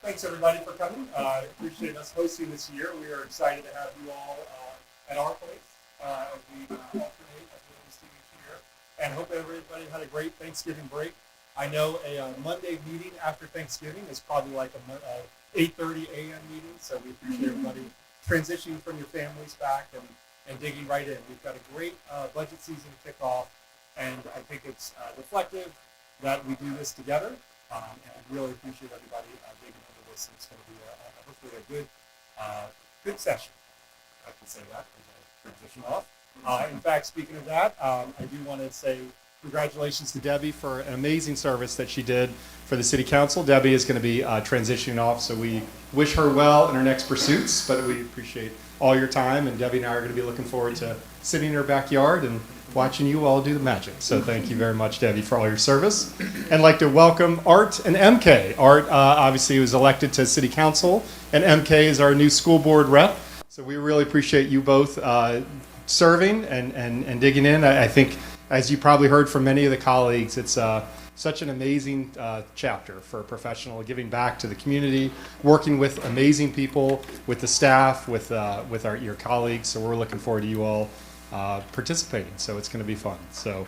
Thanks everybody for coming. Appreciate us hosting this year. We are excited to have you all at our place as we alternate as we hosting each year. And hope everybody had a great Thanksgiving break. I know a Monday meeting after Thanksgiving is probably like a 8:30 a.m. meeting, so we appreciate everybody transitioning from your families back and digging right in. We've got a great budget season to kick off, and I think it's reflective that we do this together. And I really appreciate everybody digging into this. It's going to be hopefully a good session. I can say that as I transition off. In fact, speaking of that, I do want to say congratulations to Debbie for an amazing service that she did for the City Council. Debbie is going to be transitioning off, so we wish her well in her next pursuits, but we appreciate all your time, and Debbie and I are going to be looking forward to sitting in her backyard and watching you all do the magic. So thank you very much, Debbie, for all your service. And I'd like to welcome Art and MK. Art obviously was elected to City Council, and MK is our new school board rep. So we really appreciate you both serving and digging in. I think, as you probably heard from many of the colleagues, it's such an amazing chapter for a professional, giving back to the community, working with amazing people, with the staff, with your colleagues. So we're looking forward to you all participating. So it's going to be fun. So,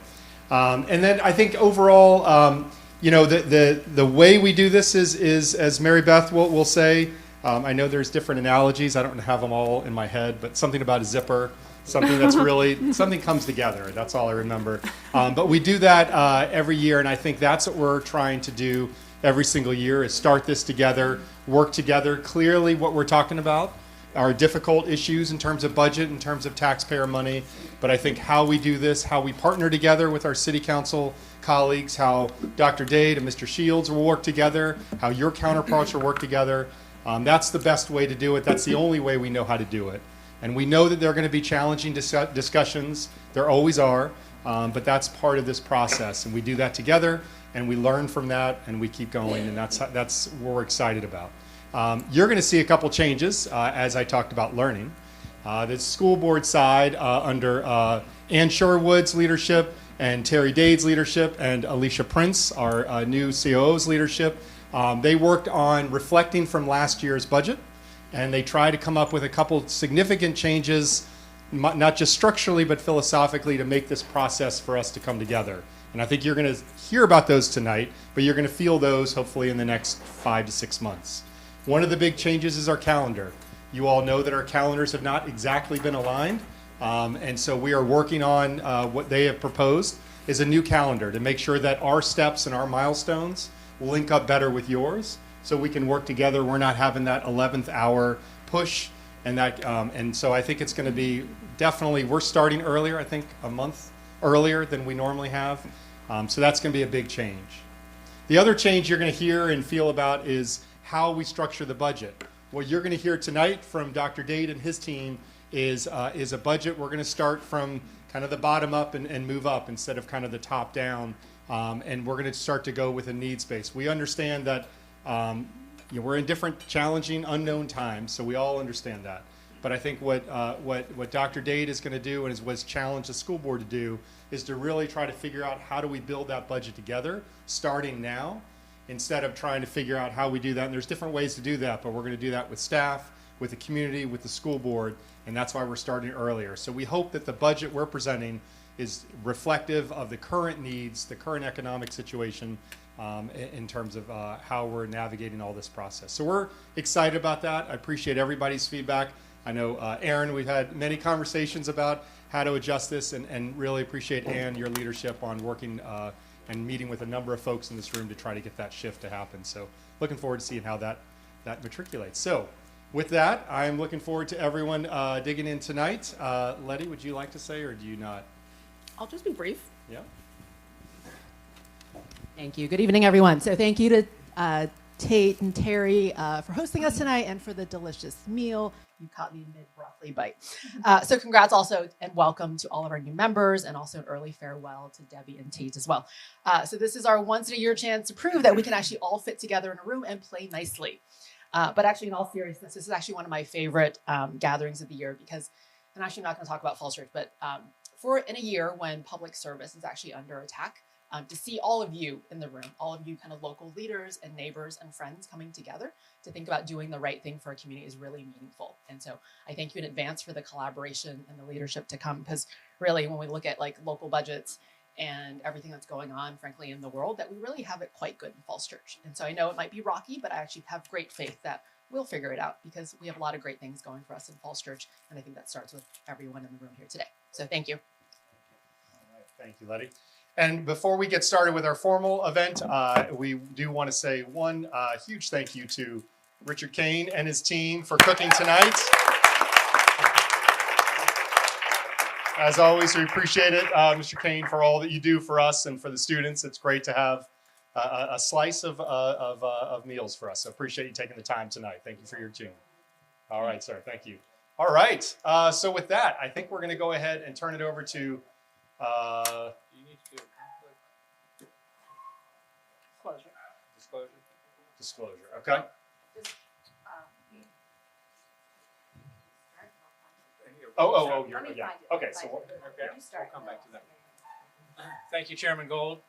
and then I think overall, the way we do this is as Mary Beth will say. I know there's different analogies. I don't have them all in my head, but something about a zipper. Something that's really, something comes together. That's all I remember. But we do that every year, and I think that's what we're trying to do every single year is start this together, work together. Clearly what we're talking about are difficult issues in terms of budget, in terms of taxpayer money. But I think how we do this, how we partner together with our City Council colleagues, how Dr. Dade and Mr. Shields will work together, how your counterparts will work together, that's the best way to do it. That's the only way we know how to do it. And we know that there are going to be challenging discussions. There always are, but that's part of this process. And we do that together, and we learn from that, and we keep going, and that's what we're excited about. You're going to see a couple changes as I talked about learning. The school board side under Ann Sherwood's leadership and Terry Dade's leadership and Alicia Prince, our new COO's leadership, they worked on reflecting from last year's budget. And they try to come up with a couple significant changes, not just structurally, but philosophically, to make this process for us to come together. And I think you're going to hear about those tonight, but you're going to feel those hopefully in the next 5 to 6 months. One of the big changes is our calendar. You all know that our calendars have not exactly been aligned. And so we are working on what they have proposed is a new calendar to make sure that our steps and our milestones link up better with yours. So we can work together. We're not having that 11th hour push, and so I think it's going to be definitely. We're starting earlier. I think a month earlier than we normally have. So that's going to be a big change. The other change you're going to hear and feel about is how we structure the budget. What you're going to hear tonight from Dr. Dade and his team is a budget. We're going to start from kind of the bottom up and move up instead of kind of the top down, and we're going to start to go with a needs base. We understand that. We're in different, challenging, unknown times, so we all understand that. But I think what Dr. Dade is going to do and was challenged the school board to do is to really try to figure out how do we build that budget together, starting now, instead of trying to figure out how we do that. And there's different ways to do that, but we're going to do that with staff, with the community, with the school board, and that's why we're starting earlier. So we hope that the budget we're presenting is reflective of the current needs, the current economic situation, in terms of how we're navigating all this process. So we're excited about that. I appreciate everybody's feedback. I know, Aaron, we've had many conversations about how to adjust this, and really appreciate, Ann, your leadership on working and meeting with a number of folks in this room to try to get that shift to happen. So looking forward to seeing how that matriculates. So with that, I'm looking forward to everyone digging in tonight. Letty, would you like to say, or do you not? I'll just be brief. Yeah. Thank you. Good evening, everyone. So thank you to Tate and Terry for hosting us tonight and for the delicious meal. You caught me mid-broccoli bite. So congrats also and welcome to all of our new members, and also an early farewell to Debbie and Tate as well. So this is our once-in-a-year chance to prove that we can actually all fit together in a room and play nicely. But actually, in all seriousness, this is actually one of my favorite gatherings of the year because, and actually I'm not going to talk about Fall Church, but in a year when public service is actually under attack, to see all of you in the room, all of you kind of local leaders and neighbors and friends coming together to think about doing the right thing for our community is really meaningful. And so I thank you in advance for the collaboration and the leadership to come, because really when we look at like local budgets and everything that's going on, frankly, in the world, that we really have it quite good in Falls Church. And so I know it might be rocky, but I actually have great faith that we'll figure it out, because we have a lot of great things going for us in Falls Church. And I think that starts with everyone in the room here today. So thank you. All right, thank you, Letty. And before we get started with our formal event, we do want to say one huge thank you to Richard Kane and his team for cooking tonight. As always, we appreciate it, Mr. Kane, for all that you do for us and for the students. It's great to have a slice of meals for us. So appreciate you taking the time tonight. Thank you for your team. All right, sir. Thank you. All right. So with that, I think we're going to go ahead and turn it over to. You need to do a conflict disclosure. Disclosure. Okay. Oh, you're, yeah. Okay, so Okay, we'll come back to that. Thank you, Chairman Gold.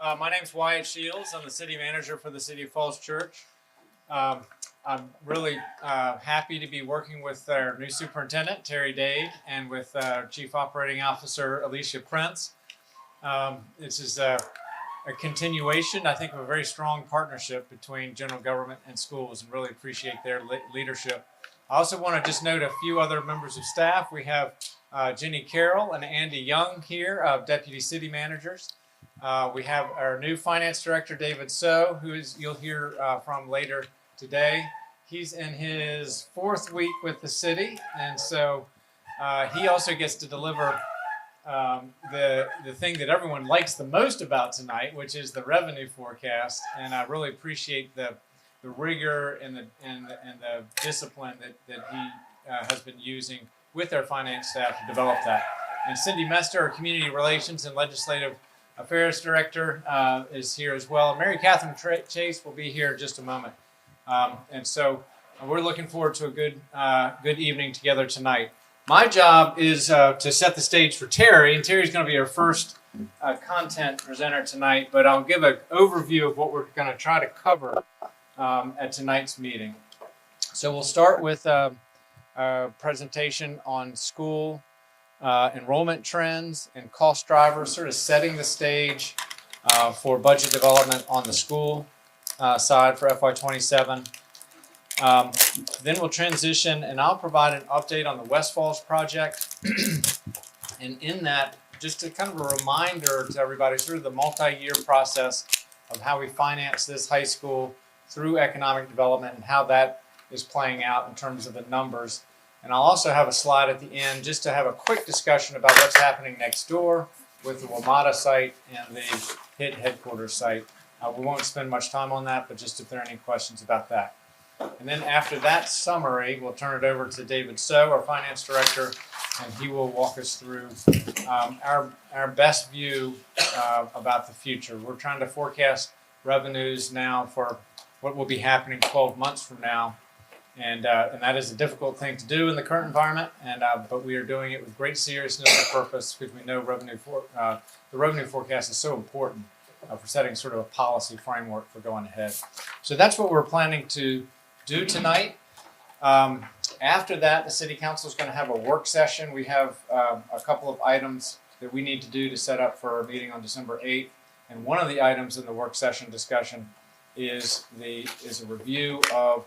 My name's Wyatt Shields. I'm the city manager for the City of Falls Church. I'm really happy to be working with our new superintendent, Terry Dade, and with our Chief Operating Officer, Alicia Prince. This is a continuation, I think, of a very strong partnership between general government and schools, and really appreciate their leadership. I also want to just note a few other members of staff. We have Jenny Carroll and Andy Young here, deputy city managers. We have our new finance director, David So, who you'll hear from later today. He's in his 4th week with the city, and so he also gets to deliver the thing that everyone likes the most about tonight, which is the revenue forecast. And I really appreciate the rigor and the discipline that he has been using with our finance staff to develop that. And Cindy Mester, our community relations and legislative affairs director, is here as well. Mary Catherine Chase will be here in just a moment. And so we're looking forward to a good evening together tonight. My job is to set the stage for Terry, and Terry's going to be our first content presenter tonight, but I'll give an overview of what we're going to try to cover at tonight's meeting. So we'll start with a presentation on school enrollment trends and cost drivers, sort of setting the stage for budget development on the school side for FY27. Then we'll transition, and I'll provide an update on the West Falls project. And in that, just a kind of a reminder to everybody, sort of the multi-year process of how we finance this high school through economic development and how that is playing out in terms of the numbers. And I'll also have a slide at the end just to have a quick discussion about what's happening next door with the WMATA site and the HIT headquarters site. We won't spend much time on that, but just if there are any questions about that. And then after that summary, we'll turn it over to David So, our finance director, and he will walk us through our best view about the future. We're trying to forecast revenues now for what will be happening 12 months from now. And that is a difficult thing to do in the current environment, but we are doing it with great seriousness and purpose, because we know the revenue forecast is so important for setting sort of a policy framework for going ahead. So that's what we're planning to do tonight. After that, the City Council is going to have a work session. We have a couple of items that we need to do to set up for our meeting on December 8th. And one of the items in the work session discussion is a review of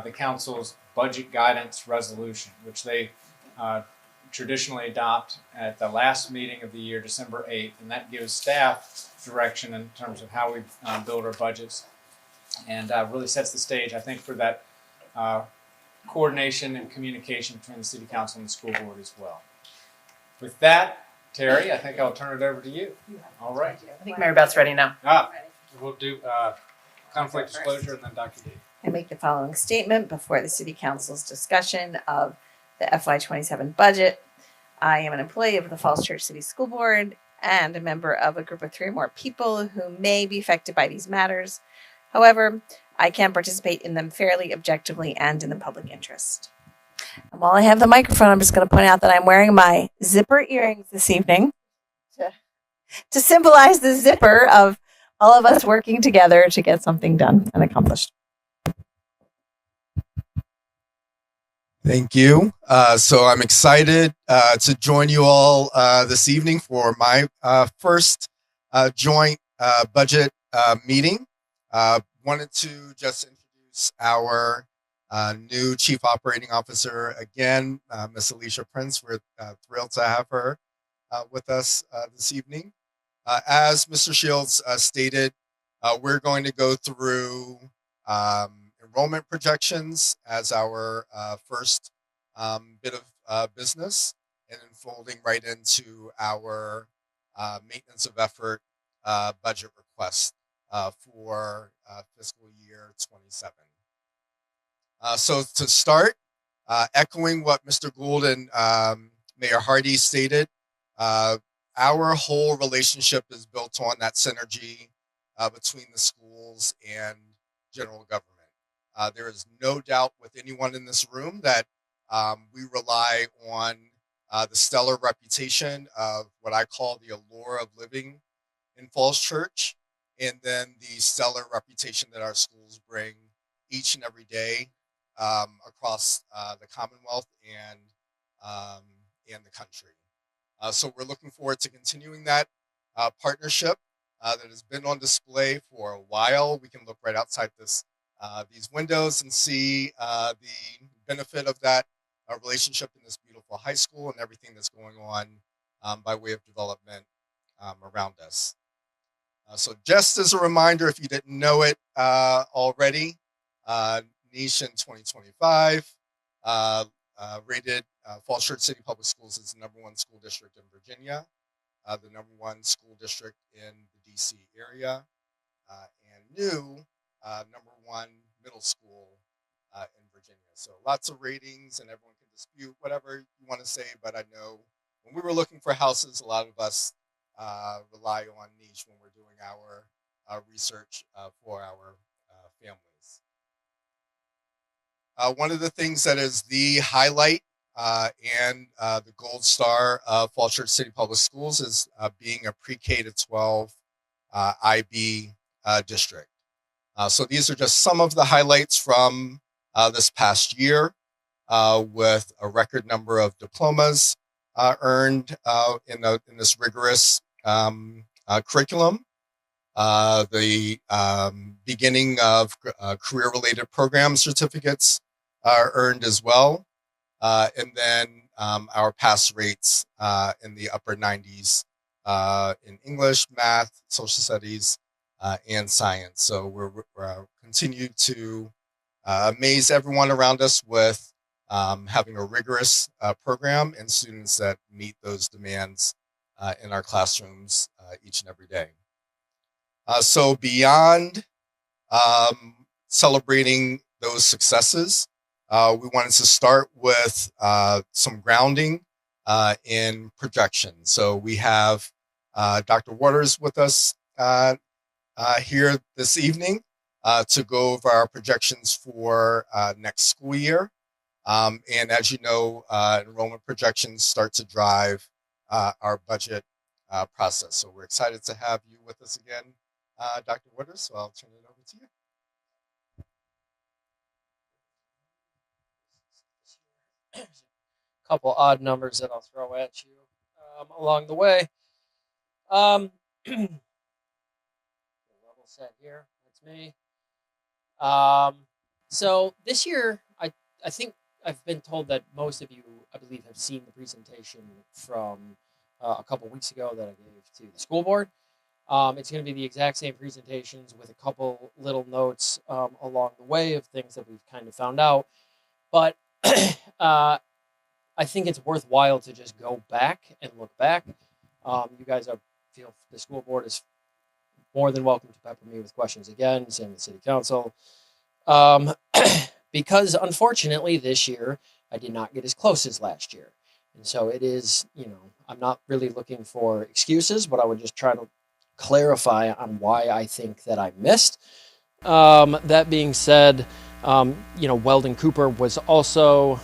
the Council's budget guidance resolution, which they traditionally adopt at the last meeting of the year, December 8th. And that gives staff direction in terms of how we build our budgets, and really sets the stage, I think, for that coordination and communication between the City Council and the school board as well. With that, Terry, I think I'll turn it over to you. All right. I think Mary Beth's ready now. We'll do conflict disclosure and then Dr. D. I make the following statement before the City Council's discussion of the FY27 budget. I am an employee of the Falls Church City School Board and a member of a group of 3 or more people who may be affected by these matters. However, I can participate in them fairly, objectively, and in the public interest. And while I have the microphone, I'm just going to point out that I'm wearing my zipper earrings this evening to to symbolize the zipper of all of us working together to get something done and accomplished. Thank you. So I'm excited to join you all this evening for my first joint budget meeting. Wanted to just introduce our new Chief Operating Officer again, Miss Alicia Prince. We're thrilled to have her with us this evening. As Mr. Shields stated, we're going to go through enrollment projections as our first bit of business, and then folding right into our maintenance of effort budget request for fiscal year 27. So to start, echoing what Mr. Gould and Mayor Hardy stated, our whole relationship is built on that synergy between the schools and general government. There is no doubt with anyone in this room that we rely on the stellar reputation of what I call the allure of living in Falls Church, and then the stellar reputation that our schools bring each and every day across the Commonwealth and the country. So we're looking forward to continuing that partnership that has been on display for a while. We can look right outside these windows and see the benefit of that relationship in this beautiful high school and everything that's going on by way of development around us. So just as a reminder, if you didn't know it already, Niche in 2025 rated Falls Church City Public Schools as the #1 school district in Virginia, the #1 school district in the DC area, and new #1 middle school in Virginia. So lots of ratings, and everyone can dispute whatever you want to say, but I know when we were looking for houses, a lot of us rely on Niche when we're doing our research for our families. One of the things that is the highlight and the gold star of Falls Church City Public Schools is being a pre-K to 12 IB district. So these are just some of the highlights from this past year, with a record number of diplomas earned in this rigorous curriculum. The beginning of career-related program certificates are earned as well. And then our pass rates in the upper 90s in English, math, social studies, and science. So we're continue to amaze everyone around us with having a rigorous program and students that meet those demands in our classrooms each and every day. So beyond celebrating those successes, we wanted to start with some grounding in projection. So we have Dr. Waters with us here this evening to go over our projections for next school year. And as you know, enrollment projections start to drive our budget process. So we're excited to have you with us again, Dr. Waters. So I'll turn it over to you. Couple odd numbers that I'll throw at you along the way. Level set here. That's me. So this year, I think I've been told that most of you, I believe, have seen the presentation from a couple weeks ago that I gave to the school board. It's going to be the exact same presentations with a couple little notes along the way of things that we've kind of found out. But I think it's worthwhile to just go back and look back. You guys feel the school board is more than welcome to pepper me with questions again, same with city council. Because unfortunately this year I did not get as close as last year. And so it is, I'm not really looking for excuses, but I would just try to clarify on why I think that I missed. That being said, Weldon Cooper was also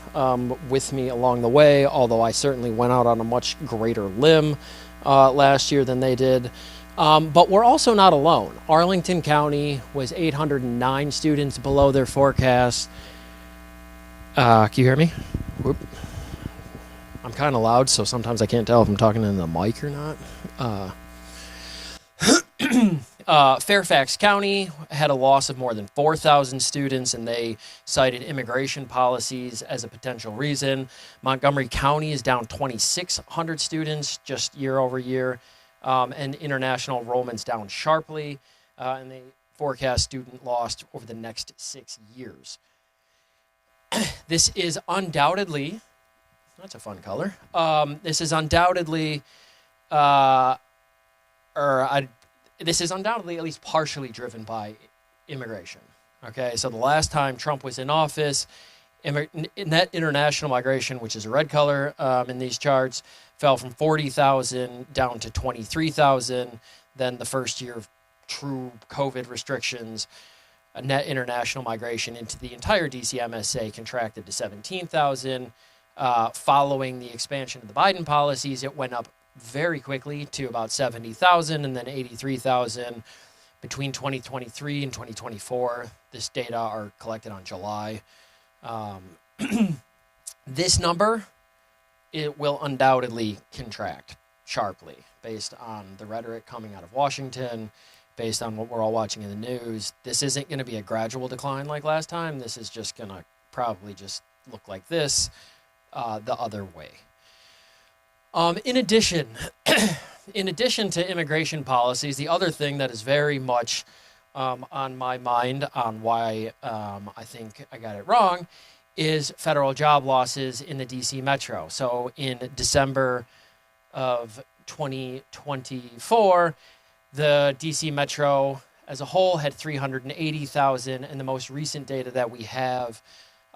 with me along the way, although I certainly went out on a much greater limb last year than they did. But we're also not alone. Arlington County was 809 students below their forecast. Can you hear me? Whoop. I'm kind of loud, so sometimes I can't tell if I'm talking in the mic or not. Fairfax County had a loss of more than 4,000 students, and they cited immigration policies as a potential reason. Montgomery County is down 2,600 students just year over year, and international enrollment's down sharply, and they forecast student loss over the next 6 years. This is undoubtedly, that's a fun color. This is undoubtedly, this is undoubtedly at least partially driven by immigration. Okay, so the last time Trump was in office, net international migration, which is a red color in these charts, fell from 40,000 down to 23,000. Then the first year of true COVID restrictions, net international migration into the entire DC MSA contracted to 17,000. Following the expansion of the Biden policies, it went up very quickly to about 70,000 and then 83,000 between 2023 and 2024. This data are collected on July. This number, it will undoubtedly contract sharply based on the rhetoric coming out of Washington, based on what we're all watching in the news. This isn't going to be a gradual decline like last time. This is just going to probably just look like this the other way. In addition to immigration policies, the other thing that is very much on my mind on why I think I got it wrong is federal job losses in the DC Metro. So in December of 2024, the DC Metro as a whole had 380,000, and the most recent data that we have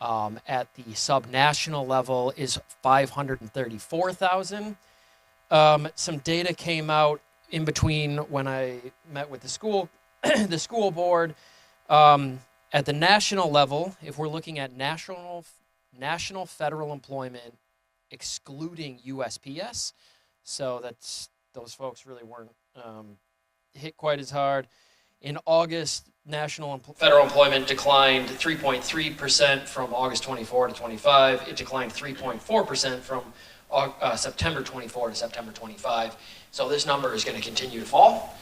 at the subnational level is 534,000. Some data came out in between when I met with the school board. At the national level, if we're looking at national federal employment, excluding USPS, so that's those folks really weren't hit quite as hard. In August, federal employment declined 3.3% from August 24 to 25. It declined 3.4% from September 24 to September 25. So this number is going to continue to fall,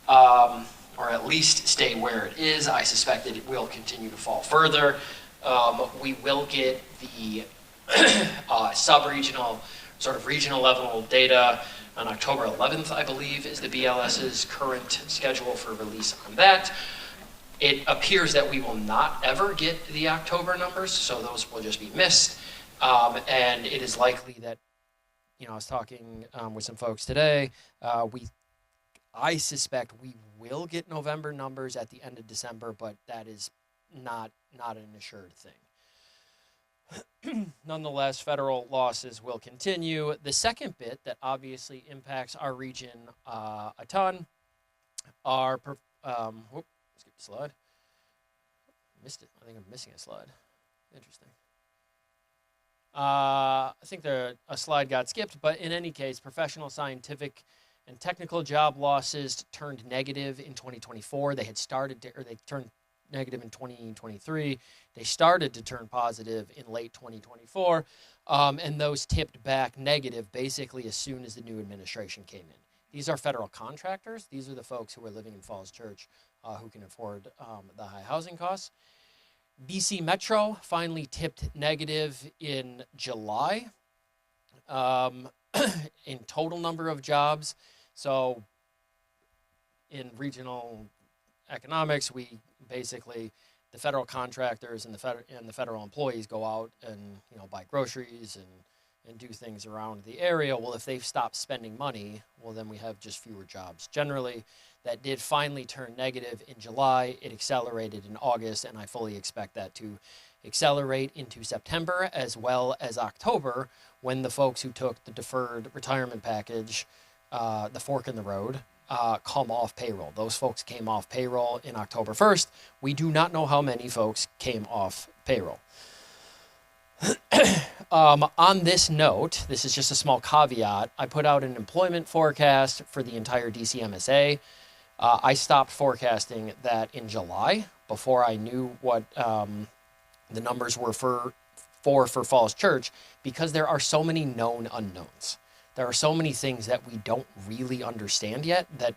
or at least stay where it is. I suspect that it will continue to fall further. We will get the sub-regional, sort of regional level data on October 11th, I believe, is the BLS's current schedule for release on that. It appears that we will not ever get the October numbers, so those will just be missed. And it is likely that, I was talking with some folks today, I suspect we will get November numbers at the end of December, but that is not an assured thing. Nonetheless, federal losses will continue. The second bit that obviously impacts our region a ton are, skip the slide. Missed it. I think I'm missing a slide. Interesting. I think a slide got skipped, but in any case, professional, scientific, and technical job losses turned negative in 2024. They turned negative in 2023. They started to turn positive in late 2024, and those tipped back negative basically as soon as the new administration came in. These are federal contractors. These are the folks who are living in Falls Church who can afford the high housing costs. DC Metro finally tipped negative in July in total number of jobs. So in regional economics, we basically, the federal contractors and the federal employees go out and buy groceries and do things around the area. Well, if they've stopped spending money, well, then we have just fewer jobs. Generally, that did finally turn negative in July. It accelerated in August, and I fully expect that to accelerate into September as well as October, when the folks who took the deferred retirement package, the fork in the road, come off payroll. Those folks came off payroll in October 1st. We do not know how many folks came off payroll. On this note, this is just a small caveat. I put out an employment forecast for the entire DCMSA. I stopped forecasting that in July before I knew what the numbers were for Falls Church, because there are so many known unknowns. There are so many things that we don't really understand yet that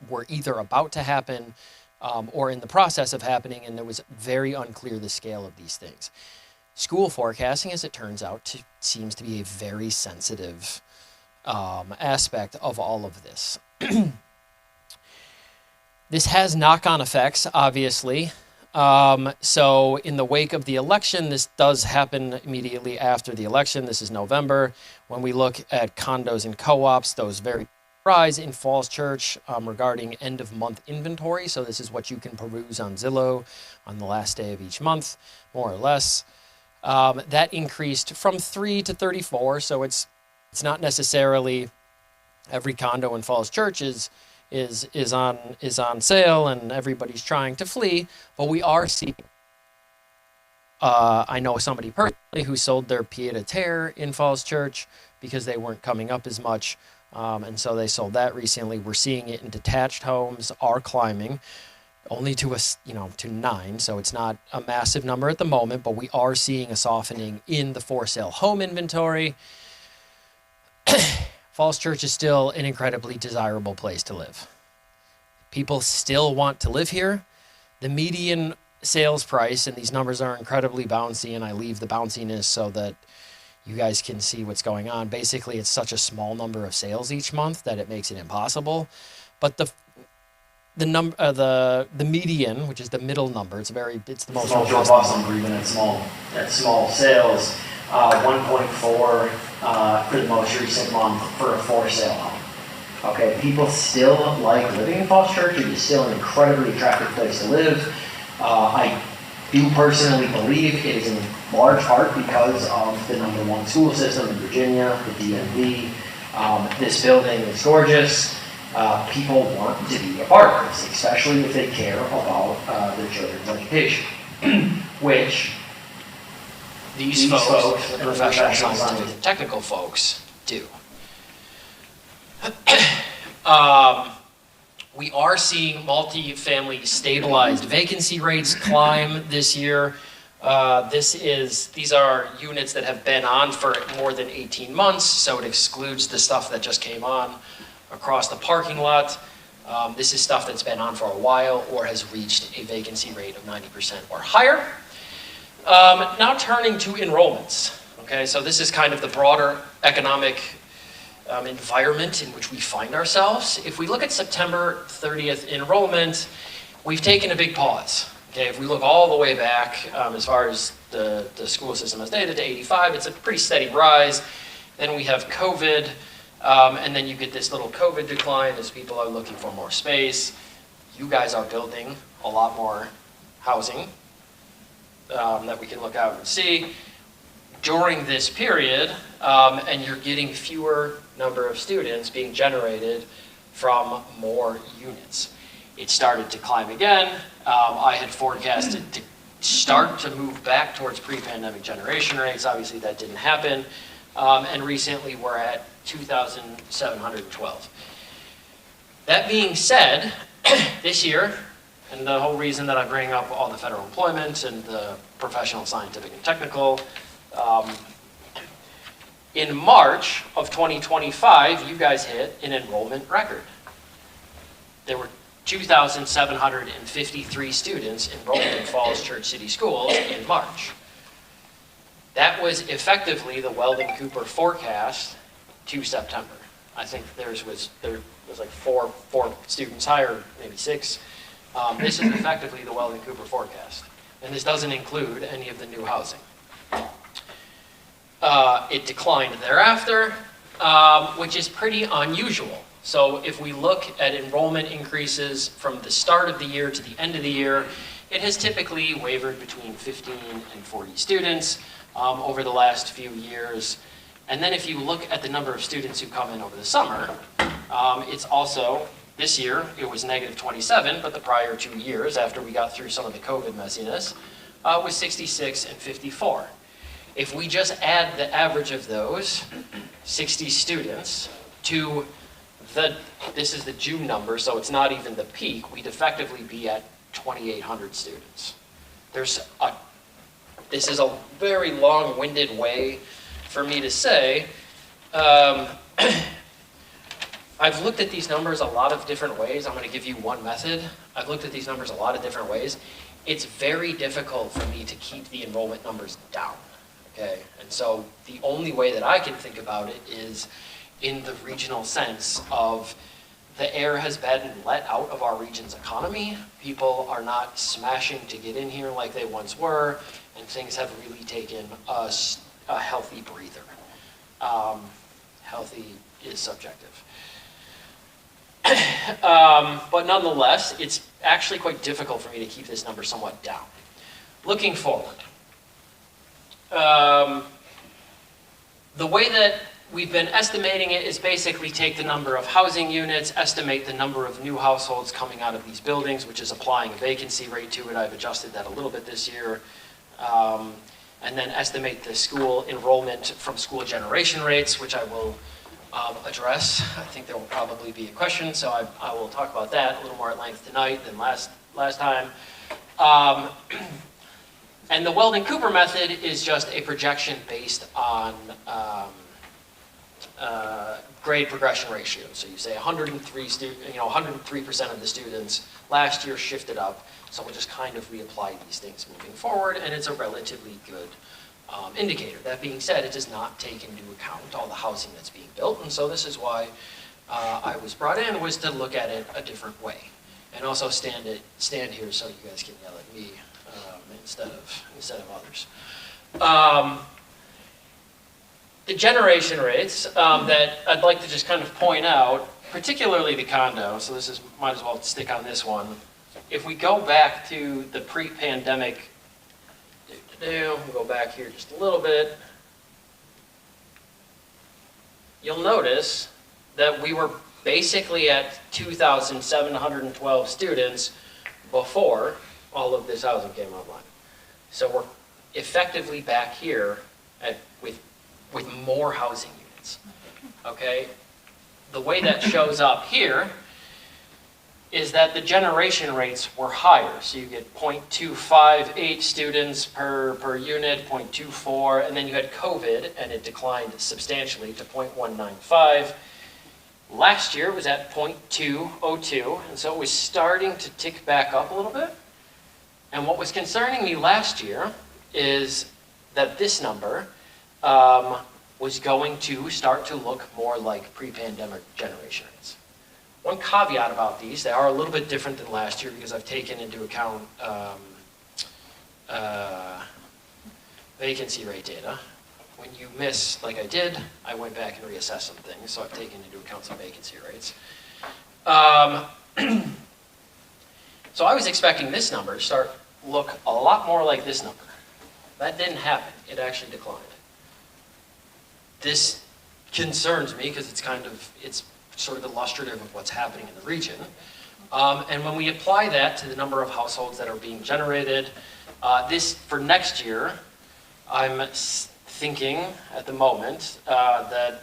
were either about to happen or in the process of happening, and it was very unclear the scale of these things. School forecasting, as it turns out, seems to be a very sensitive aspect of all of this. This has knock-on effects, obviously. So in the wake of the election, this does happen immediately after the election. This is November. When we look at condos and co-ops, those very rise in Falls Church regarding end-of-month inventory. So this is what you can peruse on Zillow on the last day of each month, more or less. That increased from 3 to 34. So it's not necessarily every condo in Falls Church is on sale and everybody's trying to flee, but we are seeing. I know somebody personally who sold their pied-à-terre in Falls Church because they weren't coming up as much, and so they sold that recently. We're seeing it in detached homes are climbing, only to to 9, so it's not a massive number at the moment, but we are seeing a softening in the for sale home inventory. Falls Church is still an incredibly desirable place to live. People still want to live here. The median sales price, and these numbers are incredibly bouncy, and I leave the bounciness so that you guys can see what's going on. Basically, it's such a small number of sales each month that it makes it impossible. But the median, which is the middle number, it's the most robust number even at small sales. 1.4 for the most recent month for a for sale home. Okay, people still like living in Falls Church. It is still an incredibly attractive place to live. I do personally believe it is in large part because of the #1 school system in Virginia, the DMV. This building is gorgeous. People want to be a part of this, especially if they care about their children's education, which these folks, the professional scientific and technical folks, do. We are seeing multifamily stabilized vacancy rates climb this year. These are units that have been on for more than 18 months, so it excludes the stuff that just came on across the parking lot. This is stuff that's been on for a while or has reached a vacancy rate of 90% or higher. Now turning to enrollments. Okay, so this is kind of the broader economic environment in which we find ourselves. If we look at September 30th enrollment, we've taken a big pause. Okay, if we look all the way back as far as the school system has data to 85, it's a pretty steady rise. Then we have COVID, and then you get this little COVID decline as people are looking for more space. You guys are building a lot more housing that we can look out and see during this period, and you're getting fewer number of students being generated from more units. It started to climb again. I had forecasted to start to move back towards pre-pandemic generation rates. Obviously that didn't happen. And recently we're at 2,712. That being said, this year, and the whole reason that I bring up all the federal employment and the professional, scientific, and technical, in March of 2025, you guys hit an enrollment record. There were 2,753 students enrolled in Falls Church City Schools in March. That was effectively the Weldon Cooper forecast to September. I think there was like four students higher, maybe 6. This is effectively the Weldon Cooper forecast. And this doesn't include any of the new housing. It declined thereafter, which is pretty unusual. So if we look at enrollment increases from the start of the year to the end of the year, it has typically wavered between 15 and 40 students over the last few years. And then if you look at the number of students who come in over the summer, it's also, this year it was negative 27, but the prior 2 years after we got through some of the COVID messiness was 66 and 54. If we just add the average of those 60 students to this is the June number, so it's not even the peak, we'd effectively be at 2,800 students. This is a very long-winded way for me to say, I've looked at these numbers a lot of different ways. I'm going to give you one method. I've looked at these numbers a lot of different ways. It's very difficult for me to keep the enrollment numbers down, okay? And so the only way that I can think about it is in the regional sense of the air has been let out of our region's economy. People are not smashing to get in here like they once were, and things have really taken a healthy breather. Healthy is subjective. But nonetheless, it's actually quite difficult for me to keep this number somewhat down. Looking forward, the way that we've been estimating it is basically take the number of housing units, estimate the number of new households coming out of these buildings, which is applying a vacancy rate to it. I've adjusted that a little bit this year. And then estimate the school enrollment from school generation rates, which I will address. I think there will probably be a question, so I will talk about that a little more at length tonight than last time. And the Weldon-Cooper method is just a projection based on grade progression ratio. So you say 103% of the students last year shifted up. So we'll just kind of reapply these things moving forward, and it's a relatively good indicator. That being said, it does not take into account all the housing that's being built, and so this is why I was brought in, was to look at it a different way, and also stand here so you guys can yell at me instead of others. The generation rates that I'd like to just kind of point out, particularly the condo, so this is, might as well stick on this one. If we go back to the pre-pandemic, we'll go back here just a little bit, you'll notice that we were basically at 2,712 students before all of this housing came online. So we're effectively back here with more housing units, okay? The way that shows up here is that the generation rates were higher. So you get 0.258 students per unit, 0.24, and then you had COVID, and it declined substantially to 0.195. Last year it was at 0.202, and so it was starting to tick back up a little bit. And what was concerning me last year is that this number was going to start to look more like pre-pandemic generation rates. One caveat about these, they are a little bit different than last year because I've taken into account vacancy rate data. When you miss, like I did, I went back and reassessed some things, so I've taken into account some vacancy rates. So I was expecting this number to look a lot more like this number. That didn't happen. It actually declined. This concerns me because it's sort of illustrative of what's happening in the region. And when we apply that to the number of households that are being generated, for next year, I'm thinking at the moment that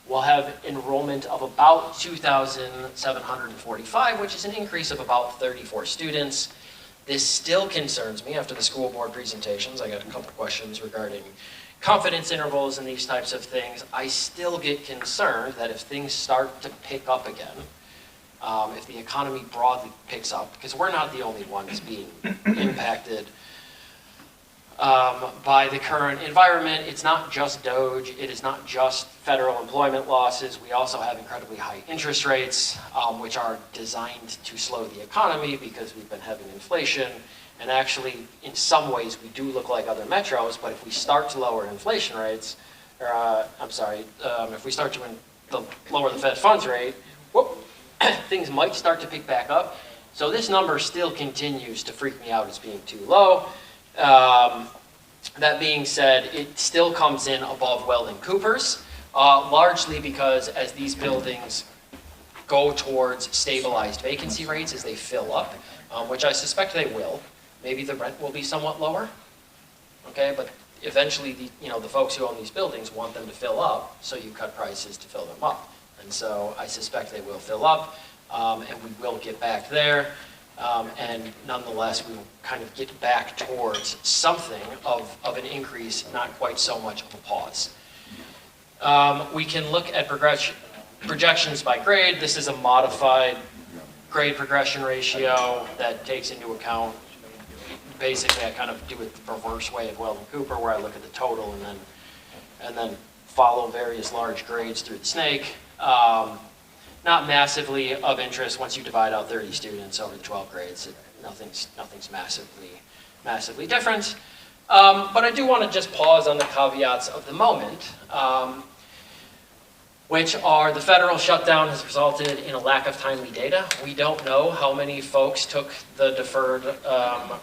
we'll have enrollment of about 2,745, which is an increase of about 34 students. This still concerns me after the school board presentations. I got a couple questions regarding confidence intervals and these types of things. I still get concerned that if things start to pick up again, if the economy broadly picks up, because we're not the only ones being impacted by the current environment. It's not just DOGE, it is not just federal employment losses. We also have incredibly high interest rates, which are designed to slow the economy because we've been having inflation. And actually, in some ways, we do look like other metros, but if we start to lower inflation rates, if we start to lower the Fed funds rate, things might start to pick back up. So this number still continues to freak me out as being too low. That being said, it still comes in above Weldon-Cooper's, largely because as these buildings go towards stabilized vacancy rates as they fill up, which I suspect they will, maybe the rent will be somewhat lower, okay? But eventually the folks who own these buildings want them to fill up, so you cut prices to fill them up. And so I suspect they will fill up, and we will get back there. And nonetheless, we will kind of get back towards something of an increase, not quite so much of a pause. We can look at projections by grade. This is a modified grade progression ratio that takes into account, basically I kind of do it the reverse way of Weldon Cooper, where I look at the total and then follow various large grades through the snake. Not massively of interest once you divide out 30 students over the 12 grades. Nothing's massively different. But I do want to just pause on the caveats of the moment, which are the federal shutdown has resulted in a lack of timely data. We don't know how many folks took the deferred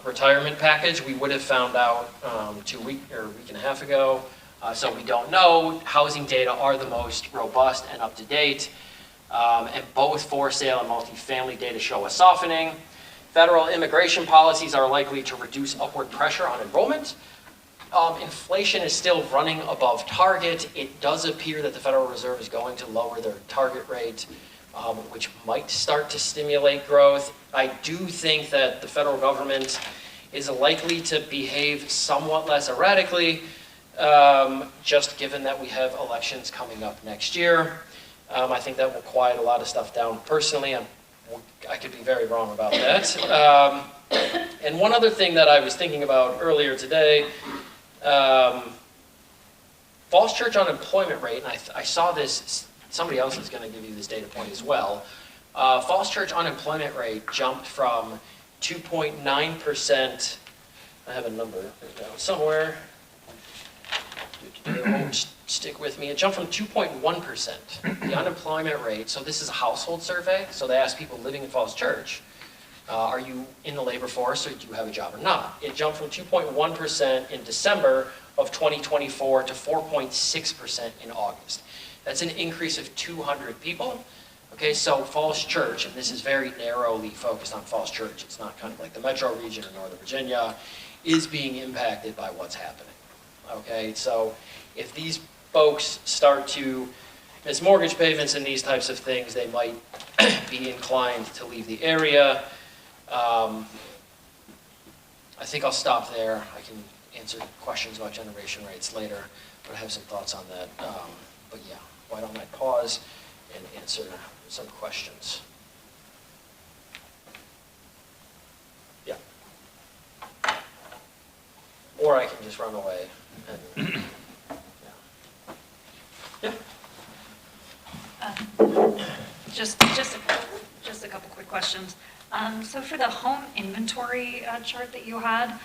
retirement package. We would have found out a week and a half ago. So we don't know. Housing data are the most robust and up to date. And both for sale and multifamily data show a softening. Federal immigration policies are likely to reduce upward pressure on enrollment. Inflation is still running above target. It does appear that the Federal Reserve is going to lower their target rate, which might start to stimulate growth. I do think that the federal government is likely to behave somewhat less erratically, just given that we have elections coming up next year. I think that will quiet a lot of stuff down. Personally, I could be very wrong about that. And one other thing that I was thinking about earlier today, Falls Church unemployment rate, and I saw this, somebody else is going to give you this data point as well. Falls Church unemployment rate jumped from 2.9%, I have a number written down somewhere. It won't stick with me. It jumped from 2.1%, the unemployment rate. So this is a household survey. So they asked people living in Falls Church, are you in the labor force or do you have a job or not? It jumped from 2.1% in December of 2024 to 4.6% in August. That's an increase of 200 people. Okay, so Falls Church, and this is very narrowly focused on Falls Church, it's not kind of like the metro region or Northern Virginia, is being impacted by what's happening. Okay, so if these folks start to miss mortgage payments and these types of things, they might be inclined to leave the area. I think I'll stop there. I can answer questions about generation rates later, but I have some thoughts on that. But yeah, why don't I pause and answer some questions? Yeah. Or I can just run away and yeah. Just a couple quick questions. So for the home inventory chart that you had,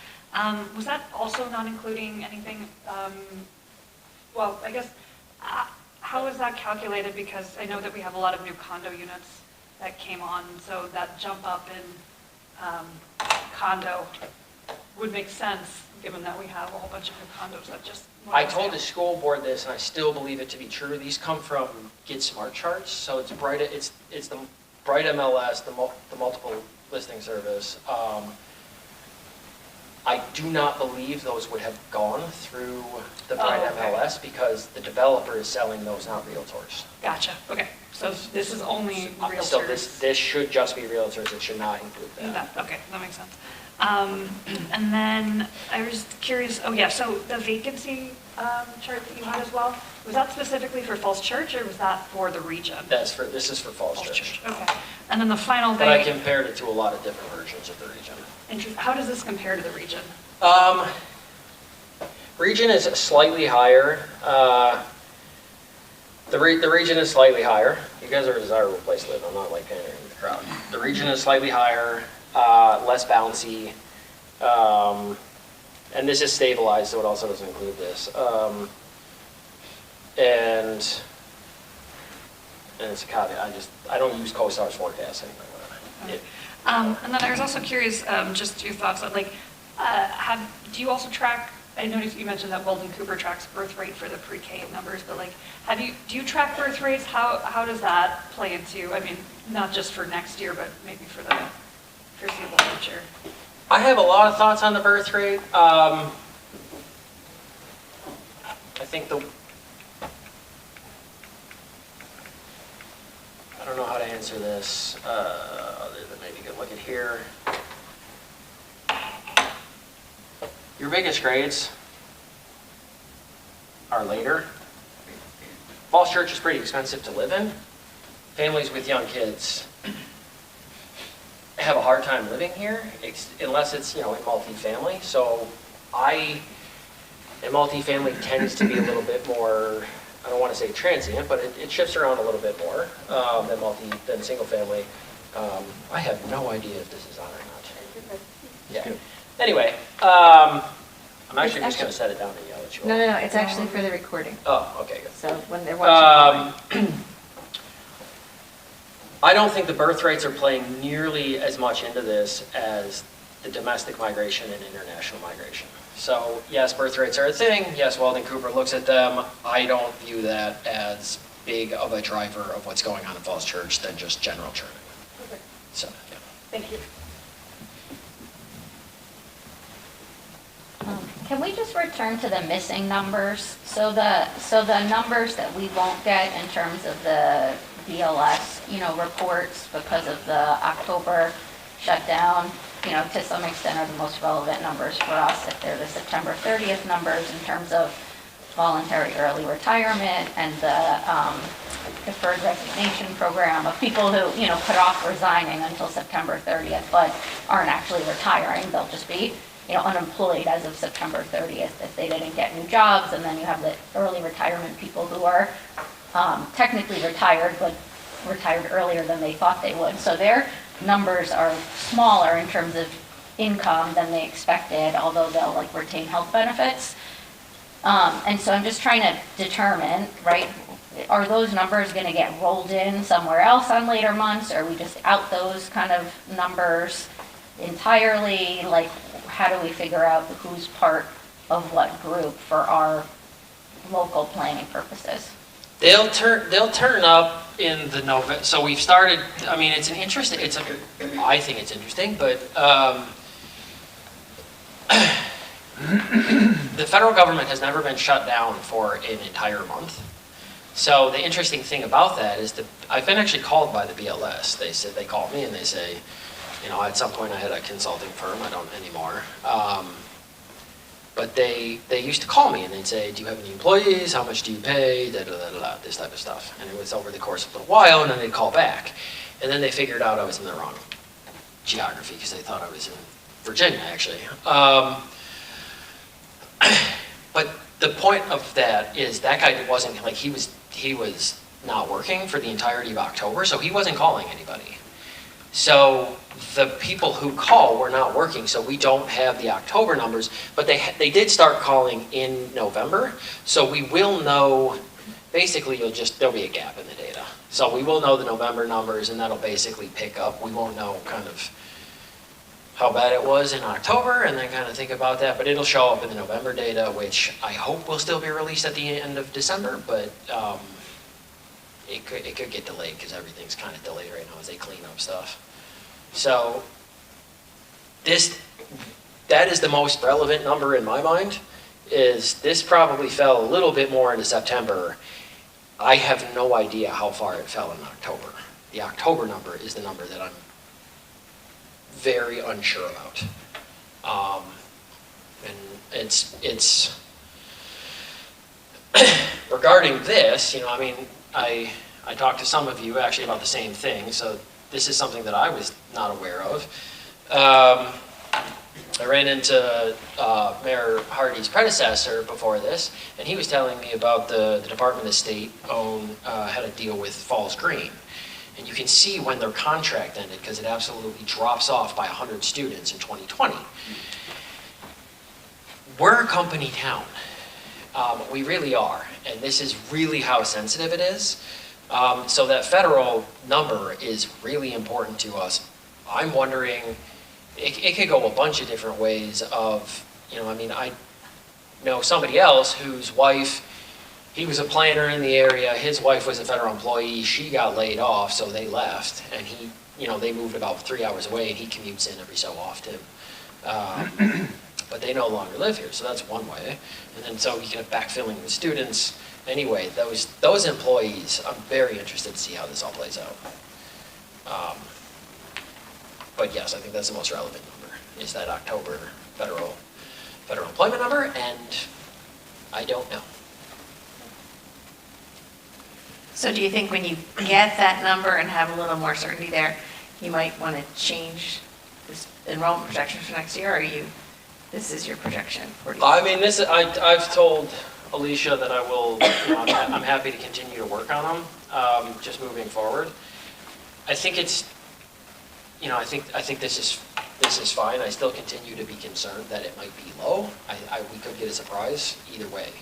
was that also not including anything? Well, I guess, how is that calculated? Because I know that we have a lot of new condo units that came on, so that jump up in condo would make sense, given that we have a whole bunch of new condos that just. I told the school board this, and I still believe it to be true. These come from Get Smart Charts, so it's Bright. It's the Bright MLS, the multiple listing service. I do not believe those would have gone through the Bright MLS because the developer is selling those, not realtors. Gotcha. Okay. So this is only realtors. So this should just be realtors. It should not include that. Okay, that makes sense. And then I was curious, oh yeah, so the vacancy chart that you had as well, was that specifically for Falls Church or was that for the region? This is for Falls Church. Okay. And then the final thing. But I compared it to a lot of different versions of the region. Interesting. How does this compare to the region? Region is slightly higher. The region is slightly higher. You guys are a desirable place to live. I'm not like pandering to the crowd. The region is slightly higher, less bouncy, and this is stabilized, so it also doesn't include this. And it's a caveat. I don't use CoStar's forecast anyway. And then I was also curious, just your thoughts on like, do you also track? I noticed you mentioned that Weldon Cooper tracks birth rate for the pre-K numbers, but like, do you track birth rates? How does that play into? I mean, not just for next year, but maybe for the foreseeable future. I have a lot of thoughts on the birth rate. think I don't know how to answer this, other than maybe you could look at here. Your biggest grades are later. Falls Church is pretty expensive to live in. Families with young kids have a hard time living here, unless it's, in multifamily. So and multifamily tends to be a little bit more, I don't want to say transient, but it shifts around a little bit more than single family. I have no idea if this is on or not. Yeah. Anyway, I'm actually just going to set it down and yell at you all. No, it's actually for the recording. Oh, okay, good. So when they're watching. I don't think the birth rates are playing nearly as much into this as the domestic migration and international migration. So yes, birth rates are a thing. Yes, Weldon Cooper looks at them. I don't view that as big of a driver of what's going on in Falls Church than just general churning. Okay. So, yeah. Thank you. Can we just return to the missing numbers? So the numbers that we won't get in terms of the BLS, reports because of the October shutdown, to some extent are the most relevant numbers for us if they're the September 30th numbers in terms of voluntary early retirement and the deferred resignation program of people who, put off resigning until September 30th but aren't actually retiring. They'll just be unemployed as of September 30th if they didn't get new jobs. And then you have the early retirement people who are technically retired, but retired earlier than they thought they would. So their numbers are smaller in terms of income than they expected, although they'll retain health benefits. And so I'm just trying to determine, right, are those numbers going to get rolled in somewhere else on later months? Or are we just out those kind of numbers entirely? How do we figure out who's part of what group for our local planning purposes? They'll turn up in the November. So we've started. I mean, I think it's interesting, but the federal government has never been shut down for an entire month. So the interesting thing about that is that I've been actually called by the BLS. They call me and they say, at some point I had a consulting firm. I don't anymore. But they used to call me and they'd say, do you have any employees? How much do you pay? This type of stuff. And it was over the course of a little while, and then they'd call back. And then they figured out I was in the wrong geography because they thought I was in Virginia, actually. But the point of that is that guy wasn't, he was not working for the entirety of October, so he wasn't calling anybody. So the people who call were not working, so we don't have the October numbers, but they did start calling in November, so we will know, basically there'll be a gap in the data. So we will know the November numbers, and that'll basically pick up. We won't know kind of how bad it was in October, and then kind of think about that, but it'll show up in the November data, which I hope will still be released at the end of December, but it could get delayed because everything's kind of delayed right now as they clean up stuff. So that is the most relevant number in my mind, is this probably fell a little bit more into September. I have no idea how far it fell in October. The October number is the number that I'm very unsure about. And it's regarding this, I talked to some of you actually about the same thing, so this is something that I was not aware of. I ran into Mayor Hardy's predecessor before this, and he was telling me about the Department of State had a deal with Falls Green. And you can see when their contract ended because it absolutely drops off by 100 students in 2020. We're a company town. We really are, and this is really how sensitive it is. So that federal number is really important to us. I'm wondering, it could go a bunch of different ways of, I know somebody else whose wife, he was a planner in the area, his wife was a federal employee, she got laid off, so they left, and they moved about 3 hours away, and he commutes in every so often. but they no longer live here, so that's one way. And then so you can have backfilling with students. Anyway, those employees, I'm very interested to see how this all plays out. But yes, I think that's the most relevant number, is that October federal employment number, and I don't know. So do you think when you get that number and have a little more certainty there, you might want to change this enrollment projection for next year, or this is your projection? I mean, I've told Alicia that I will, I'm happy to continue to work on them, just moving forward. I think it's, I think this is fine. I still continue to be concerned that it might be low. We could get a surprise either way.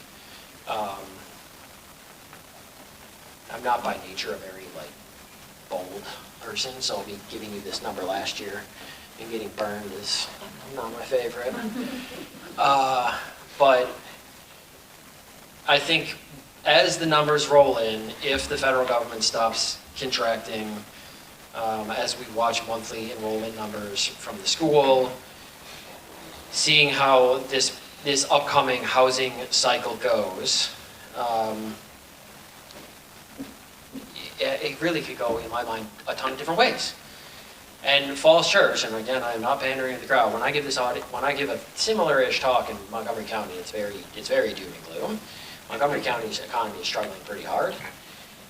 I'm not by nature a very bold person, so I'll be giving you this number last year and getting burned is not my favorite. But I think as the numbers roll in, if the federal government stops contracting, as we watch monthly enrollment numbers from the school, seeing how this upcoming housing cycle goes, it really could go, in my mind, a ton of different ways. And Falls Church, and again, I'm not pandering to the crowd, when I give a similar-ish talk in Montgomery County, it's very doom and gloom. Montgomery County's economy is struggling pretty hard.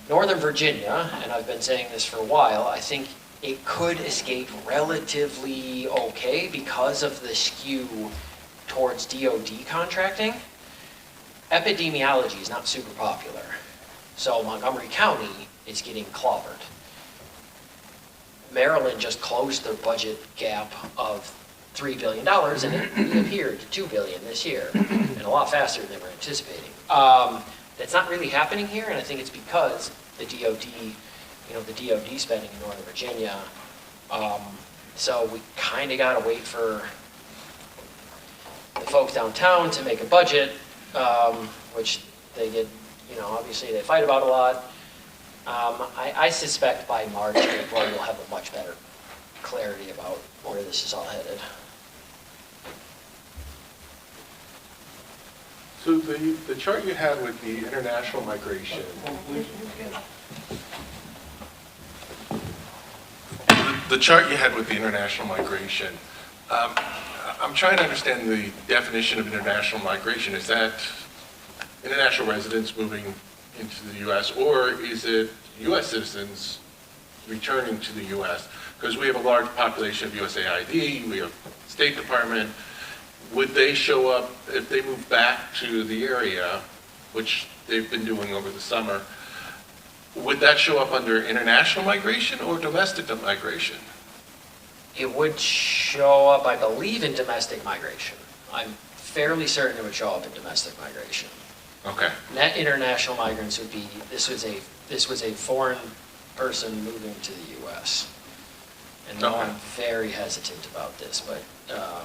Northern Virginia, and I've been saying this for a while, I think it could escape relatively okay because of the skew towards DOD contracting. Epidemiology is not super popular. So Montgomery County is getting clobbered. Maryland just closed their budget gap of $3 billion and it reappeared to $2 billion this year, and a lot faster than they were anticipating. That's not really happening here, and I think it's because the DOD, the DOD spending in Northern Virginia. So we kind of got to wait for the folks downtown to make a budget, which they get, obviously they fight about a lot. I suspect by March, April, we'll have a much better clarity about where this is all headed. So the chart you had with the international migration, I'm trying to understand the definition of international migration. Is that international residents moving into the U.S., or is it U.S. citizens returning to the U.S.? Because we have a large population of USAID, we have State Department. Would they show up if they move back to the area, which they've been doing over the summer? Would that show up under international migration or domestic migration? It would show up, I believe, in domestic migration. I'm fairly certain it would show up in domestic migration. Okay. Net international migrants would be, this was a foreign person moving to the U.S. And now I'm very hesitant about this, but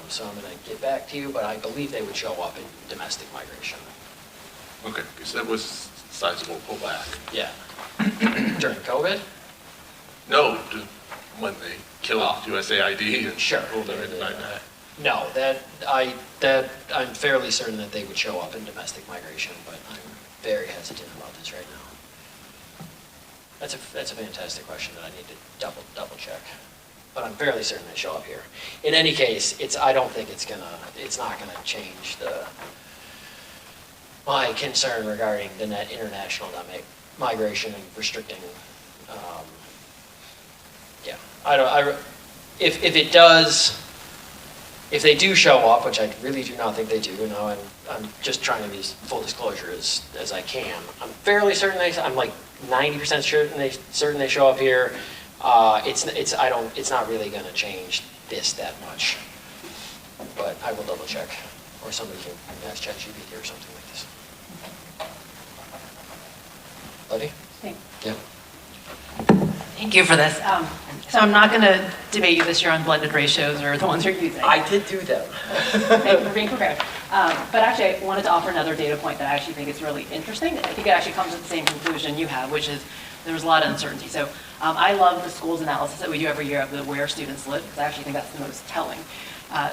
so I'm going to get back to you, but I believe they would show up in domestic migration. Okay, because that was sizable pullback. Yeah. During COVID? No, when they killed USAID and Sure. pulled everything like that. No, I'm fairly certain that they would show up in domestic migration, but I'm very hesitant about this right now. That's a fantastic question that I need to double check. But I'm fairly certain they show up here. In any case, I don't think it's not gonna change my concern regarding the net international migration and restricting. If they do show up, which I really do not think they do, and I'm just trying to be full disclosure as I can. I'm fairly certain I'm like 90% certain they show up here. It's not really going to change this that much, but I will double check, or somebody can ask ChatGPT or something like this. Buddy? Thanks. Yeah. Thank you for this. So I'm not going to debate you this year on blended ratios or the ones you're using. I did do them. Thank you for being prepared. But actually, I wanted to offer another data point that I actually think is really interesting. I think it actually comes to the same conclusion you have, which is there's a lot of uncertainty. So I love the schools analysis that we do every year of where students live, because I actually think that's the most telling.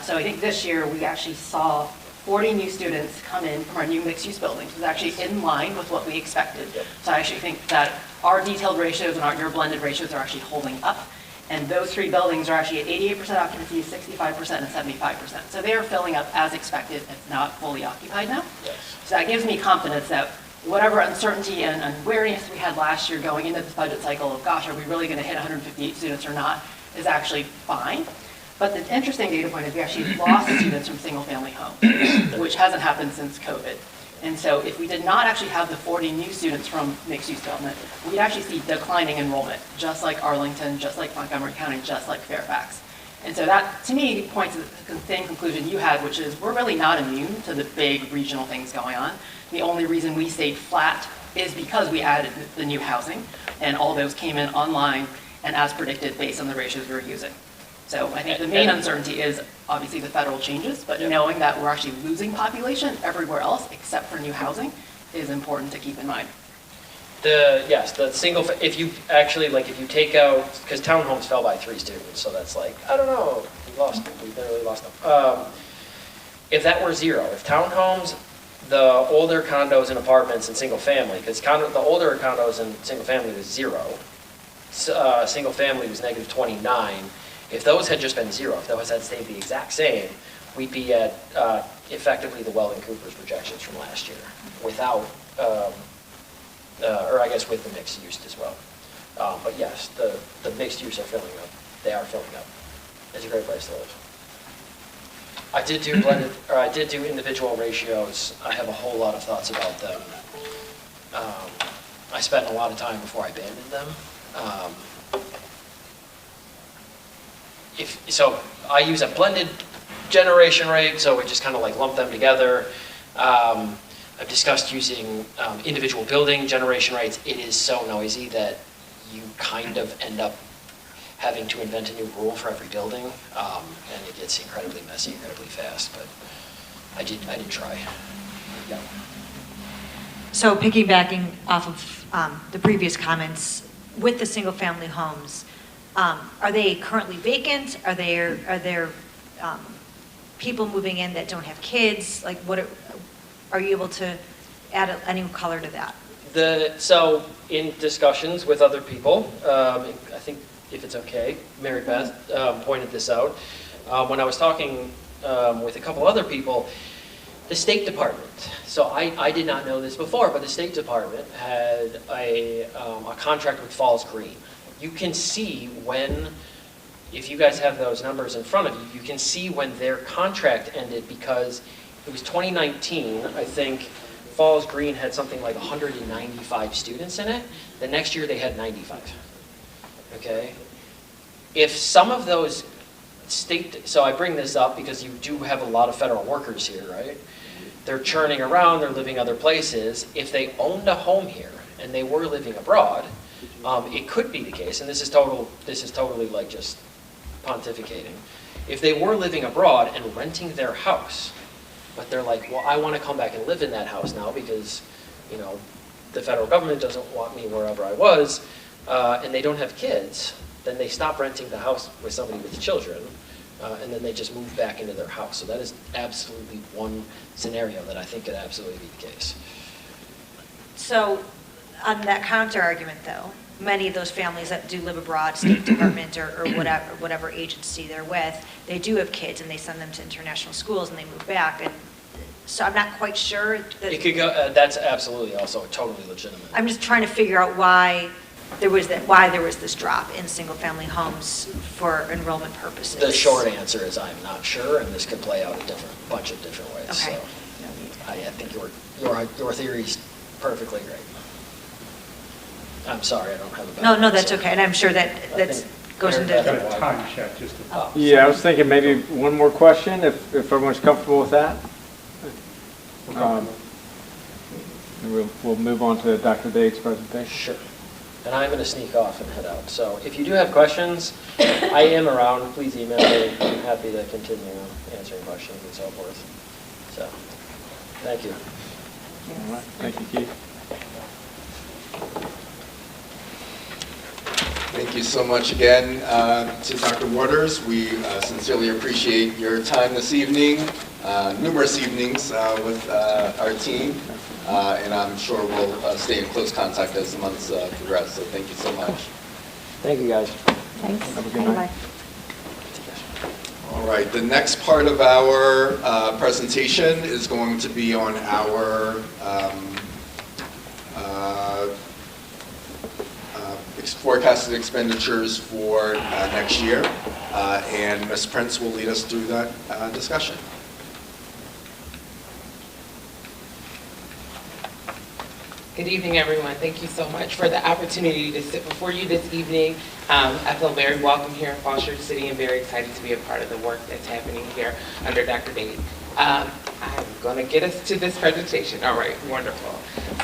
So I think this year we actually saw 40 new students come in from our new mixed-use buildings. It was actually in line with what we expected. So I actually think that our detailed ratios and your blended ratios are actually holding up. And those 3 buildings are actually at 88% occupancy, 65%, and 75%. So they are filling up as expected. It's not fully occupied now. So that gives me confidence that whatever uncertainty and unwariness we had last year going into this budget cycle of, gosh, are we really going to hit 158 students or not, is actually fine. But the interesting data point is we actually lost students from single-family homes, which hasn't happened since COVID. And so if we did not actually have the 40 new students from mixed-use development, we'd actually see declining enrollment, just like Arlington, just like Montgomery County, just like Fairfax. And so that, to me, points to the same conclusion you had, which is we're really not immune to the big regional things going on. The only reason we stayed flat is because we added the new housing, and all those came in online and as predicted based on the ratios we were using. So I think the main uncertainty is obviously the federal changes, but knowing that we're actually losing population everywhere else except for new housing is important to keep in mind. The single, if you actually, like, if you take out, because townhomes fell by 3 students, so that's like, I don't know, we barely lost them. If that were 0, if townhomes, the older condos and apartments and single family, because the older condos and single family was 0, single family was negative 29. If those had just been 0, if those had stayed the exact same, we'd be at effectively the Weldon-Cooper's projections from last year, without, or I guess with the mixed use as well. But yes, the mixed use are filling up. They are filling up. It's a great place to live. I did do blended, or I did do individual ratios. I have a whole lot of thoughts about them. I spent a lot of time before I abandoned them. So I use a blended generation rate, so we just kind of like lump them together. I've discussed using individual building generation rates. It is so noisy that you kind of end up having to invent a new rule for every building, and it gets incredibly messy, incredibly fast, but I did try. Yeah. So piggybacking off of the previous comments, with the single-family homes, are they currently vacant? Are there people moving in that don't have kids? Like, what are you able to add any color to that? So in discussions with other people, I think if it's okay, Mary Beth pointed this out. When I was talking with a couple other people, the State Department, so I did not know this before, but the State Department had a contract with Falls Green. You can see when, if you guys have those numbers in front of you, you can see when their contract ended, because it was 2019, I think Falls Green had something like 195 students in it. The next year they had 95. Okay? If some of those so I bring this up because you do have a lot of federal workers here, right? They're churning around, they're living other places. If they owned a home here and they were living abroad, it could be the case, and this is totally like just pontificating. If they were living abroad and renting their house, but they're like, well, I want to come back and live in that house now because, you know, the federal government doesn't want me wherever I was, and they don't have kids, then they stop renting the house with somebody with children, and then they just move back into their house. So that is absolutely one scenario that I think could absolutely be the case. So on that counter argument, though, many of those families that do live abroad, State Department or whatever agency they're with, they do have kids and they send them to international schools and they move back. And so I'm not quite sure that It could go. That's absolutely also totally legitimate. I'm just trying to figure out why there was this drop in single-family homes for enrollment purposes. The short answer is I'm not sure, and this could play out a bunch of different ways. Okay. So I think your theory is perfectly great. I'm sorry, I don't have a better No, that's answer. okay, and I'm sure that goes into. Got a time check just to. Yeah, I was thinking maybe one more question, if everyone's comfortable with that. And we'll move on to Dr. Daig's presentation. Sure. And I'm going to sneak off and head out. So if you do have questions, I am around. Please email me. I'm happy to continue answering questions and so forth. So, thank you. All right, thank you, Keith. Thank you so much again to Dr. Waters. We sincerely appreciate your time this evening, numerous evenings with our team, and I'm sure we'll stay in close contact as the months progress. So thank you so much. Thank you, guys. Thanks. Have a good night. All right, the next part of our presentation is going to be on our forecasted expenditures for next year, and Ms. Prince will lead us through that discussion. Good evening, everyone. Thank you so much for the opportunity to sit before you this evening. I feel very welcome here in Falls Church City and very excited to be a part of the work that's happening here under Dr. Dade. I'm going to get us to this presentation. All right, wonderful.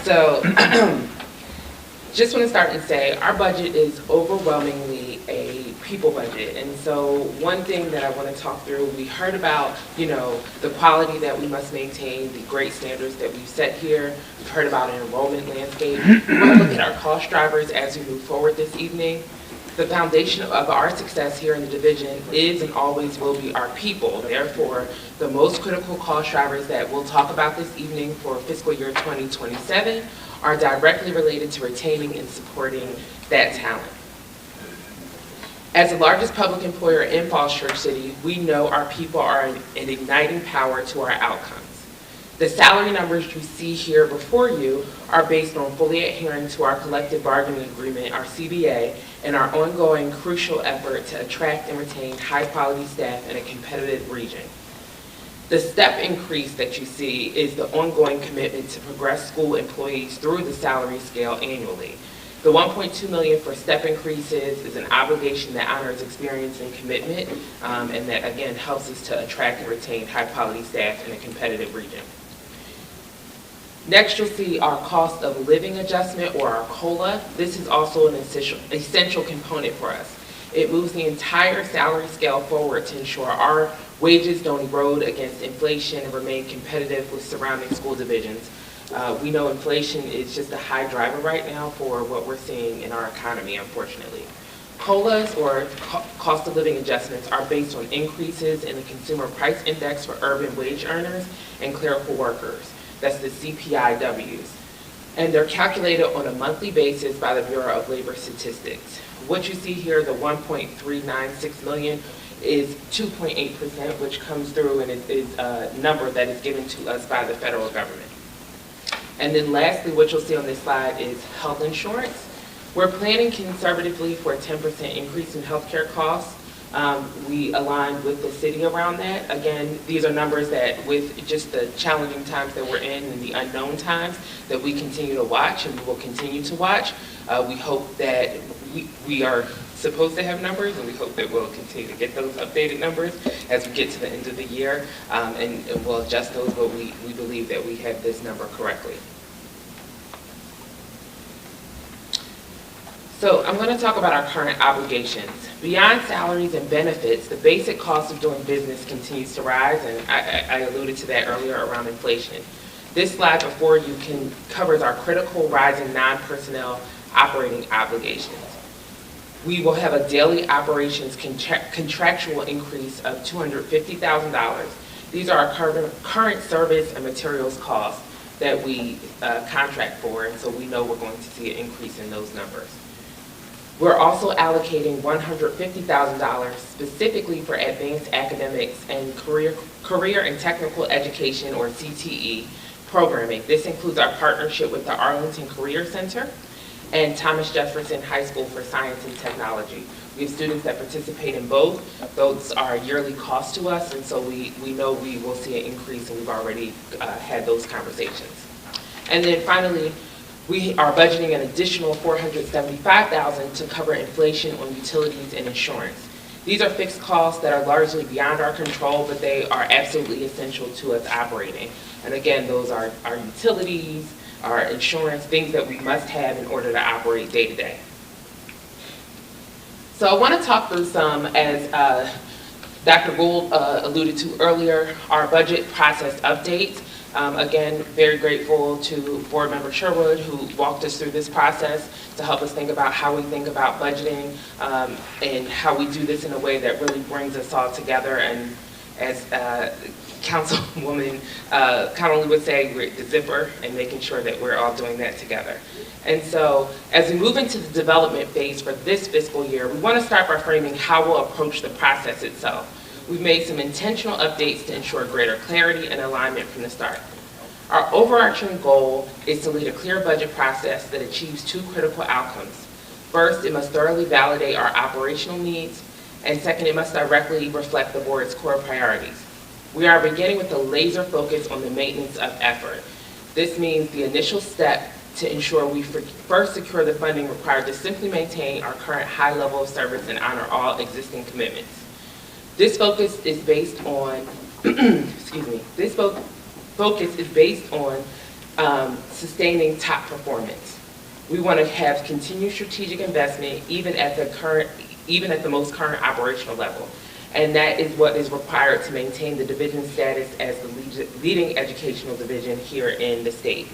So just want to start and say our budget is overwhelmingly a people budget. And so one thing that I want to talk through, we heard about, the quality that we must maintain, the great standards that we've set here. We've heard about an enrollment landscape. We're going to look at our cost drivers as we move forward this evening. The foundation of our success here in the division is and always will be our people. Therefore, the most critical cost drivers that we'll talk about this evening for fiscal year 2027 are directly related to retaining and supporting that talent. As the largest public employer in Falls Church City, we know our people are an igniting power to our outcomes. The salary numbers you see here before you are based on fully adhering to our collective bargaining agreement, our CBA, and our ongoing crucial effort to attract and retain high-quality staff in a competitive region. The step increase that you see is the ongoing commitment to progress school employees through the salary scale annually. The $1.2 million for step increases is an obligation that honors experience and commitment, and that again helps us to attract and retain high-quality staff in a competitive region. Next, you'll see our cost of living adjustment, or our COLA. This is also an essential component for us. It moves the entire salary scale forward to ensure our wages don't erode against inflation and remain competitive with surrounding school divisions. We know inflation is just a high driver right now for what we're seeing in our economy, unfortunately. COLAs, or cost of living adjustments, are based on increases in the Consumer Price Index for urban wage earners and clerical workers. That's the CPIWs. And they're calculated on a monthly basis by the Bureau of Labor Statistics. What you see here, the $1.396 million, is 2.8%, which comes through and is a number that is given to us by the federal government. And then lastly, what you'll see on this slide is health insurance. We're planning conservatively for a 10% increase in healthcare costs. We aligned with the city around that. Again, these are numbers that, with just the challenging times that we're in and the unknown times, that we continue to watch and we will continue to watch. We hope that we are supposed to have numbers, and we hope that we'll continue to get those updated numbers as we get to the end of the year, and we'll adjust those, but we believe that we have this number correctly. So I'm going to talk about our current obligations. Beyond salaries and benefits, the basic cost of doing business continues to rise, and I alluded to that earlier around inflation. This slide before you covers our critical rising non-personnel operating obligations. We will have a daily operations contractual increase of $250,000. These are our current service and materials costs that we contract for, and so we know we're going to see an increase in those numbers. We're also allocating $150,000 specifically for advanced academics and career and technical education, or CTE, programming. This includes our partnership with the Arlington Career Center and Thomas Jefferson High School for Science and Technology. We have students that participate in both. Those are yearly costs to us, and so we know we will see an increase, and we've already had those conversations. And then finally, we are budgeting an additional $475,000 to cover inflation on utilities and insurance. These are fixed costs that are largely beyond our control, but they are absolutely essential to us operating. And again, those are our utilities, our insurance, things that we must have in order to operate day to day. So I want to talk through some, as Dr. Gould alluded to earlier, our budget process updates. Again, very grateful to Board Member Sherwood, who walked us through this process to help us think about how we think about budgeting and how we do this in a way that really brings us all together. And as Councilwoman Connolly would say, we're the zipper and making sure that we're all doing that together. And so as we move into the development phase for this fiscal year, we want to start by framing how we'll approach the process itself. We've made some intentional updates to ensure greater clarity and alignment from the start. Our overarching goal is to lead a clear budget process that achieves two critical outcomes. First, it must thoroughly validate our operational needs, and second, it must directly reflect the board's core priorities. We are beginning with a laser focus on the maintenance of effort. This means the initial step to ensure we first secure the funding required to simply maintain our current high level of service and honor all existing commitments. This focus is based on, focus is based on sustaining top performance. We want to have continued strategic investment even at the most current operational level. And that is what is required to maintain the division status as the leading educational division here in the state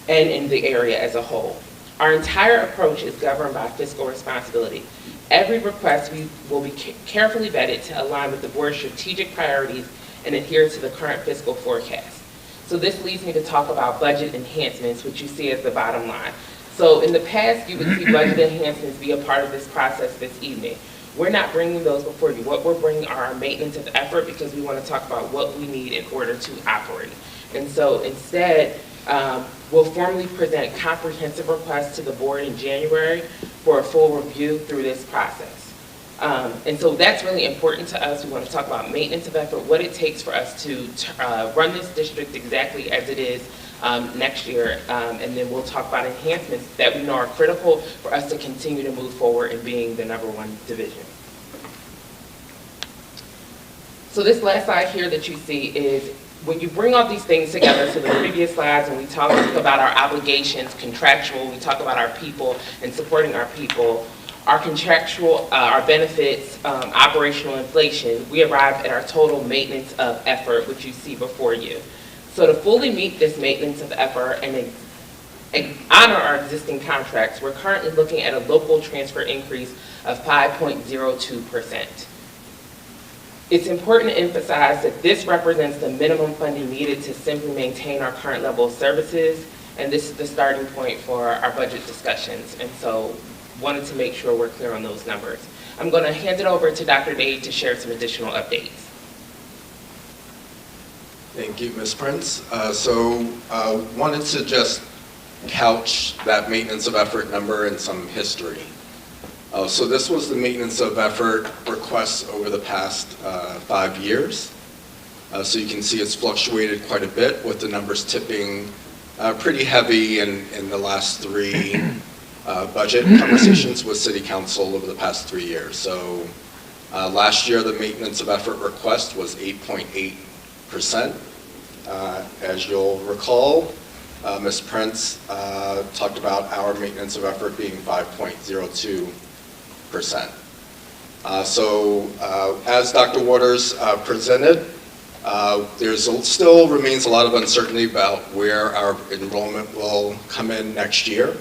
and in the area as a whole. Our entire approach is governed by fiscal responsibility. Every request will be carefully vetted to align with the board's strategic priorities and adhere to the current fiscal forecast. So this leads me to talk about budget enhancements, which you see as the bottom line. So in the past, you would see budget enhancements be a part of this process this evening. We're not bringing those before you. What we're bringing are our maintenance of effort because we want to talk about what we need in order to operate. And so instead, we'll formally present comprehensive requests to the board in January for a full review through this process. And so that's really important to us. We want to talk about maintenance of effort, what it takes for us to run this district exactly as it is next year. And then we'll talk about enhancements that we know are critical for us to continue to move forward in being the #1 division. So this last slide here that you see is when you bring all these things together, so the previous slides, and we talk about our obligations, contractual, we talk about our people and supporting our people, our contractual, our benefits, operational inflation, we arrived at our total maintenance of effort, which you see before you. So to fully meet this maintenance of effort and honor our existing contracts, we're currently looking at a local transfer increase of 5.02%. It's important to emphasize that this represents the minimum funding needed to simply maintain our current level of services, and this is the starting point for our budget discussions, and so wanted to make sure we're clear on those numbers. I'm going to hand it over to Dr. Dade to share some additional updates. Thank you, Ms. Prince. Wanted to just couch that maintenance of effort number in some history. So this was the maintenance of effort requests over the past 5 years. So you can see it's fluctuated quite a bit with the numbers tipping pretty heavy in the last 3 budget conversations with City Council over the past 3 years. So last year the maintenance of effort request was 8.8%. As you'll recall, Ms. Prince talked about our maintenance of effort being 5.02%. As Dr. Waters presented, still remains a lot of uncertainty about where our enrollment will come in next year.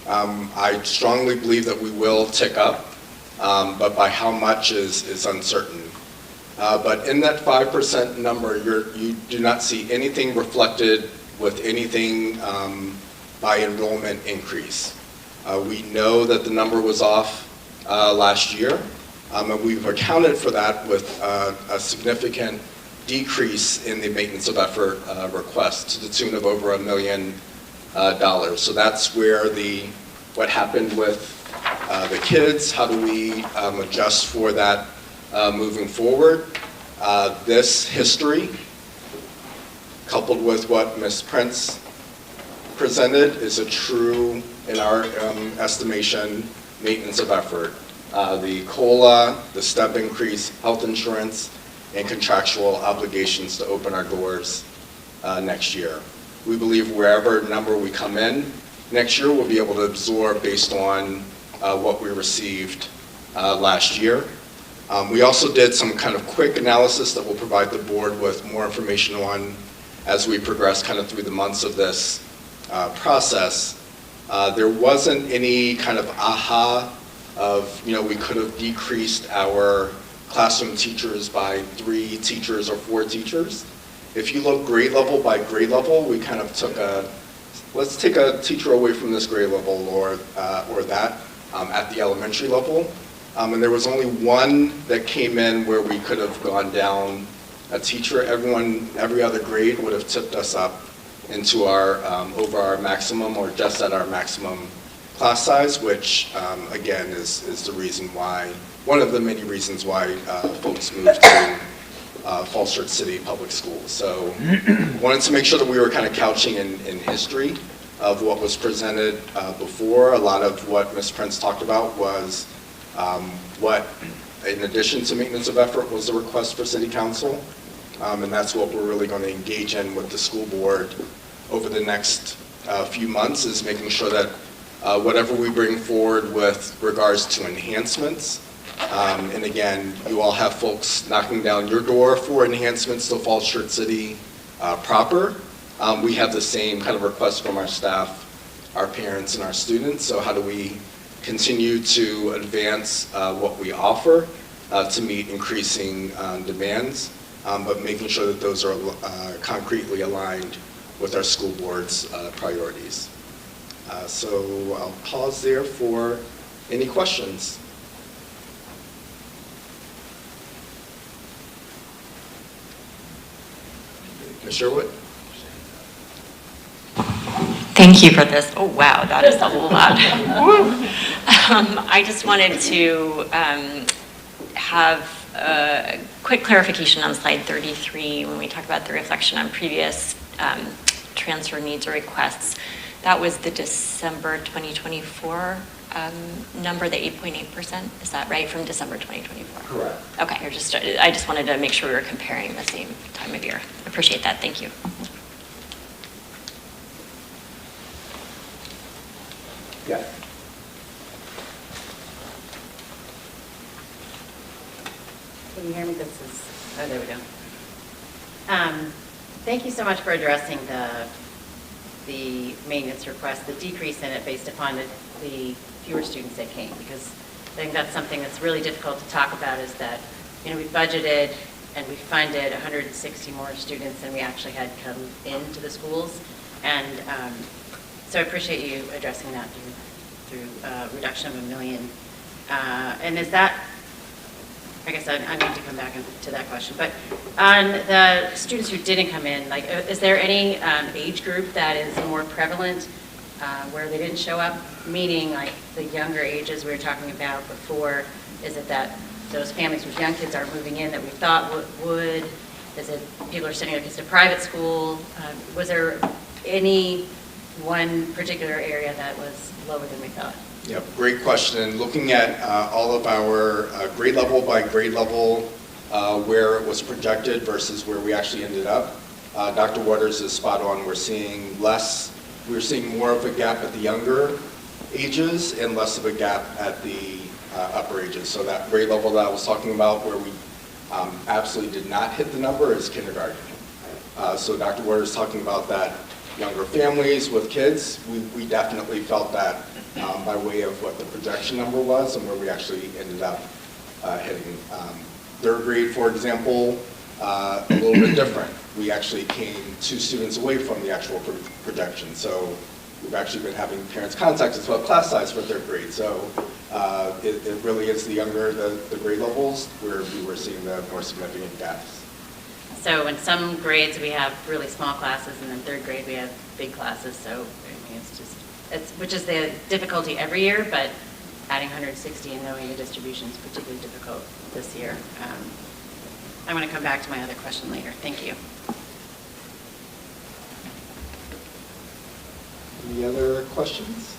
I strongly believe that we will tick up, but by how much is uncertain. But in that 5% number, you do not see anything reflected with anything by enrollment increase. We know that the number was off last year, and we've accounted for that with a significant decrease in the maintenance of effort request to the tune of over $1 million. So that's where what happened with the kids, how do we adjust for that moving forward. This history, coupled with what Ms. Prince presented, is a true, in our estimation, maintenance of effort. The COLA, the step increase, health insurance, and contractual obligations to open our doors next year. We believe wherever number we come in next year, we'll be able to absorb based on what we received last year. We also did some kind of quick analysis that will provide the board with more information on as we progress kind of through the months of this process, there wasn't any kind of aha of, we could have decreased our classroom teachers by 3 teachers or 4 teachers. If you look grade level by grade level, we kind of took let's take a teacher away from this grade level or that at the elementary level. And there was only one that came in where we could have gone down a teacher. Every other grade would have tipped us up into our, over our maximum or just at our maximum class size, which again is the reason why, one of the many reasons why folks moved to Falls Church City Public Schools. So wanted to make sure that we were kind of couching in history of what was presented before. A lot of what Ms. Prince talked about was what, in addition to maintenance of effort, was the request for City Council. And that's what we're really going to engage in with the school board over the next few months, is making sure that whatever we bring forward with regards to enhancements, and again, you all have folks knocking down your door for enhancements to Falls Church City proper. We have the same kind of request from our staff, our parents, and our students. So how do we continue to advance what we offer to meet increasing demands, but making sure that those are concretely aligned with our school board's priorities. So I'll pause there for any questions. Ms. Sherwood? Thank you for this. Oh, wow, that is a lot. I just wanted to have a quick clarification on slide 33 when we talk about the reflection on previous transfer needs or requests. That was the December 2024 number, the 8.8%. Is that right, from December 2024? Correct. Okay, I just wanted to make sure we were comparing the same time of year. Appreciate that. Thank you. Yeah. Can you hear me? Oh, there we go. Thank you so much for addressing the maintenance request, the decrease in it based upon the fewer students that came, because I think that's something that's really difficult to talk about, is that, we budgeted and we funded 160 more students than we actually had come into the schools. And so I appreciate you addressing that through reduction of $1 million. And is that, I guess I need to come back to that question, but on the students who didn't come in, like, is there any age group that is more prevalent where they didn't show up? Meaning, like, the younger ages we were talking about before, is it that those families with young kids are moving in that we thought would? Is it people are sending their kids to private school? Was there any one particular area that was lower than we thought? Yep, great question. Looking at all of our grade level by grade level, where it was projected versus where we actually ended up, Dr. Waters is spot on. We're seeing more of a gap at the younger ages and less of a gap at the upper ages. So that grade level that I was talking about where we absolutely did not hit the number is kindergarten. So Dr. Waters is talking about that younger families with kids. We definitely felt that by way of what the projection number was and where we actually ended up hitting. Third grade, for example, a little bit different. We actually came 2 students away from the actual projection. So we've actually been having parents contact us about class size for third grade. So it really is the younger the grade levels where we were seeing the more significant gaps. So in some grades we have really small classes, and in third grade we have big classes. So I mean, which is the difficulty every year, but adding 160 and knowing the distribution is particularly difficult this year. I'm going to come back to my other question later. Thank you. Any other questions?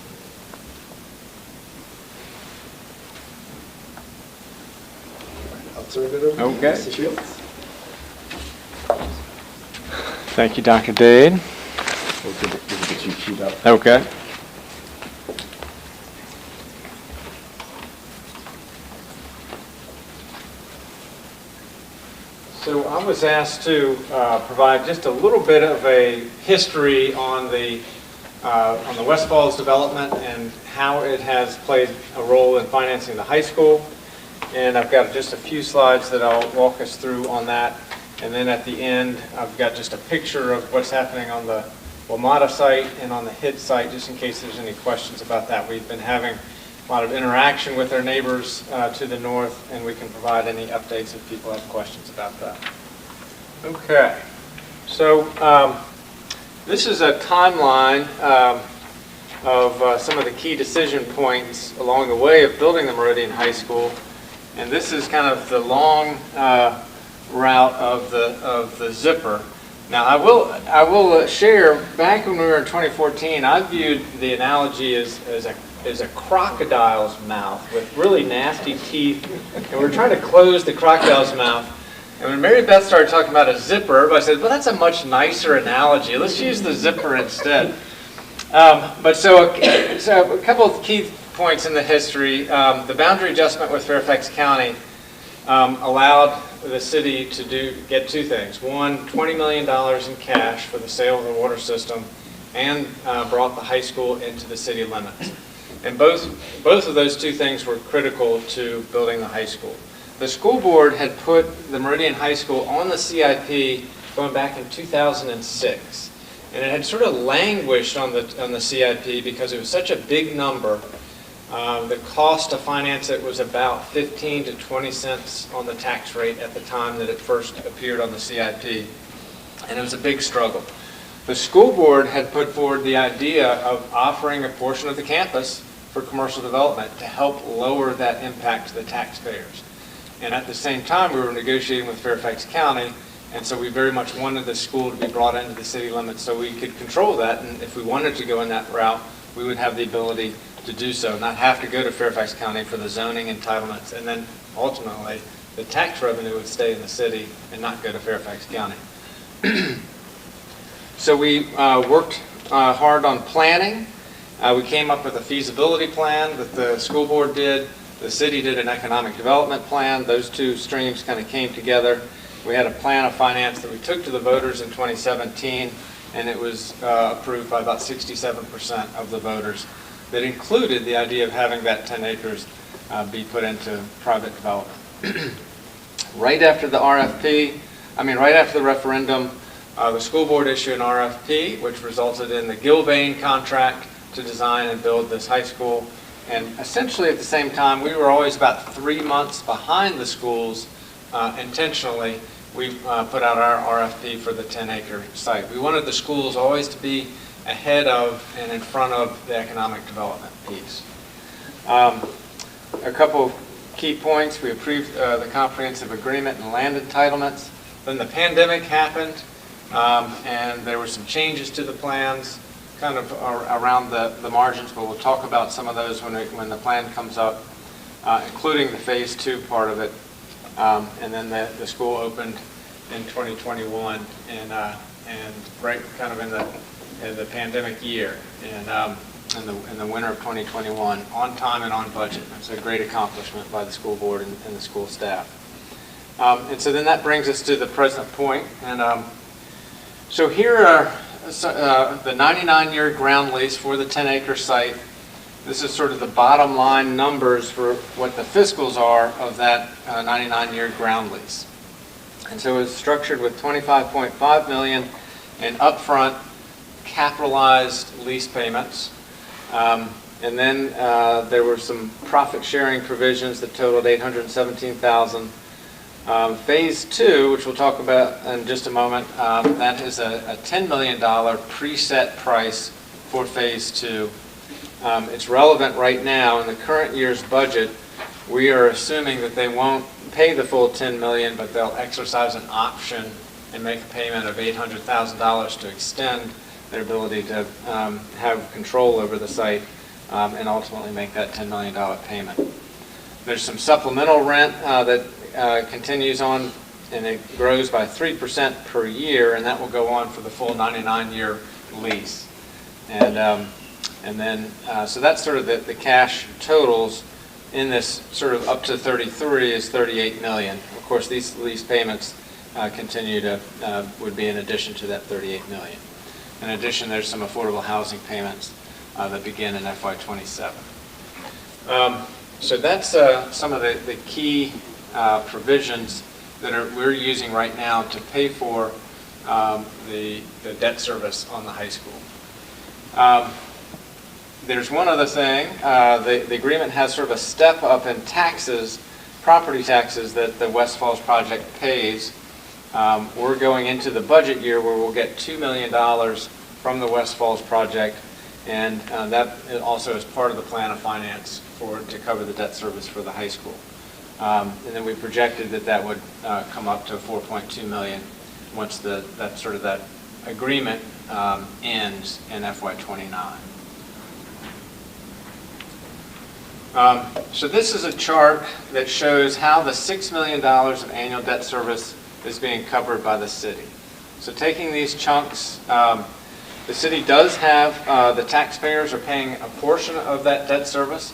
I'll turn it over to Mr. Shields. Thank you, Dr. Dade. We'll get you queued up. Okay. So I was asked to provide just a little bit of a history on the West Falls development and how it has played a role in financing the high school. And I've got just a few slides that I'll walk us through on that. And then at the end, I've got just a picture of what's happening on the WMATA site and on the HID site, just in case there's any questions about that. We've been having a lot of interaction with our neighbors to the north, and we can provide any updates if people have questions about that. Okay, so this is a timeline of some of the key decision points along the way of building the Meridian High School, and this is kind of the long route of the zipper. Now, I will share. Back when we were in 2014, I viewed the analogy as a crocodile's mouth with really nasty teeth, and we're trying to close the crocodile's mouth. And when Mary Beth started talking about a zipper, everybody said, "Well, that's a much nicer analogy. Let's use the zipper instead." So a couple of key points in the history. The boundary adjustment with Fairfax County allowed the city to get two things. One, $20 million in cash for the sale of the water system, and brought the high school into the city limits. And both of those two things were critical to building the high school. The school board had put the Meridian High School on the CIP going back in 2006. And it had sort of languished on the CIP because it was such a big number. The cost to finance it was about 15 to 20 cents on the tax rate at the time that it first appeared on the CIP. And it was a big struggle. The school board had put forward the idea of offering a portion of the campus for commercial development to help lower that impact to the taxpayers. And at the same time, we were negotiating with Fairfax County, and so we very much wanted the school to be brought into the city limits so we could control that. And if we wanted to go in that route, we would have the ability to do so, not have to go to Fairfax County for the zoning entitlements, and then ultimately the tax revenue would stay in the city and not go to Fairfax County. So we worked hard on planning. We came up with a feasibility plan that the school board did. The city did an economic development plan. Those two streams kind of came together. We had a plan of finance that we took to the voters in 2017, and it was approved by about 67% of the voters. That included the idea of having that 10 acres be put into private development. Right after the referendum, the school board issued an RFP, which resulted in the Gilbane contract to design and build this high school. And essentially at the same time, we were always about 3 months behind the schools. Intentionally, we put out our RFP for the 10-acre site. We wanted the schools always to be ahead of and in front of the economic development piece. A couple of key points. We approved the comprehensive agreement and land entitlements. Then the pandemic happened, and there were some changes to the plans kind of around the margins, but we'll talk about some of those when the plan comes up, including the phase 2 part of it. And then the school opened in 2021 and right kind of in the pandemic year and in the winter of 2021, on time and on budget. It's a great accomplishment by the school board and the school staff. And so then that brings us to the present point. And so here are the 99-year ground lease for the 10-acre site. This is sort of the bottom line numbers for what the fiscals are of that 99-year ground lease. And so it's structured with $25.5 million in upfront capitalized lease payments. And then there were some profit sharing provisions that totaled $817,000. Phase 2, which we'll talk about in just a moment, that is a $10 million preset price for Phase 2. It's relevant right now in the current year's budget. We are assuming that they won't pay the full $10 million, but they'll exercise an option and make a payment of $800,000 to extend their ability to have control over the site and ultimately make that $10 million payment. There's some supplemental rent that continues on, and it grows by 3% per year, and that will go on for the full 99-year lease. And then, so that's sort of the cash totals in this sort of up to 33 is $38 million. Of course, these lease payments continue to, would be in addition to that $38 million. In addition, there's some affordable housing payments that begin in FY27. So that's some of the key provisions that we're using right now to pay for the debt service on the high school. There's one other thing. The agreement has sort of a step up in taxes, property taxes that the West Falls project pays. We're going into the budget year where we'll get $2 million from the West Falls project, and that also is part of the plan of finance to cover the debt service for the high school. And then we projected that would come up to $4.2 million once that agreement ends in FY29. So this is a chart that shows how the $6 million of annual debt service is being covered by the city. So taking these chunks, the city does have, the taxpayers are paying a portion of that debt service,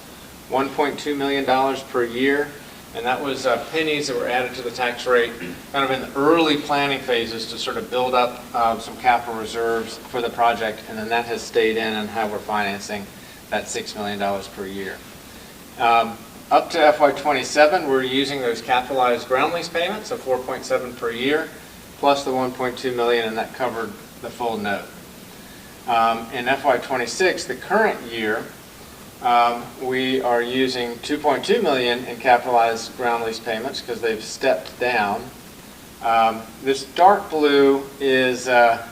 $1.2 million per year, and that was pennies that were added to the tax rate kind of in the early planning phases to sort of build up some capital reserves for the project, and then that has stayed in on how we're financing that $6 million per year. Up to FY27, we're using those capitalized ground lease payments of $4.7 per year, plus the $1.2 million, and that covered the full note. In FY26, the current year, we are using $2.2 million in capitalized ground lease payments because they've stepped down. This dark blue is a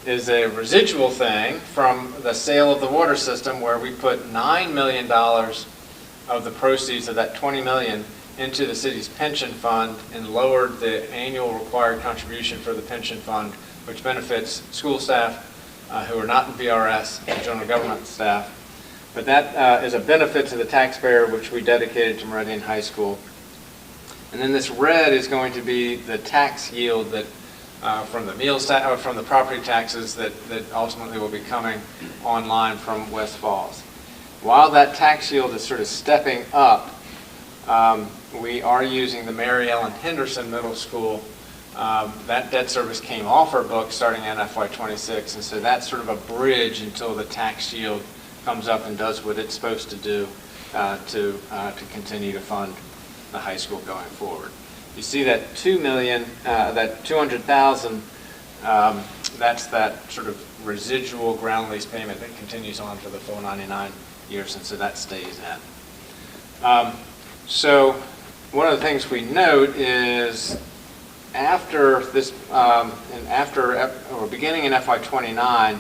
residual thing from the sale of the water system, where we put $9 million of the proceeds of that $20 million into the city's pension fund and lowered the annual required contribution for the pension fund, which benefits school staff who are not in VRS and general government staff. But that is a benefit to the taxpayer, which we dedicated to Meridian High School. And then this red is going to be the tax yield that from the property taxes that ultimately will be coming online from West Falls. While that tax yield is sort of stepping up, we are using the Mary Ellen Henderson Middle School. That debt service came off our books starting in FY26, and so that's sort of a bridge until the tax yield comes up and does what it's supposed to do to continue to fund the high school going forward. You see that $2 million, that $200,000, that's that sort of residual ground lease payment that continues on for the full 99 years, and so that stays in. So one of the things we note is after this, beginning in FY29,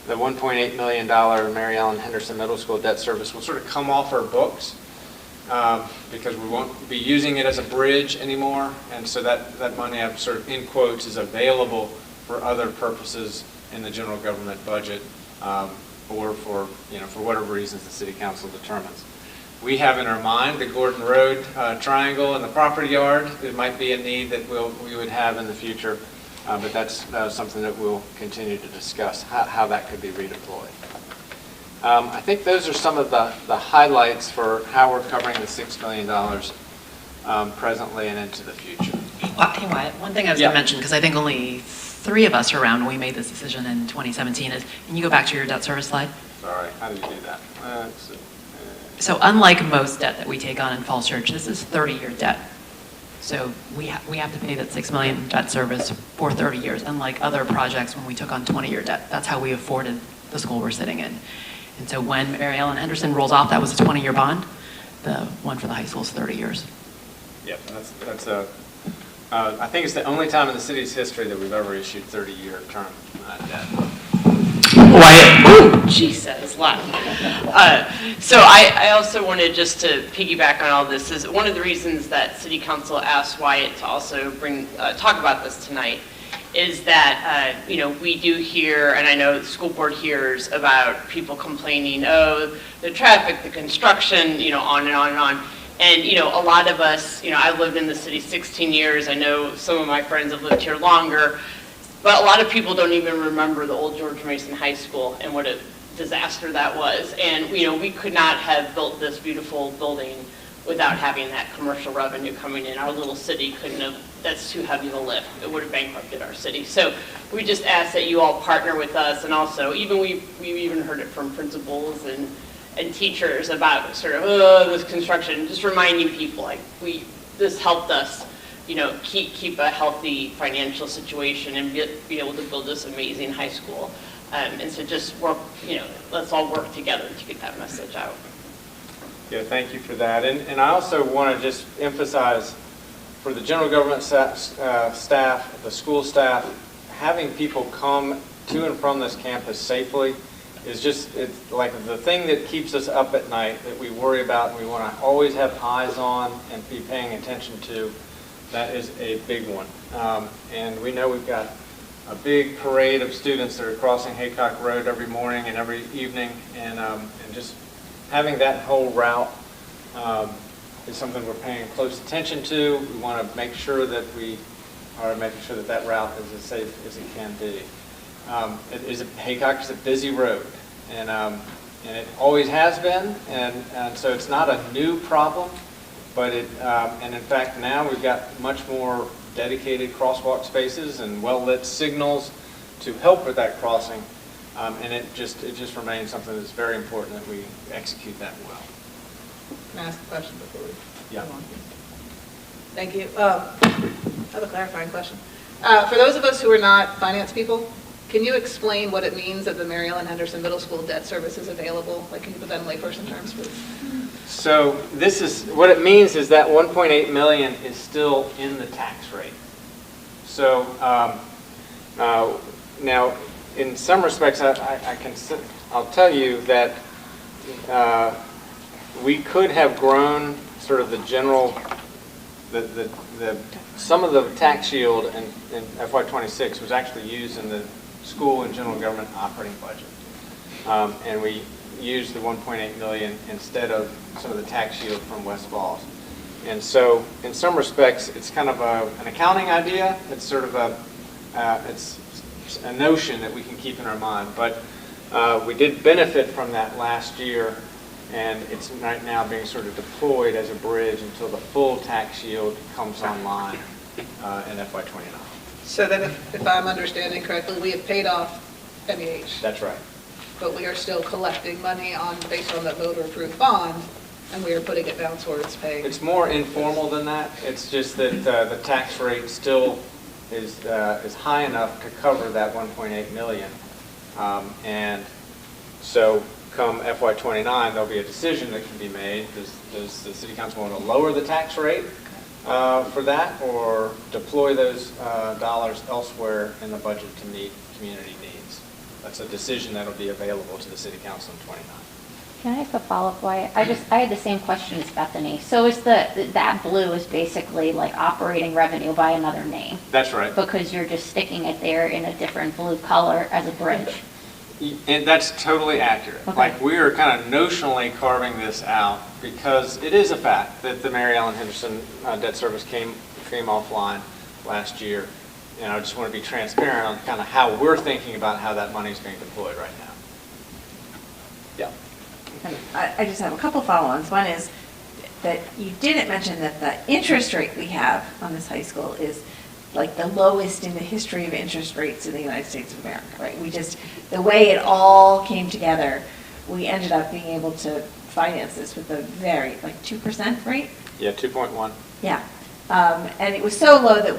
the $1.8 million Mary Ellen Henderson Middle School debt service will sort of come off our books because we won't be using it as a bridge anymore, and so that money, I've sort of in quotes, is available for other purposes in the general government budget, or for whatever reasons the city council determines. We have in our mind the Gordon Road triangle and the property yard. It might be a need that we would have in the future, but that's something that we'll continue to discuss, how that could be redeployed. I think those are some of the highlights for how we're covering the $6 million presently and into the future. Hey, Wyatt, one thing I was going to mention, because I think only 3 of us are around when we made this decision in 2017, is, can you go back to your debt service slide? Sorry, how did you do that? So unlike most debt that we take on in Falls Church, this is 30-year debt. So we have to pay that $6 million debt service for 30 years, unlike other projects when we took on 20-year debt. That's how we afforded the school we're sitting in. And so when Mary Ellen Henderson rolls off, that was a 20-year bond. The one for the high school is 30 years. Yeah, that's I think it's the only time in the city's history that we've ever issued 30-year term debt. Wyatt, oh, geez, that is loud. So I also wanted just to piggyback on all this. Is one of the reasons that City Council asked Wyatt to also talk about this tonight is that we do hear, and I know the school board hears about people complaining, oh, the traffic, the construction, on and on and on. And, a lot of us, I've lived in the city 16 years. I know some of my friends have lived here longer. But a lot of people don't even remember the old George Mason High School and what a disaster that was. And, we could not have built this beautiful building without having that commercial revenue coming in. Our little city couldn't have that's too heavy of a lift. It would have bankrupted our city. So we just ask that you all partner with us, and also we've even heard it from principals and teachers about sort of this construction, just reminding people like this helped us, keep a healthy financial situation and be able to build this amazing high school. And so just work, let's all work together to get that message out. Yeah, thank you for that. And I also want to just emphasize for the general government staff, the school staff, having people come to and from this campus safely is it's like the thing that keeps us up at night, that we worry about and we want to always have eyes on and be paying attention to. That is a big one. And we know we've got a big parade of students that are crossing Haycock Road every morning and every evening, and just having that whole route is something we're paying close attention to. We want to make sure that we are making sure that that route is as safe as it can be. Haycock is a busy road, and it always has been, and so it's not a new problem, but and in fact now we've got much more dedicated crosswalk spaces and well-lit signals to help with that crossing, and it just remains something that's very important that we execute that well. Can I ask a question before we Yeah. move on? Thank you. I have a clarifying question. For those of us who are not finance people, can you explain what it means that the Mary Ellen Henderson Middle School debt service is available? Like, can you put that in layperson terms, please? So this is, what it means is that 1.8 million is still in the tax rate. So now, in some respects, I'll tell you that we could have grown sort of the general, some of the tax shield in FY26 was actually used in the school and general government operating budget. And we used the 1.8 million instead of some of the tax shield from West Falls. And so in some respects, it's kind of an accounting idea. It's sort of it's a notion that we can keep in our mind. But we did benefit from that last year, and it's right now being sort of deployed as a bridge until the full tax shield comes online in FY29. So then if I'm understanding correctly, we have paid off MEH. That's right. But we are still collecting money based on that voter approved bond, and we are putting it down towards paying. It's more informal than that. It's just that the tax rate still is high enough to cover that 1.8 million. And so come FY29, there'll be a decision that can be made. Does the city council want to lower the tax rate for that, or deploy those dollars elsewhere in the budget to meet community needs? That's a decision that'll be available to the city council in 29. Can I ask a follow-up, Wyatt? I had the same question as Bethany. So is that blue is basically like operating revenue by another name? That's right. Because you're just sticking it there in a different blue color as a bridge. And that's totally accurate. Okay. Like, we are kind of notionally carving this out because it is a fact that the Mary Ellen Henderson debt service came offline last year. And I just want to be transparent on kind of how we're thinking about how that money is being deployed right now. Yeah. And I just have a couple follow-ons. One is that you didn't mention that the interest rate we have on this high school is like the lowest in the history of interest rates in the United States of America, right? The way it all came together, we ended up being able to finance this with a very, 2% rate? Yeah, 2.1. Yeah. And it was so low that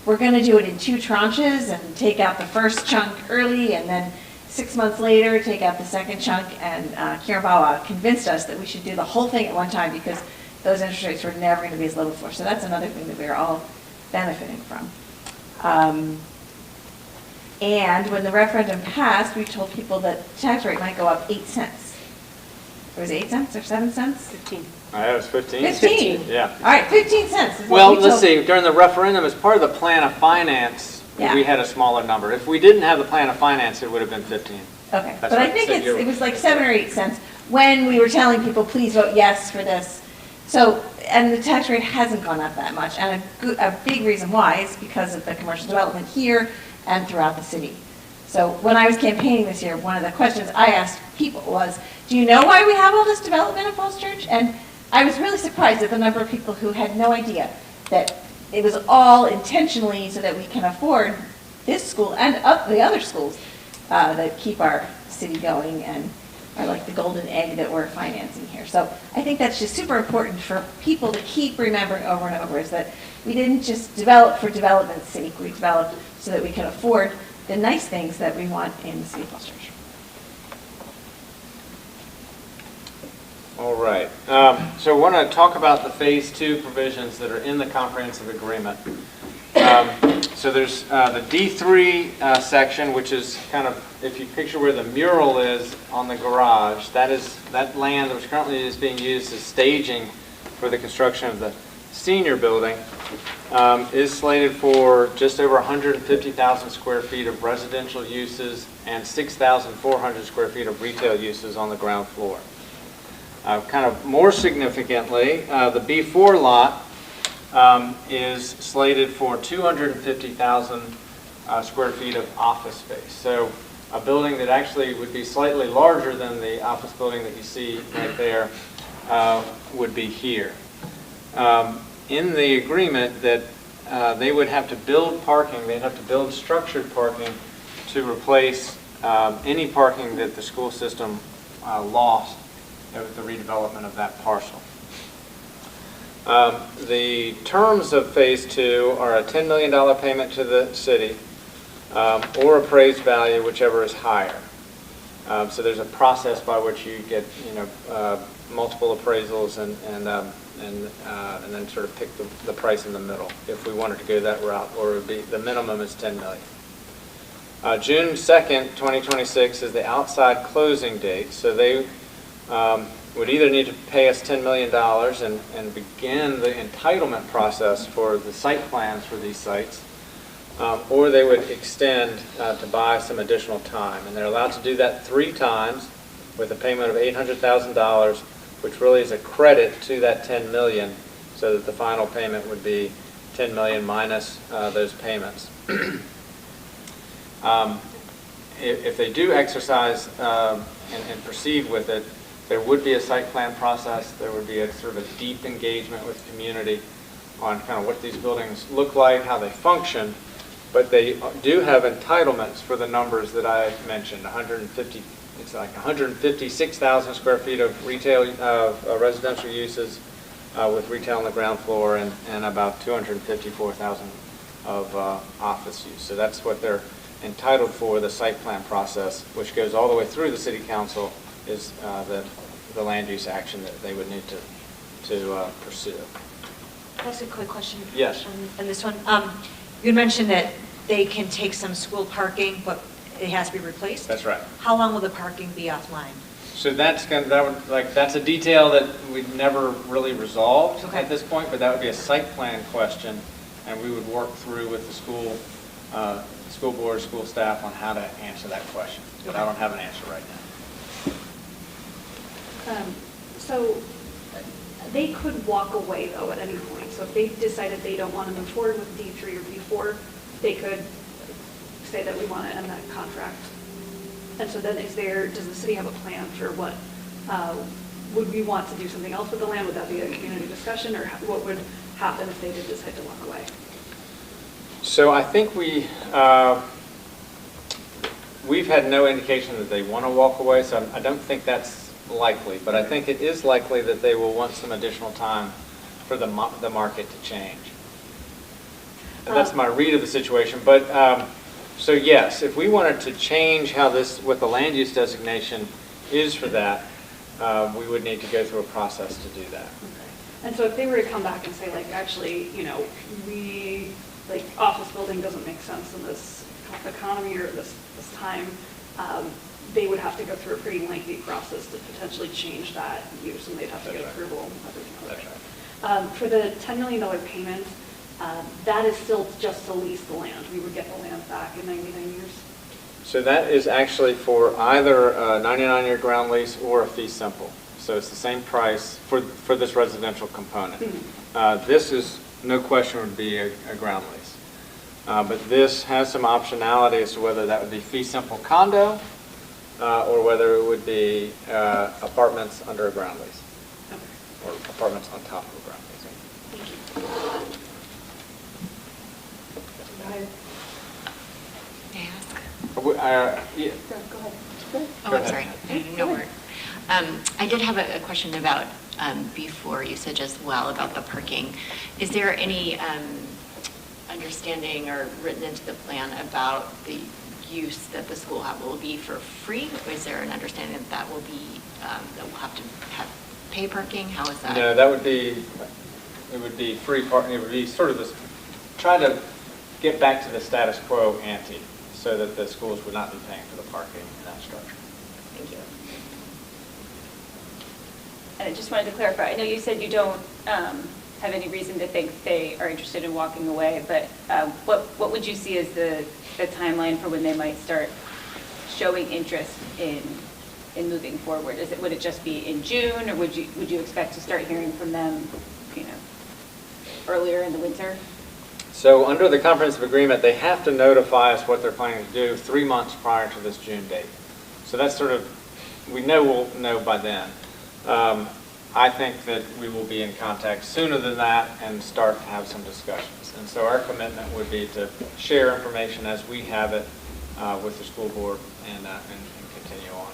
we're going to do it in 2 tranches and take out the first chunk early, and then 6 months later take out the second chunk. And Kieran Bawa convinced us that we should do the whole thing at one time because those interest rates were never going to be as low before. So that's another thing that we're all benefiting from. And when the referendum passed, we told people that the tax rate might go up 8 cents. Or was it 8 cents or 7 cents? 15. It was 15. 15. Yeah. All right, 15 cents. is what Well, we let's told- see. During the referendum, as part of the plan of finance, Yeah. we had a smaller number. If we didn't have the plan of finance, it would have been 15. Okay, That's but I right. think So it was like 7 or 8 cents when we were telling people, please vote yes for this. So, and the tax rate hasn't gone up that much, and a big reason why is because of the commercial development here and throughout the city. So when I was campaigning this year, one of the questions I asked people was, do you know why we have all this development at Falls Church? And I was really surprised at the number of people who had no idea that it was all intentionally so that we can afford this school and the other schools that keep our city going and are like the golden egg that we're financing here. So I think that's just super important for people to keep remembering over and over, is that we didn't just develop for development's sake. We developed so that we can afford the nice things that we want in the city of Falls Church. All right. So I want to talk about the Phase 2 provisions that are in the comprehensive agreement. So there's the D3 section, which is kind of, if you picture where the mural is on the garage, that land which currently is being used as staging for the construction of the senior building, is slated for just over 150,000 square feet of residential uses and 6,400 square feet of retail uses on the ground floor. Kind of more significantly, the B4 lot is slated for 250,000 square feet of office space. So a building that actually would be slightly larger than the office building that you see right there would be here. In the agreement that they would have to build parking, they'd have to build structured parking to replace any parking that the school system lost with the redevelopment of that parcel. The terms of Phase 2 are a $10 million payment to the city or appraised value, whichever is higher. So there's a process by which you get, multiple appraisals and then sort of pick the price in the middle if we wanted to go that route, or it would be the minimum is $10 million. June 2nd, 2026 is the outside closing date, so they would either need to pay us $10 million and begin the entitlement process for the site plans for these sites, or they would extend to buy some additional time. And they're allowed to do that 3 times with a payment of $800,000, which really is a credit to that $10 million, so that the final payment would be $10 million minus those payments. If they do exercise and proceed with it, there would be a site plan process. There would be a sort of a deep engagement with the community on kind of what these buildings look like, how they function. But they do have entitlements for the numbers that I mentioned. 156,000 square feet of retail, residential uses with retail on the ground floor, and about 254,000 of office use. So that's what they're entitled for. The site plan process, which goes all the way through the city council, is the land use action that they would need to pursue. That's a quick question. Yes. On this one, you mentioned that they can take some school parking, but it has to be replaced. That's right. How long will the parking be offline? So that's that's a detail that we've never really resolved at this point, but that would be a site plan question, and we would work through with the school board, school staff on how to answer that question. But I don't have an answer right now. So they could walk away though at any point. So if they decided they don't want to move forward with D3 or B4, they could say that we want to end that contract. And so then does the city have a plan for what, would we want to do something else with the land? Would that be a community discussion, or what would happen if they did decide to walk away? So I think we've had no indication that they want to walk away, so I don't think that's likely, but I think it is likely that they will want some additional time for the market to change. And that's my read of the situation. But so yes, if we wanted to change how what the land use designation is for that, we would need to go through a process to do that. Okay. And so if they were to come back and say, like, actually, office building doesn't make sense in this economy or this time, they would have to go through a pretty lengthy process to potentially change that use, and they'd have to get approval and everything. That's right. For the $10 million payment, that is still just to lease the land. We would get the land back in 99 years. So that is actually for either a 99-year ground lease or a fee simple. So it's the same price for this residential component. Mm-hmm. This is, no question, would be a ground lease. But this has some optionality as to whether that would be fee simple condo or whether it would be apartments under a ground lease. Okay. Or apartments on top of a ground lease. Thank you. May I ask? Yeah. Go ahead. Oh, I'm sorry. No worries. I did have a question about before usage as well, about the parking. Is there any understanding or written into the plan about the use that the school will be for free? Or is there an understanding that that will be, that we'll have to have pay parking? How is that? No, that would be, it would be free parking. It would be sort of this, try to get back to the status quo ante so that the schools would not be paying for the parking in that structure. Thank you. And I just wanted to clarify, I know you said you don't have any reason to think they are interested in walking away, but what would you see as the timeline for when they might start showing interest in moving forward? Would it just be in June, or would you expect to start hearing from them, earlier in the winter? So under the comprehensive agreement, they have to notify us what they're planning to do 3 months prior to this June date. So that's sort of, we'll know by then. I think that we will be in contact sooner than that and start to have some discussions. And so our commitment would be to share information as we have it with the school board and continue on.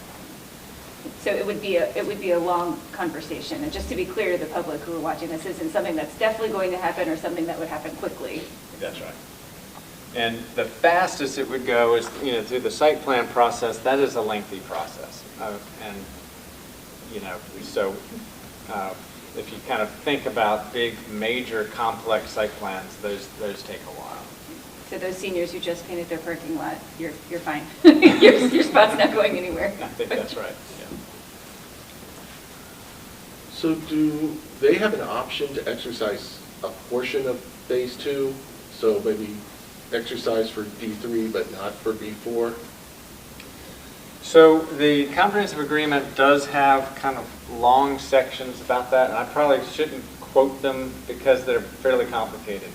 So it would be a long conversation. And just to be clear to the public who are watching, this isn't something that's definitely going to happen or something that would happen quickly. That's right. And the fastest it would go is, through the site plan process. That is a lengthy process. So if you kind of think about big, major, complex site plans, those take a while. So those seniors who just painted their parking lot, you're fine. your spot's not going anywhere. I think that's right. Yeah. So do they have an option to exercise a portion of phase 2? So maybe exercise for D3 but not for B4? So the comprehensive agreement does have kind of long sections about that, and I probably shouldn't quote them because they're fairly complicated.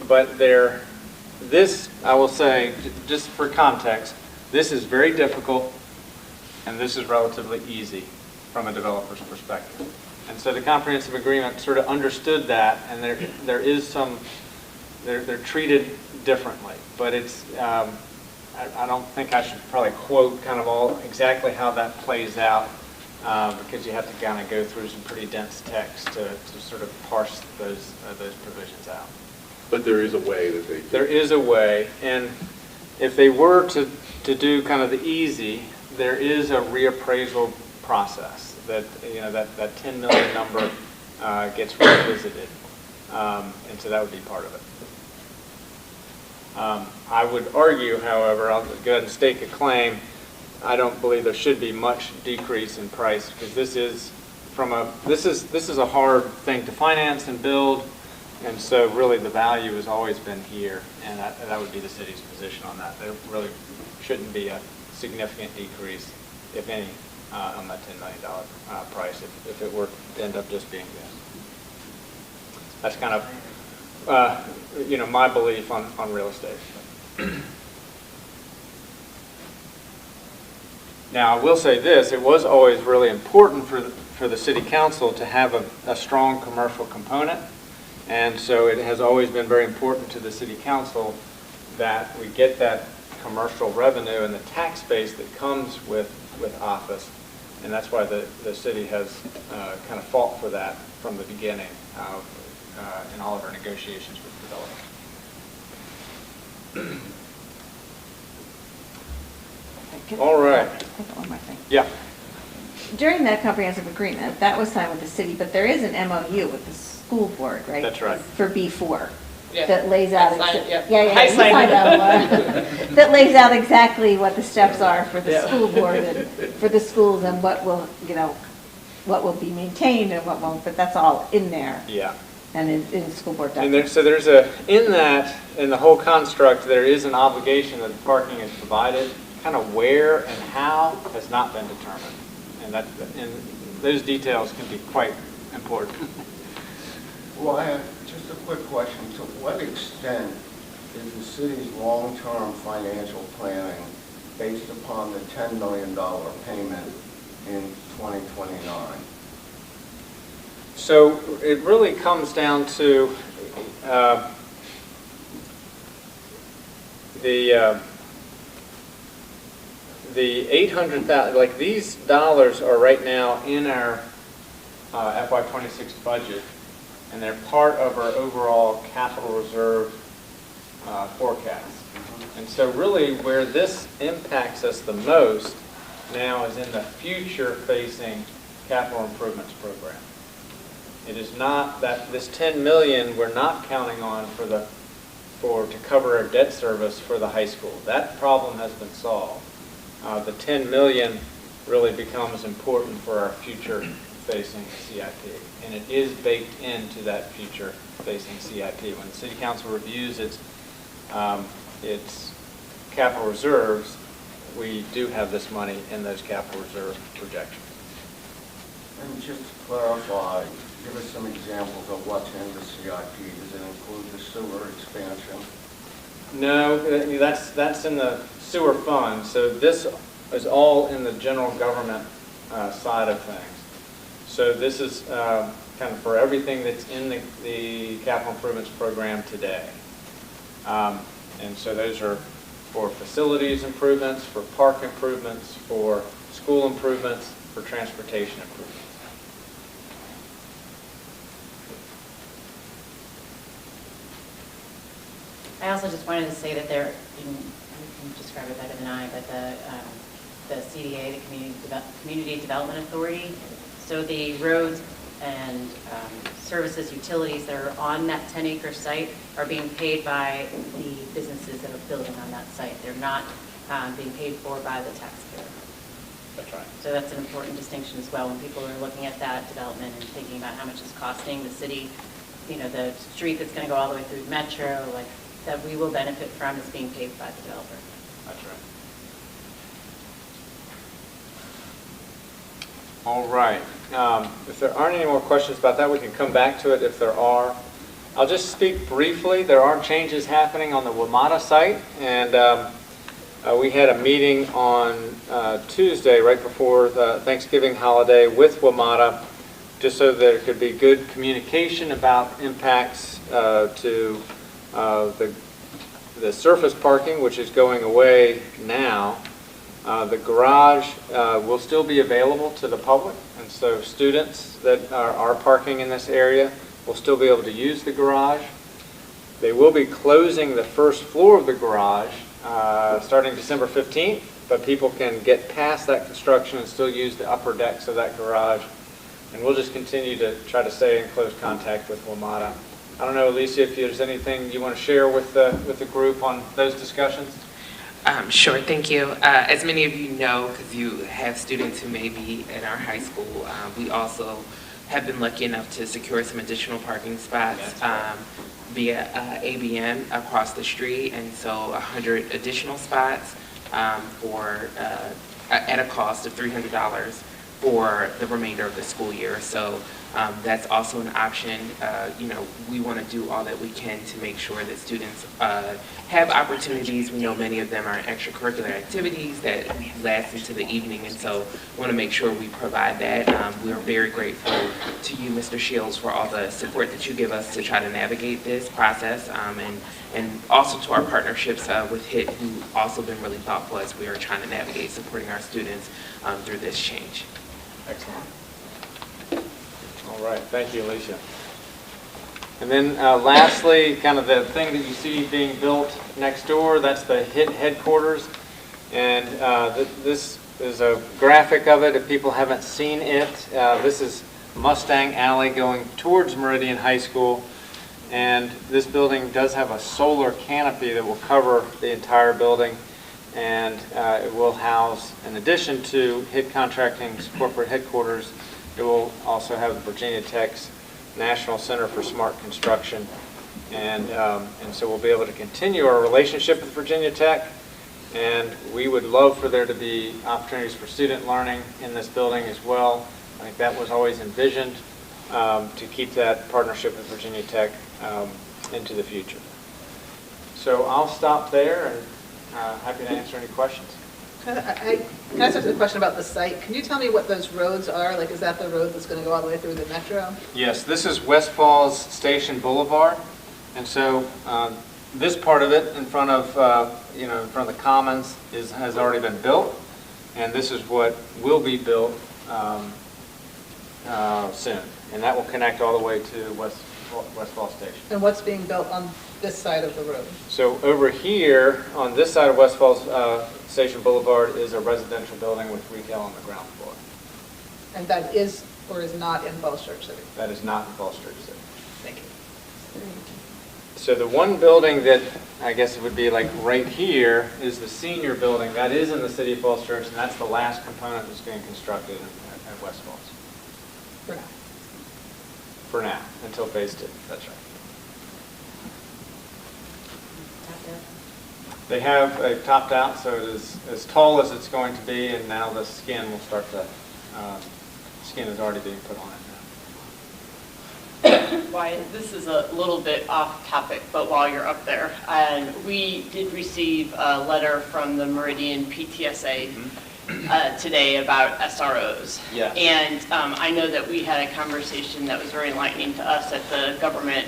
But this, I will say, just for context, this is very difficult, and this is relatively easy from a developer's perspective. And so the comprehensive agreement sort of understood that, and there is some, they're treated differently, but it's, I don't think I should probably quote kind of all exactly how that plays out because you have to kind of go through some pretty dense text to sort of parse those provisions out. But there is a way that they do. There is a way, and if they were to do kind of the easy, there is a reappraisal process that that 10 million number gets revisited, and so that would be part of it. I would argue, however, I'll go ahead and stake a claim. I don't believe there should be much decrease in price because this is a hard thing to finance and build, and so really the value has always been here, and that would be the city's position on that. There really shouldn't be a significant decrease, if any, on that $10 million price if it were to end up just being this. That's kind of my belief on real estate. Now, I will say this, it was always really important for the city council to have a strong commercial component, and so it has always been very important to the city council that we get that commercial revenue and the tax base that comes with office, and that's why the city has kind of fought for that from the beginning in all of our negotiations with developers. All right. One more thing. Yeah. During that comprehensive agreement, that was signed with the city, but there is an MOU with the school board, right? That's right. For B4. Yeah. That lays out. I signed- yeah. Yeah, I you signed signed it. that one. That lays out exactly what the steps are for the school board and for the schools and what will be maintained and what won't, but that's all in there. Yeah. And in the school board And document. so there's in the whole construct, there is an obligation that parking is provided. Kind of where and how has not been determined, and those details can be quite important. Well, I have just a quick question. To what extent is the city's long-term financial planning based upon the $10 million payment in 2029? So it really comes down to the 800,000, like these dollars are right now in our FY26 budget, and they're part of our overall capital reserve forecast. And so really where this impacts us the most now is in the future-facing capital improvements program. It is not that this 10 million we're not counting on to cover our debt service for the high school. That problem has been solved. The 10 million really becomes important for our future-facing CIP, and it is baked into that future-facing CIP. When the City Council reviews its capital reserves, we do have this money in those capital reserve projections. And just to clarify, give us some examples of what's in the CIP. Does it include the sewer expansion? No, that's in the sewer fund. So this is all in the general government side of things. So this is kind of for everything that's in the capital improvements program today. And so those are for facilities improvements, for park improvements, for school improvements, for transportation improvements. I also just wanted to say that there, you can describe it better than I, but the CDA, the Community Development Authority, so the roads and services, utilities that are on that 10-acre site are being paid by the businesses that are building on that site. They're not being paid for by the taxpayer. That's right. So that's an important distinction as well when people are looking at that development and thinking about how much it's costing the city. You know, the street that's going to go all the way through Metro, like that we will benefit from is being paid by the developer. That's right. All right. If there aren't any more questions about that, we can come back to it if there are. I'll just speak briefly. There are changes happening on the WMATA site, and we had a meeting on Tuesday, right before the Thanksgiving holiday, with WMATA, just so there could be good communication about impacts to the surface parking, which is going away now. The garage will still be available to the public, and so students that are parking in this area will still be able to use the garage. They will be closing the first floor of the garage starting December 15th, but people can get past that construction and still use the upper decks of that garage. And we'll just continue to try to stay in close contact with WMATA. I don't know, Alicia, if there's anything you want to share with the group on those discussions? Sure, thank you. As many of you know, because you have students who may be at our high school, we also have been lucky enough to secure some additional parking spots via ABM across the street, and so 100 additional spots for at a cost of $300 for the remainder of the school year. So that's also an option. You know, we want to do all that we can to make sure that students have opportunities. We know many of them are extracurricular activities that last into the evening, and so we want to make sure we provide that. We are very grateful to you, Mr. Shields, for all the support that you give us to try to navigate this process, and also to our partnerships with HIT, who also been really thoughtful as we are trying to navigate supporting our students through this change. Excellent. All right, thank you, Alicia. And then lastly, kind of the thing that you see being built next door, that's the HIT headquarters. And this is a graphic of it if people haven't seen it. This is Mustang Alley going towards Meridian High School. And this building does have a solar canopy that will cover the entire building. And it will house, in addition to HIT Contracting's corporate headquarters, it will also have Virginia Tech's National Center for Smart Construction. And so we'll be able to continue our relationship with Virginia Tech. And we would love for there to be opportunities for student learning in this building as well. I think that was always envisioned to keep that partnership with Virginia Tech into the future. So I'll stop there and happy to answer any questions. Can I ask a question about the site? Can you tell me what those roads are? Like, is that the road that's going to go all the way through the Metro? Yes, this is West Falls Station Boulevard. And so this part of it in front of, in front of the Commons has already been built, and this is what will be built soon, and that will connect all the way to West Falls Station. And what's being built on this side of the road? So over here, on this side of West Falls Station Boulevard, is a residential building with retail on the ground floor. And that is or is not in Falls Church City? That is not in Falls Church City. Thank you. So the one building that I guess it would be like right here is the senior building. That is in the city of Falls Church, and that's the last component that's being constructed at West Falls. For now. For now, until phase 2. That's right. They have topped out, so it is as tall as it's going to be, and now the skin will start to, skin is already being put on it now. Wyatt, this is a little bit off topic, but while you're up there, and we did receive a letter from the Meridian PTSA today about SROs. Yes. And I know that we had a conversation that was very enlightening to us at the Government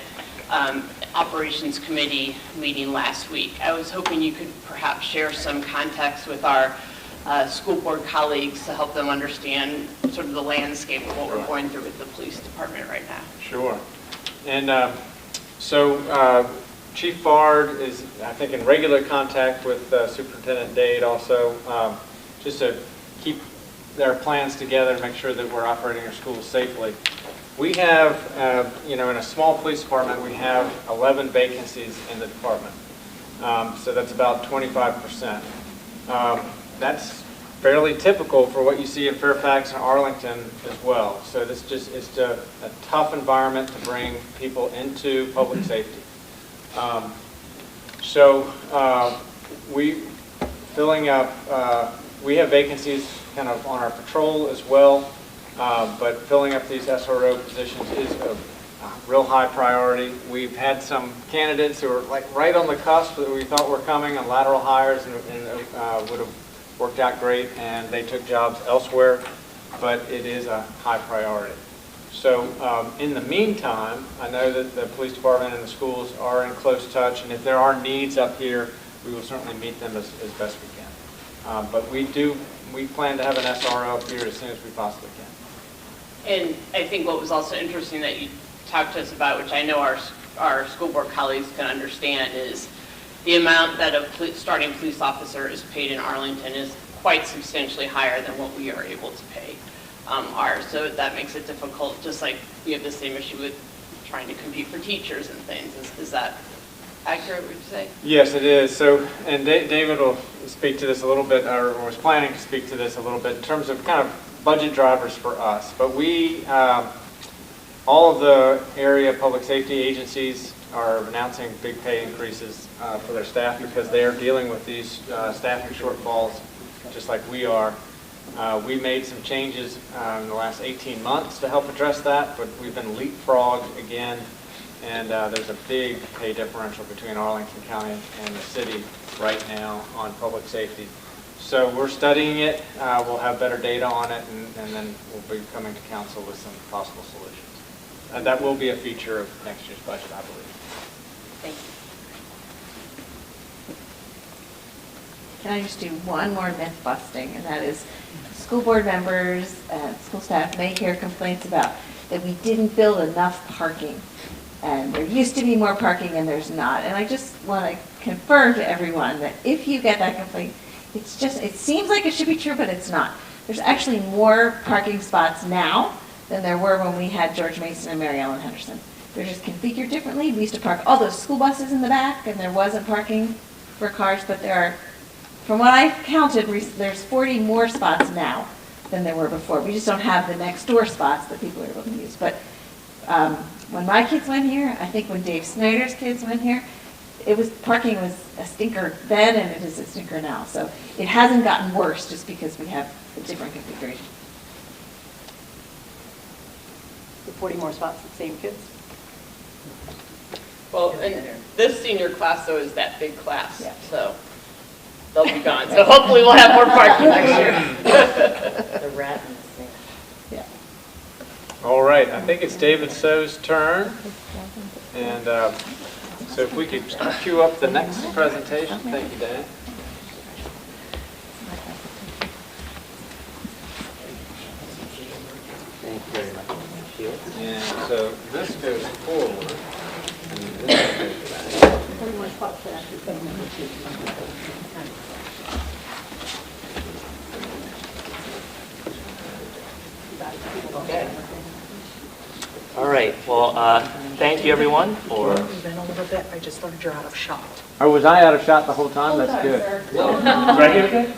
Operations Committee meeting last week. I was hoping you could perhaps share some context with our school board colleagues to help them understand sort of the landscape of what we're going through with the police department right now. Sure. And so Chief Fard is, I think, in regular contact with Superintendent Dade also, just to keep their plans together and make sure that we're operating our schools safely. We have, in a small police department, we have 11 vacancies in the department. So that's about 25%. That's fairly typical for what you see in Fairfax and Arlington as well. So it's just a tough environment to bring people into public safety. We have vacancies kind of on our patrol as well, but filling up these SRO positions is a real high priority. We've had some candidates who are like right on the cusp that we thought were coming on lateral hires and would have worked out great, and they took jobs elsewhere, but it is a high priority. So in the meantime, I know that the police department and the schools are in close touch, and if there are needs up here, we will certainly meet them as best we can. But we plan to have an SRO up here as soon as we possibly can. And I think what was also interesting that you talked to us about, which I know our school board colleagues can understand, is the amount that a starting police officer is paid in Arlington is quite substantially higher than what we are able to pay ours. So that makes it difficult, just like we have the same issue with trying to compete for teachers and things. Is that accurate, would you say? Yes, it is. So, and David will speak to this a little bit, or was planning to speak to this a little bit in terms of kind of budget drivers for us. But we, all of the area public safety agencies are announcing big pay increases for their staff because they are dealing with these staffing shortfalls just like we are. We made some changes in the last 18 months to help address that, but we've been leapfrogged again, and there's a big pay differential between Arlington County and the city right now on public safety. So we're studying it. We'll have better data on it, and then we'll be coming to council with some possible solutions. And that will be a feature of next year's budget, I believe. Thank you. Can I just do one more myth busting, and that is school board members and school staff may hear complaints about that we didn't build enough parking, and there used to be more parking and there's not. And I just want to confirm to everyone that if you get that complaint, it seems like it should be true, but it's not. There's actually more parking spots now than there were when we had George Mason and Mary Ellen Henderson. They're just configured differently. We used to park all those school buses in the back, and there wasn't parking for cars, but there are, from what I counted, there's 40 more spots now than there were before. We just don't have the next door spots that people are able to use. But when my kids went here, I think when Dave Snyder's kids went here, parking was a stinker then, and it is a stinker now. So it hasn't gotten worse just because we have a different configuration. The 40 more spots, the same kids? Well, and this senior class, though, is that big class, so they'll be gone. So hopefully we'll have more parking next year. The rat and the snake. Yeah. All right, I think it's David So's turn. And So if we could cue up the next presentation. Thank you, Dan. Thank you very much. And so this goes forward, and this goes back. Okay. All right. Well, thank you everyone for. Been a little bit. I just learned you're out of shot. Or was I out of shot the whole time? That's good. Right here, good?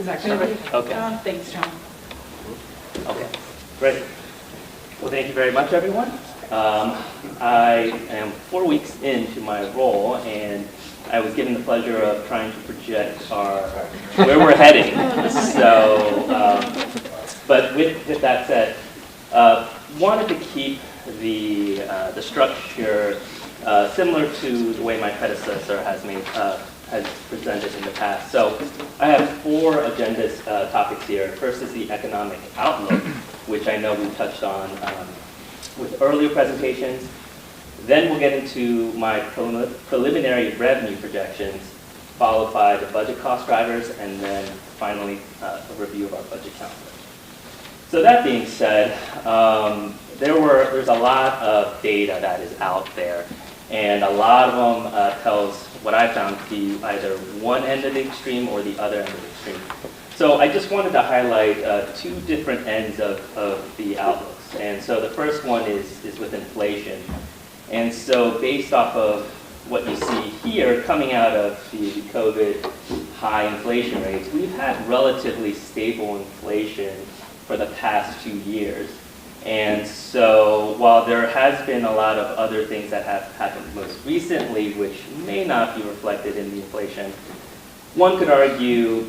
Is that good? Okay. Thanks, John. Okay. Great. Well, thank you very much, everyone. I am 4 weeks into my role, and I was given the pleasure of trying to project where we're heading. So, but with that said, wanted to keep the structure similar to the way my predecessor has presented in the past. So I have 4 agenda topics here. First is the economic outlook, which I know we touched on with earlier presentations. Then we'll get into my preliminary revenue projections, followed by the budget cost drivers, and then finally a review of our budget calendar. So that being said, there's a lot of data that is out there, and a lot of them tells what I found to be either one end of the extreme or the other end of the extreme. So I just wanted to highlight 2 different ends of the outlooks. And so the first one is with inflation. And so based off of what you see here, coming out of the COVID high inflation rates, we've had relatively stable inflation for the past 2 years. And so while there has been a lot of other things that have happened most recently, which may not be reflected in the inflation, one could argue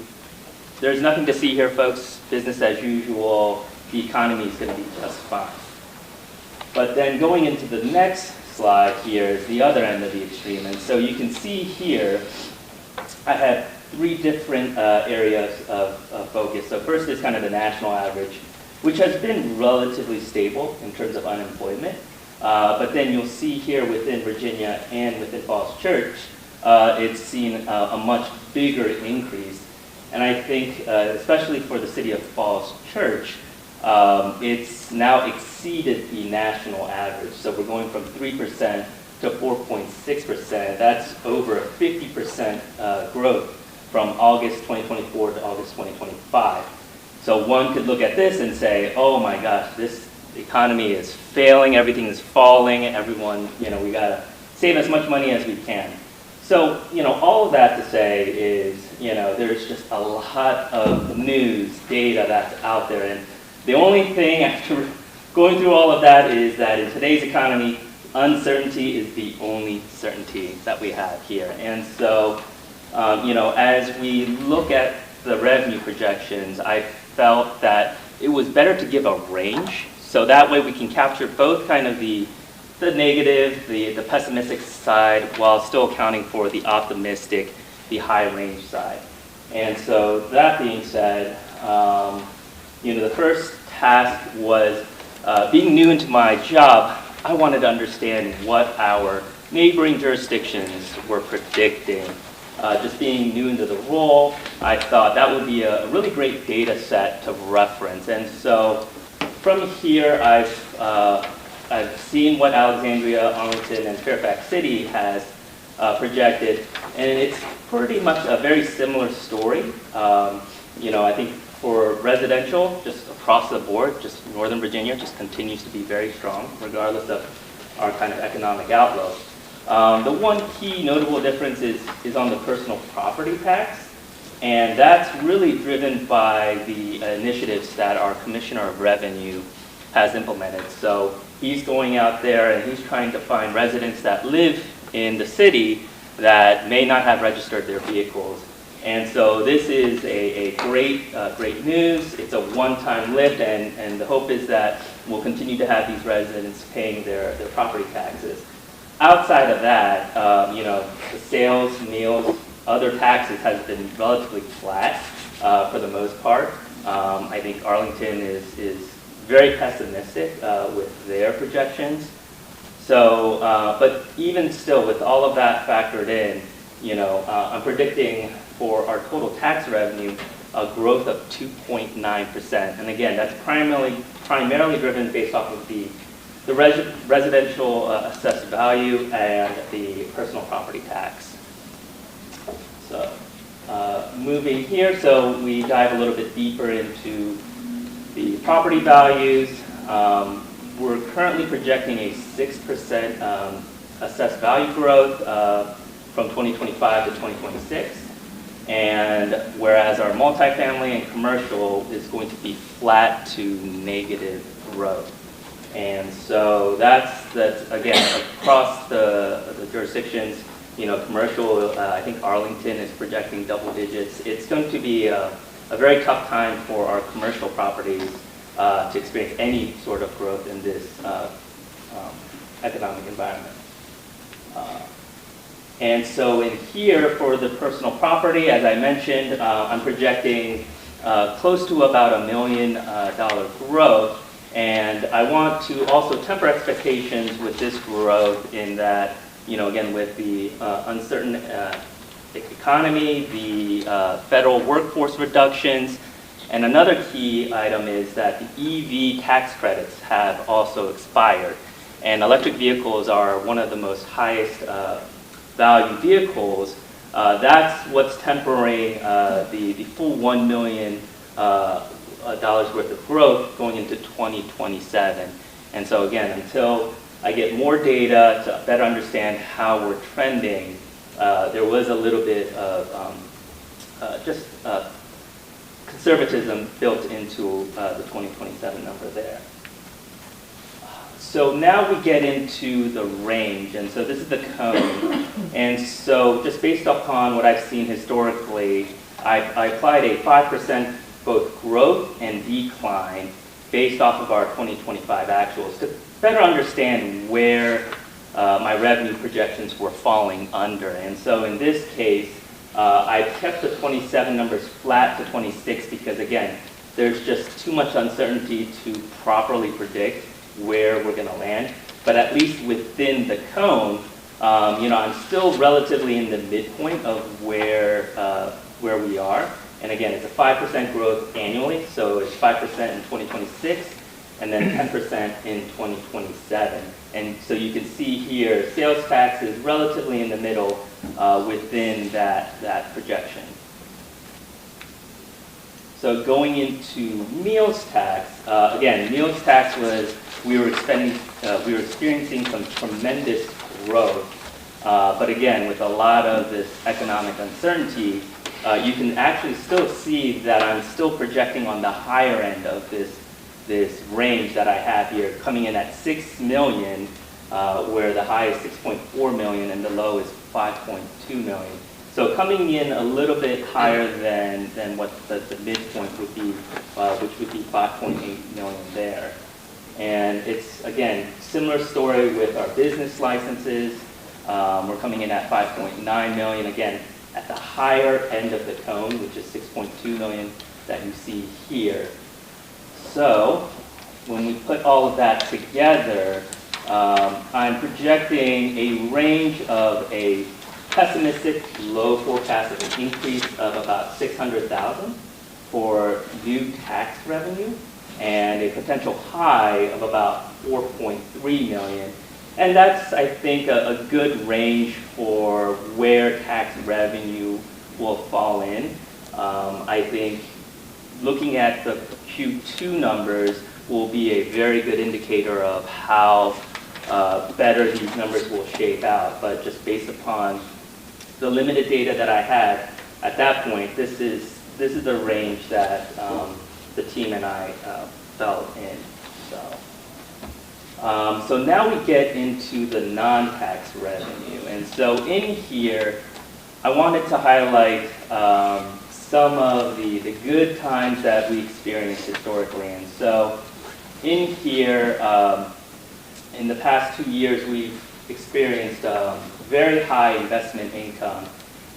there's nothing to see here, folks. Business as usual. The economy is going to be just fine. But then going into the next slide here is the other end of the extreme. And so you can see here, I have 3 different areas of focus. So first is kind of the national average, which has been relatively stable in terms of unemployment. But then you'll see here within Virginia and within Falls Church, it's seen a much bigger increase. And I think, especially for the city of Falls Church, it's now exceeded the national average. So we're going from 3% to 4.6%. That's over a 50% growth from August 2024 to August 2025. So one could look at this and say, oh my gosh, this economy is failing, everything is falling, everyone, we gotta save as much money as we can. So, all of that to say is, there's just a lot of news, data that's out there. And the only thing after going through all of that is that in today's economy, uncertainty is the only certainty that we have here. And so, as we look at the revenue projections, I felt that it was better to give a range. So that way we can capture both kind of the negative, the pessimistic side, while still accounting for the optimistic, the high range side. And so that being said, the first task was being new into my job. I wanted to understand what our neighboring jurisdictions were predicting. Just being new into the role, I thought that would be a really great data set to reference. And so from here, I've seen what Alexandria, Arlington, and Fairfax City has projected, and it's pretty much a very similar story. I think for residential, just across the board, just Northern Virginia just continues to be very strong, regardless of our kind of economic outlook. The one key notable difference is on the personal property tax, and that's really driven by the initiatives that our Commissioner of Revenue has implemented. So he's going out there and he's trying to find residents that live in the city that may not have registered their vehicles. And so this is a great news. It's a one-time lift, and the hope is that we'll continue to have these residents paying their property taxes. Outside of that, the sales, meals, other taxes has been relatively flat for the most part. I think Arlington is very pessimistic with their projections. So, but even still, with all of that factored in, I'm predicting for our total tax revenue a growth of 2.9%. And again, that's primarily driven based off of the residential assessed value and the personal property tax. So moving here, so we dive a little bit deeper into the property values. We're currently projecting a 6% assessed value growth from 2025 to 2026. And whereas our multifamily and commercial is going to be flat to negative growth. And so that's again, across the jurisdictions, commercial, I think Arlington is projecting double digits. It's going to be a very tough time for our commercial properties to experience any sort of growth in this economic environment. And so in here for the personal property, as I mentioned, I'm projecting close to about $1 million growth. And I want to also temper expectations with this growth in that, again, with the uncertain economy, the federal workforce reductions, and another key item is that the EV tax credits have also expired. And electric vehicles are one of the most highest value vehicles. That's what's tempering the full $1 million worth of growth going into 2027. And so again, until I get more data to better understand how we're trending, there was a little bit of just conservatism built into the 2027 number there. So now we get into the range, and so this is the cone. And so just based upon what I've seen historically, I applied a 5% both growth and decline based off of our 2025 actuals to better understand where my revenue projections were falling under. And so in this case, I kept the 27 numbers flat to 26 because, again, there's just too much uncertainty to properly predict where we're going to land. But at least within the cone, I'm still relatively in the midpoint of where we are. And again, it's a 5% growth annually, so it's 5% in 2026, and then 10% in 2027. And so you can see here, sales tax is relatively in the middle within that projection. So going into meals tax, again, meals tax was, we were experiencing some tremendous growth, but again, with a lot of this economic uncertainty, you can actually still see that I'm still projecting on the higher end of this range that I have here, coming in at 6 million, where the high is 6.4 million and the low is 5.2 million. So coming in a little bit higher than what the midpoint would be, which would be 5.8 million there. And it's, again, similar story with our business licenses. We're coming in at 5.9 million, again, at the higher end of the cone, which is 6.2 million that you see here. So when we put all of that together, I'm projecting a range of a pessimistic low forecast of an increase of about 600,000 for new tax revenue and a potential high of about 4.3 million. And that's, I think, a good range for where tax revenue will fall in. I think looking at the Q2 numbers will be a very good indicator of how better these numbers will shape out. But just based upon the limited data that I had at that point, this is the range that the team and I felt in. So now we get into the non-tax revenue. And so in here, I wanted to highlight some of the good times that we experienced historically. And so in here, in the past 2 years, we've experienced very high investment income.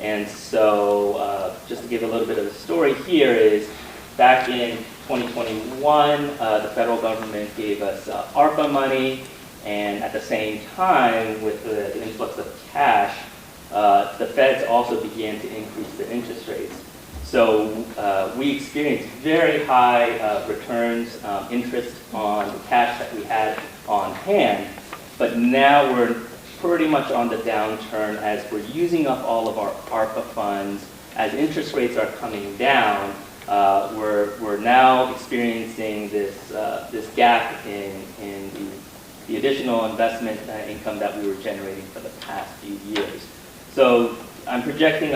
And so just to give a little bit of a story here is back in 2021, the federal government gave us ARPA money, And at the same time, with the influx of cash, the feds also began to increase the interest rates. So we experienced very high returns, interest on the cash that we had on hand, but now we're pretty much on the downturn as we're using up all of our ARPA funds. As interest rates are coming down, we're now experiencing this gap in the additional investment income that we were generating for the past few years. So I'm projecting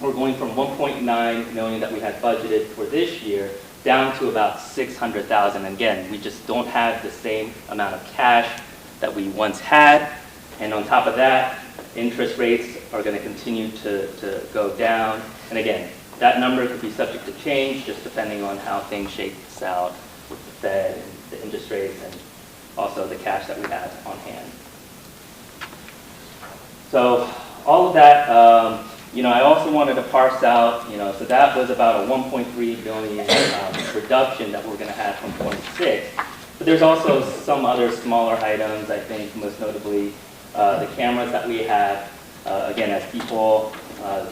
we're going from 1.9 million that we had budgeted for this year down to about 600,000. Again, we just don't have the same amount of cash that we once had. And on top of that, interest rates are going to continue to go down. And again, that number could be subject to change just depending on how things shake out with the Fed and the interest rates and also the cash that we have on hand. So all of that, I also wanted to parse out, so that was about a 1.3 billion reduction that we're going to have from 26. But there's also some other smaller items, I think, most notably the cameras that we have. Again, as people,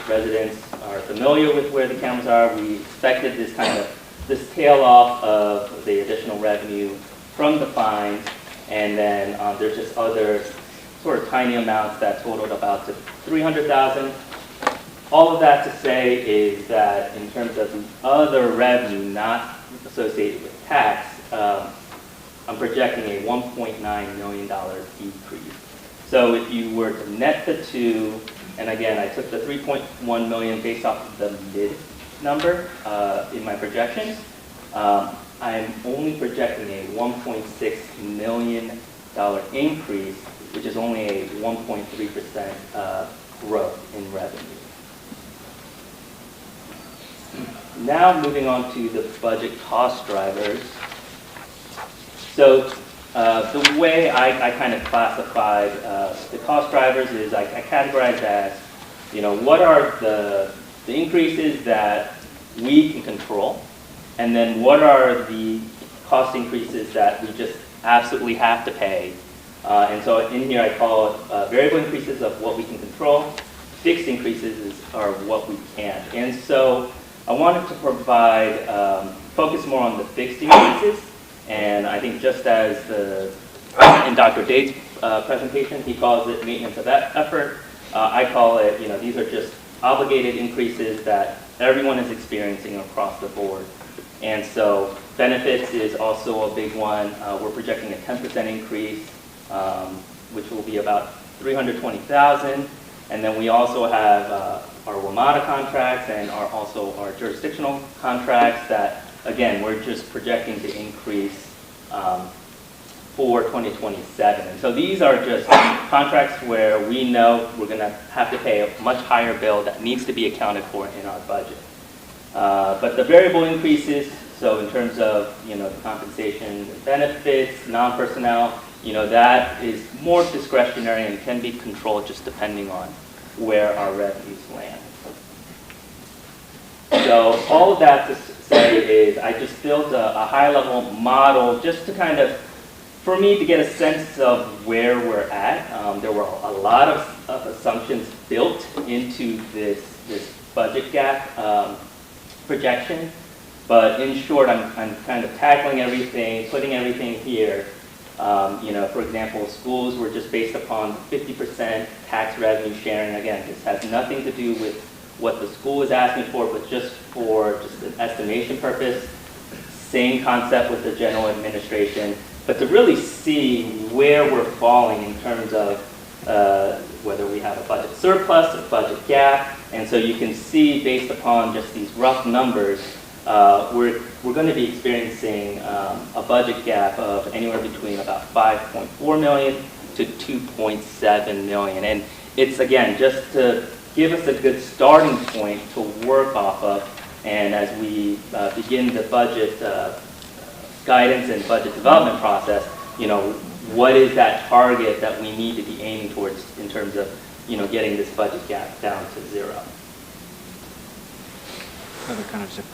residents are familiar with where the cameras are, we expected this tail off of the additional revenue from the fines, and then there's just other sort of tiny amounts that totaled about to 300,000. All of that to say is that in terms of the other revenue not associated with tax, I'm projecting a $1.9 million decrease. So if you were to net the two, and again, I took the 3.1 million based off of the mid number in my projections, I'm only projecting a $1.6 million increase, which is only a 1.3% growth in revenue. Now moving on to the budget cost drivers. So the way I kind of classified the cost drivers is I categorized as, what are the increases that we can control, and then what are the cost increases that we just absolutely have to pay. And so in here I call it variable increases of what we can control, fixed increases are what we can't. And so I wanted to provide, focus more on the fixed increases, and I think just as in Dr. Date's presentation, he calls it maintenance of effort, I call it, these are just obligated increases that everyone is experiencing across the board. And so benefits is also a big one. We're projecting a 10% increase, which will be about 320,000. And then we also have our WMATA contracts and also our jurisdictional contracts that, again, we're just projecting to increase for 2027. And so these are just contracts where we know we're going to have to pay a much higher bill that needs to be accounted for in our budget. But the variable increases, so in terms of the compensation and benefits, non-personnel, that is more discretionary and can be controlled just depending on where our revenues land. So all of that to say is I just built a high-level model just to kind of, for me to get a sense of where we're at. There were a lot of assumptions built into this budget gap projection. But in short, I'm kind of tackling everything, putting everything here. For example, schools were just based upon 50% tax revenue sharing. Again, this has nothing to do with what the school is asking for, but just for an estimation purpose. Same concept with the general administration. But to really see where we're falling in terms of whether we have a budget surplus, a budget gap. And so you can see based upon just these rough numbers, we're going to be experiencing a budget gap of anywhere between about 5.4 million to 2.7 million. And it's, again, just to give us a good starting point to work off of. And as we begin the budget guidance and budget development process, what is that target that we need to be aiming towards in terms of, getting this budget gap down to zero. Another kind of zipper.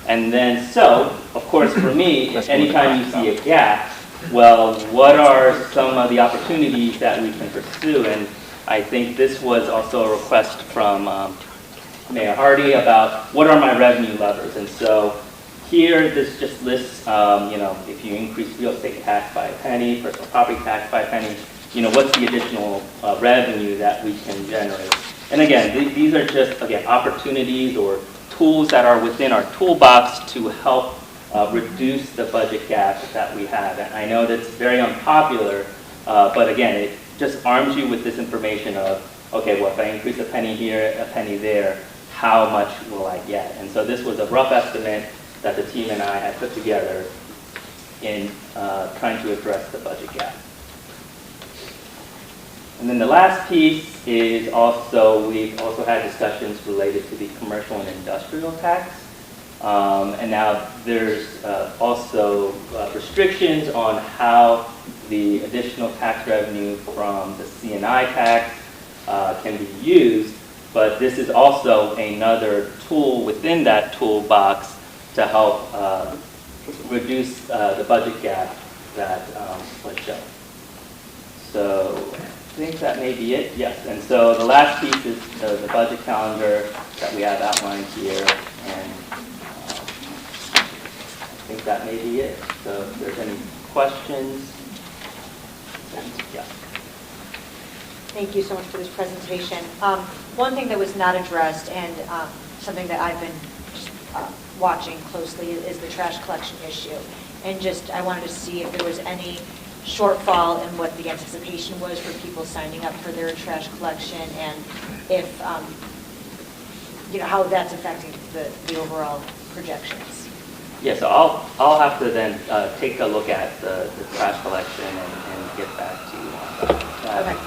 And then, so, of course, for me, anytime you see a gap, well, what are some of the opportunities that we can pursue? And I think this was also a request from Mayor Hardy about what are my revenue levers. And so here, this just lists, if you increase real estate tax by a penny, personal property tax by a penny, what's the additional revenue that we can generate. And again, these are just, opportunities or tools that are within our toolbox to help reduce the budget gap that we have. And I know that's very unpopular, but again, it just arms you with this information of, okay, well, if I increase a penny here, a penny there, how much will I get? And so this was a rough estimate that the team and I had put together in trying to address the budget gap. And then the last piece is also, we've also had discussions related to the commercial and industrial tax. And now there's also restrictions on how the additional tax revenue from the C&I tax can be used, but this is also another tool within that toolbox to help reduce the budget gap that was shown. So I think that may be it, yes. And so the last piece is the budget calendar that we have outlined here, and I think that may be it. So if there's any questions, yeah. Thank you so much for this presentation. One thing that was not addressed and something that I've been watching closely is the trash collection issue. And just, I wanted to see if there was any shortfall in what the anticipation was for people signing up for their trash collection, and if, how that's affecting the overall projections. Yeah, so I'll have to then take a look at the trash collection and get back to you on that. Okay.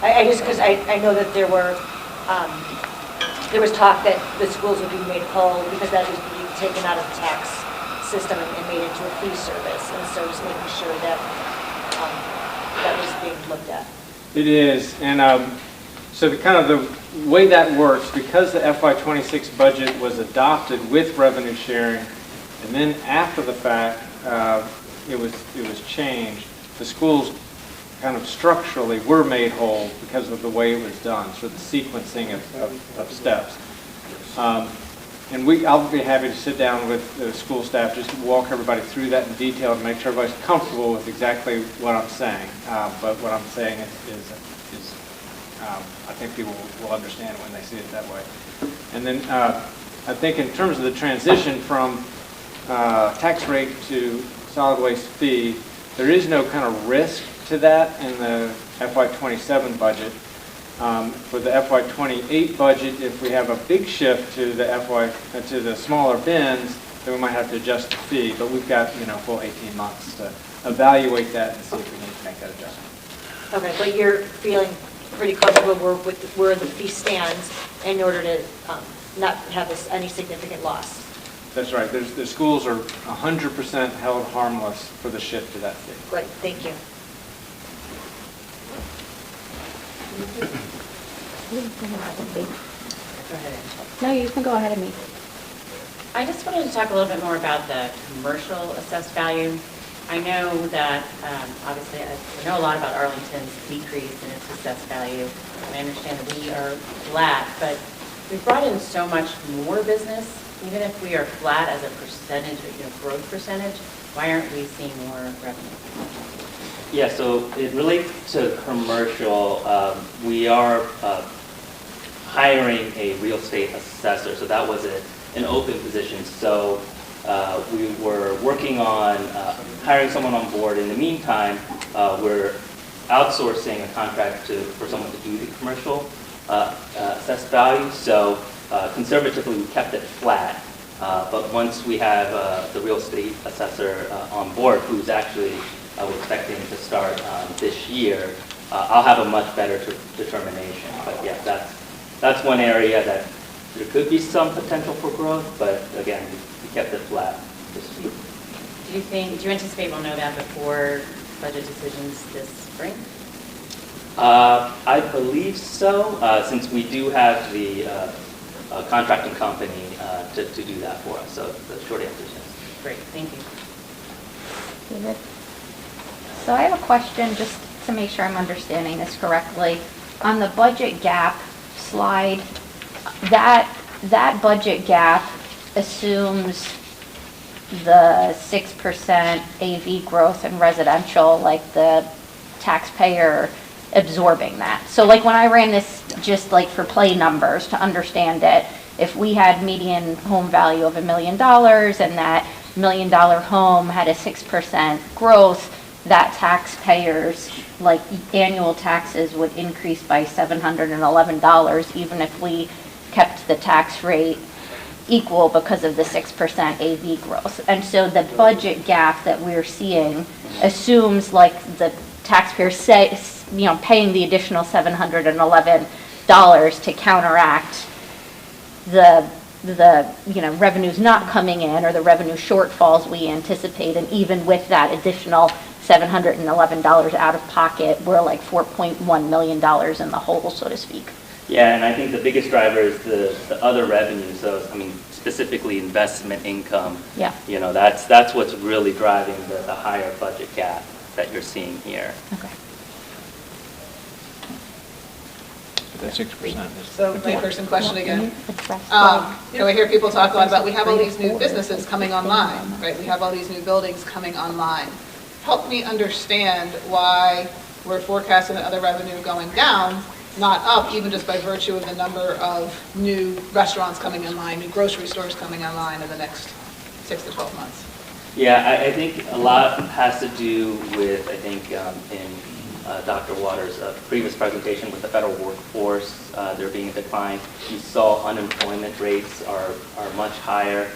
I just, because I know that there was talk that the schools would be made whole because that was being taken out of the tax system and made into a fee service, and so just making sure that that was being looked at. It is, and so the way that works, because the FY26 budget was adopted with revenue sharing, and then after the fact it was changed, the schools kind of structurally were made whole because of the way it was done, so the sequencing of steps. And I'll be happy to sit down with the school staff just to walk everybody through that in detail and make sure everybody's comfortable with exactly what I'm saying. But what I'm saying is I think people will understand when they see it that way. And then I think in terms of the transition from tax rate to solid waste fee, there is no kind of risk to that in the FY27 budget. For the FY28 budget, if we have a big shift to the smaller bins, then we might have to adjust the fee. But we've got full 18 months to evaluate that and see if we need to make that adjustment. Okay, but you're feeling pretty comfortable with where the fee stands in order to not have any significant loss. That's right. The schools are 100% held harmless for the shift to that fee. Great, thank you. No, you can go ahead of me. I just wanted to talk a little bit more about the commercial assessed value. I know that, obviously, I know a lot about Arlington's decrease in its assessed value. I understand that we are flat, but we've brought in so much more business. Even if we are flat as a percentage, growth percentage, why aren't we seeing more revenue? Yeah, so it relates to commercial. We are hiring a real estate assessor, so that was an open position. So we were working on hiring someone on board. In the meantime, we're outsourcing a contract for someone to do the commercial assessed value. So conservatively, we kept it flat. But once we have the real estate assessor on board, who's actually we're expecting to start this year, I'll have a much better determination. But yeah, that's one area that there could be some potential for growth, but again, we kept it flat this year. Do you anticipate we'll know that before budget decisions this spring? I believe so, since we do have the contracting company to do that for us. So the short answer is yes. Great, thank you. David? So I have a question just to make sure I'm understanding this correctly. On the budget gap slide, that budget gap assumes the 6% AV growth in residential, like the taxpayer absorbing that. So like when I ran this just like for play numbers to understand it, if we had median home value of $1 million and that $1 million home had a 6% growth, that taxpayers, like annual taxes would increase by $711 even if we kept the tax rate equal because of the 6% AV growth. And so the budget gap that we're seeing assumes like the taxpayers say, you know, paying the additional $711 to counteract the you know, revenues not coming in or the revenue shortfalls we anticipate. And even with that additional $711 out of pocket, we're like $4.1 million in the hole, so to speak. Yeah, and I think the biggest driver is the other revenue. So, I mean, specifically investment income. Yeah. You know, that's what's really driving the higher budget gap that you're seeing here. Okay. That 6%. So my person question again. You know, I hear people talk a lot about, we have all these new businesses coming online, right? We have all these new buildings coming online. Help me understand why we're forecasting the other revenue going down, not up, even just by virtue of the number of new restaurants coming online, new grocery stores coming online in the next 6 to 12 months. Yeah, I think a lot has to do with, I think, in Dr. Waters' previous presentation with the federal workforce, there being a decline. You saw unemployment rates are much higher.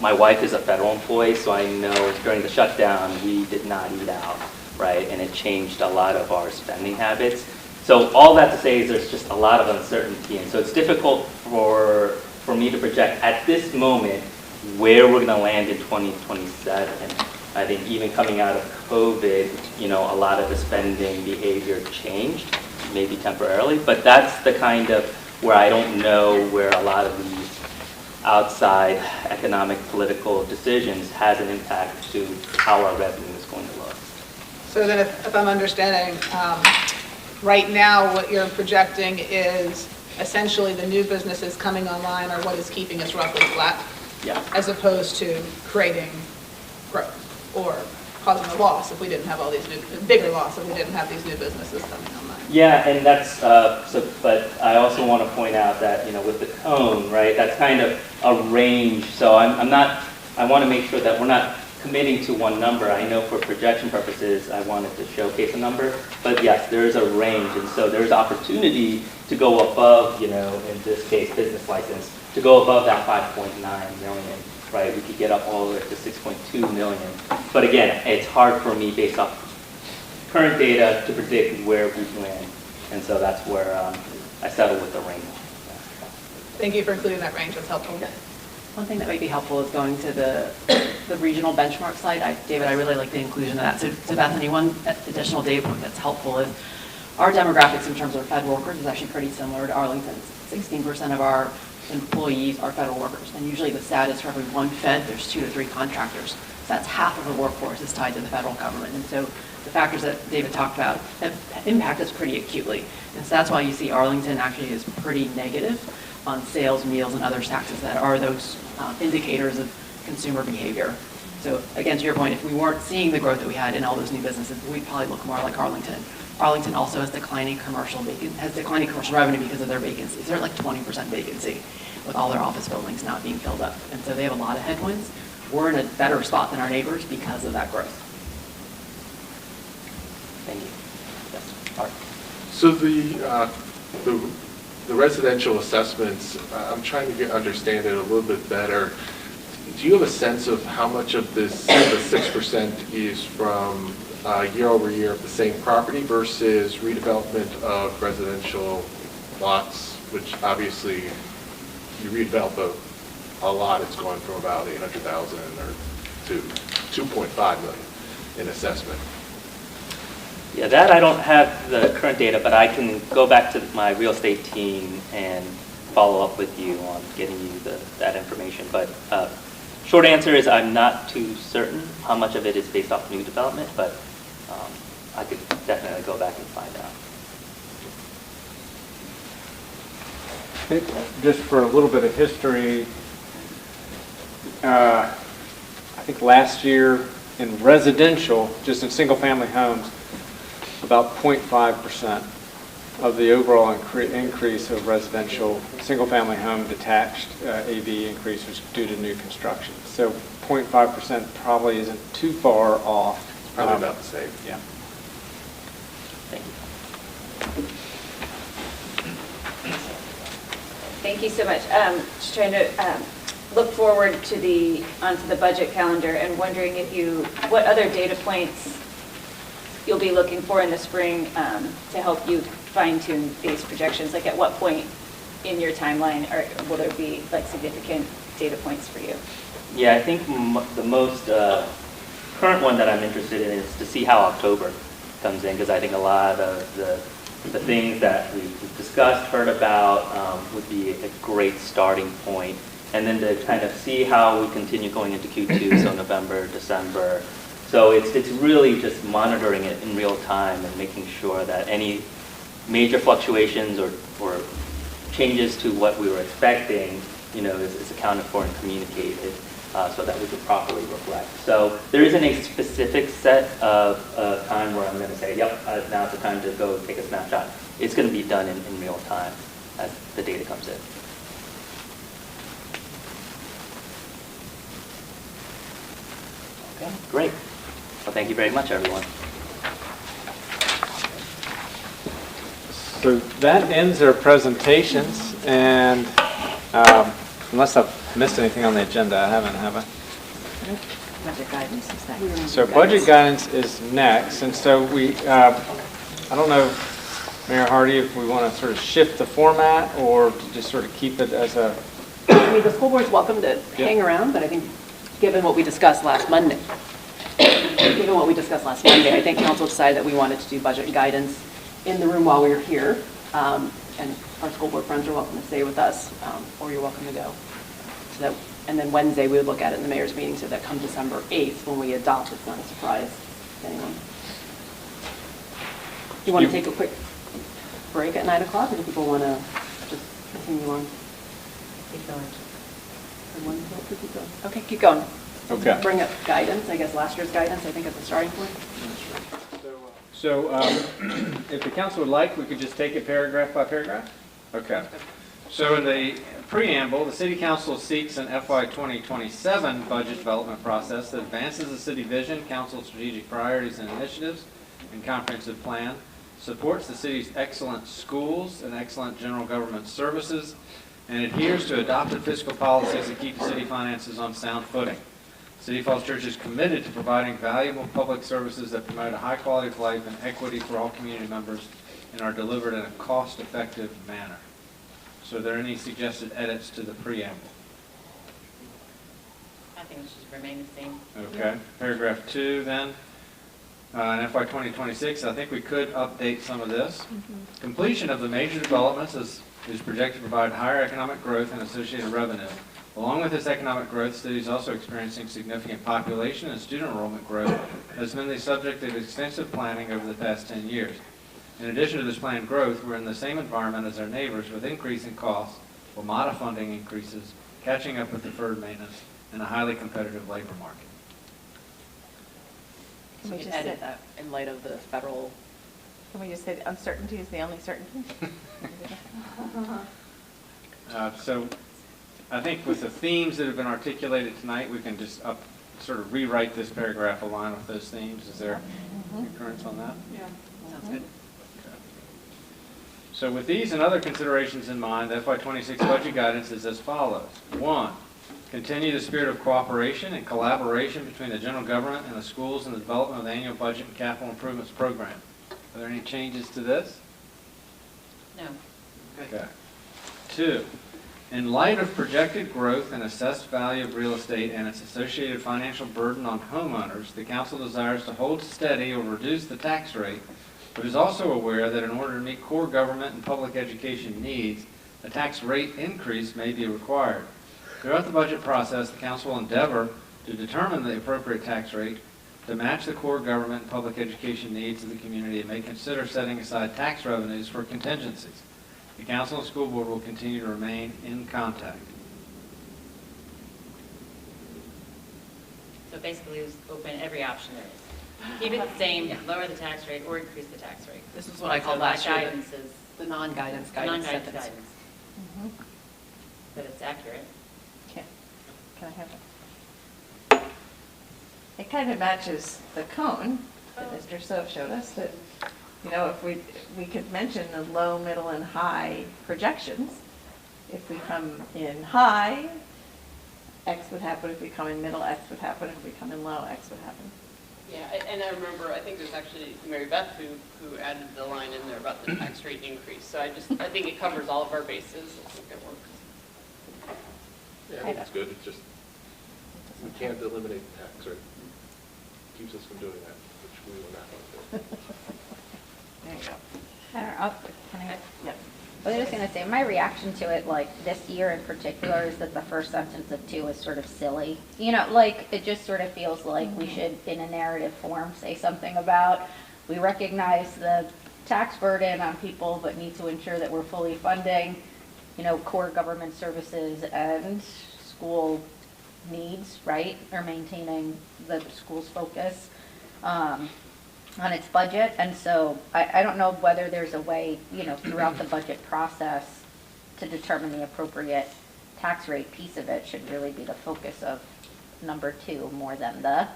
My wife is a federal employee, so I know during the shutdown, we did not eat out, right? And it changed a lot of our spending habits. So all that to say is there's just a lot of uncertainty. And so it's difficult for me to project at this moment where we're going to land in 2027. I think even coming out of COVID, you know, a lot of the spending behavior changed, maybe temporarily, but that's the kind of where I don't know where a lot of these outside economic political decisions has an impact to how our revenue is going to look. So then if I'm understanding, right now what you're projecting is essentially the new businesses coming online are what is keeping us roughly flat, yeah, as opposed to creating growth or causing a loss if we didn't have all these bigger loss if we didn't have these new businesses coming online. Yeah, and that's, but I also want to point out that, you know, with the cone, right, that's kind of a range. So I want to make sure that we're not committing to one number. I know for projection purposes, I wanted to showcase a number, but yes, there is a range. And so there's opportunity to go above, you know, in this case, business license, to go above that 5.9 million, right? We could get up all the way to 6.2 million. But again, it's hard for me based off current data to predict where we land. And so that's where I settle with the range. Thank you for including that range. That's helpful. One thing that might be helpful is going to the regional benchmark slide. David, I really like the inclusion of that. So Bethany, one additional data point that's helpful is our demographics in terms of Fed workers is actually pretty similar to Arlington's. 16% of our employees are federal workers. And usually the stat is for every one Fed, there's 2 to 3 contractors. So that's half of the workforce is tied to the federal government. And so the factors that David talked about have impact us pretty acutely. And so that's why you see Arlington actually is pretty negative on sales, meals, and other taxes that are those indicators of consumer behavior. So again, to your point, if we weren't seeing the growth that we had in all those new businesses, we'd probably look more like Arlington. Arlington also has declining commercial revenue because of their vacancies. They're at like 20% vacancy with all their office buildings not being filled up. And so they have a lot of headwinds. We're in a better spot than our neighbors because of that growth. Thank you. Yes, Art. So the residential assessments, I'm trying to understand it a little bit better. Do you have a sense of how much of this, the 6% is from year over year of the same property versus redevelopment of residential lots, which obviously you redevelop a lot, it's going from about 800,000 or to 2.5 million in assessment. Yeah, that I don't have the current data, but I can go back to my real estate team and follow up with you on getting you that information. But short answer is I'm not too certain how much of it is based off new development, but I could definitely go back and find out. Just for a little bit of history, I think last year in residential, just in single-family homes, about 0.5% of the overall increase of residential single-family home detached AV increase was due to new construction. So 0.5% probably isn't too far off. It's probably about the same. Yeah. Thank you. Thank you so much. Just trying to look forward to onto the budget calendar and wondering what other data points you'll be looking for in the spring to help you fine tune these projections. Like at what point in your timeline will there be like significant data points for you? Yeah, I think the most current one that I'm interested in is to see how October comes in, because I think a lot of the things that we've discussed, heard about, would be a great starting point. And then to kind of see how we continue going into Q2, so November, December. So it's really just monitoring it in real time and making sure that any major fluctuations or changes to what we were expecting, is accounted for and communicated so that we could properly reflect. So there isn't a specific set of time where I'm going to say, yep, now's the time to go take a snapshot. It's going to be done in real time as the data comes in. Okay, great. Well, thank you very much, everyone. So that ends our presentations, and unless I've missed anything on the agenda, I haven't, have I? Budget guidance is next. So budget guidance is next, and so I don't know, Mayor Hardy, if we want to sort of shift the format or just sort of keep it as a... I mean, the school board's welcome to hang around, but I think given what we discussed last Monday, I think council decided that we wanted to do budget guidance in the room while we were here. And our school board friends are welcome to stay with us, or you're welcome to go. And then Wednesday, we would look at it in the mayor's meeting, so that come December 8th, when we adopt, it's not a surprise to anyone. Do you want to take a quick break at 9 o'clock, or do people want to just continue on? Keep going. Okay, keep going. Okay. Bring up guidance, I guess last year's guidance, I think, as a starting point. So if the council would like, we could just take it paragraph by paragraph? Okay. So in the preamble, the City Council seeks an FY 2027 budget development process that advances the city vision, council's strategic priorities and initiatives, and comprehensive plan, supports the city's excellent schools and excellent general government services, and adheres to adopted fiscal policies that keep the city finances on sound footing. City Falls Church is committed to providing valuable public services that promote a high quality of life and equity for all community members and are delivered in a cost-effective manner. So are there any suggested edits to the preamble? I think it should remain the same. Okay. Paragraph 2 then. In FY 2026, I think we could update some of this. Completion of the major developments is projected to provide higher economic growth and associated revenue. Along with this economic growth, the city is also experiencing significant population and student enrollment growth that's been the subject of extensive planning over the past 10 years. In addition to this planned growth, we're in the same environment as our neighbors with increasing costs, WMATA funding increases, catching up with deferred maintenance, and a highly competitive labor market. So we can edit that in light of the federal. Can we just say that uncertainty is the only certainty? So I think with the themes that have been articulated tonight, we can just sort of rewrite this paragraph align with those themes. Is there concurrence on that? Yeah, sounds good. Okay. So with these and other considerations in mind, the FY26 budget guidance is as follows. 1, continue the spirit of cooperation and collaboration between the general government and the schools in the development of the annual budget and capital improvements program. Are there any changes to this? No. Okay. 2, in light of projected growth and assessed value of real estate and its associated financial burden on homeowners, the council desires to hold steady or reduce the tax rate, but is also aware that in order to meet core government and public education needs, a tax rate increase may be required. Throughout the budget process, the council will endeavor to determine the appropriate tax rate to match the core government and public education needs of the community and may consider setting aside tax revenues for contingencies. The council and school board will continue to remain in contact. So basically, it was open every option there is. Keep it the same, lower the tax rate, or increase the tax rate. This is what I call So last year guidance is the non-guidance non-guidance sentence. guidance. But it's accurate. Can I have it? It kind of matches the cone that Mr. Sove showed us, that, you know, if we could mention the low, middle, and high projections. If we come in high, X would happen. If we come in middle, X would happen. If we come in low, X would happen. Yeah, and I remember, I think it was actually Mary Beth who added the line in there about the tax rate increase. So I think it covers all of our bases. I think it works. Yeah, I think it's good. It's just, we can't eliminate the tax rate. Keeps us from doing that, which we will not want to do. There you go. I don't know, can I? Yep. I was just gonna say, my reaction to it, like, this year in particular, is that the first sentence of 2 is sort of silly. You know, like, it just sort of feels like we should, in a narrative form, say something about, we recognize the tax burden on people, but need to ensure that we're fully funding, you know, core government services and school needs, right? Or maintaining the school's focus on its budget. And so I don't know whether there's a way, you know, throughout the budget process to determine the appropriate tax rate piece of it should really be the focus of number 2 more than the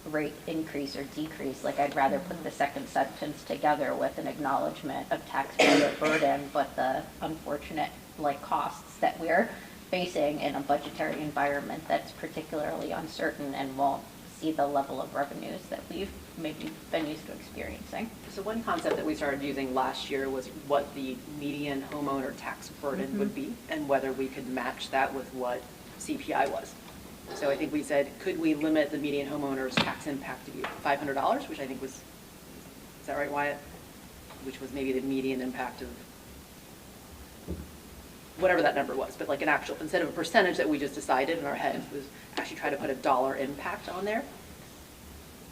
rate increase or decrease. Like, I'd rather put the second sentence together with an acknowledgement of taxpayer burden, but the unfortunate, like, costs that we're facing in a budgetary environment that's particularly uncertain and won't see the level of revenues that we've maybe been used to experiencing. So one concept that we started using last year was what the median homeowner tax burden would be and whether we could match that with what CPI was. So I think we said, could we limit the median homeowner's tax impact to be $500, which I think was, is that right, Wyatt? Which was maybe the median impact of whatever that number was, but like an actual, instead of a percentage that we just decided in our head, was actually try to put a dollar impact on there.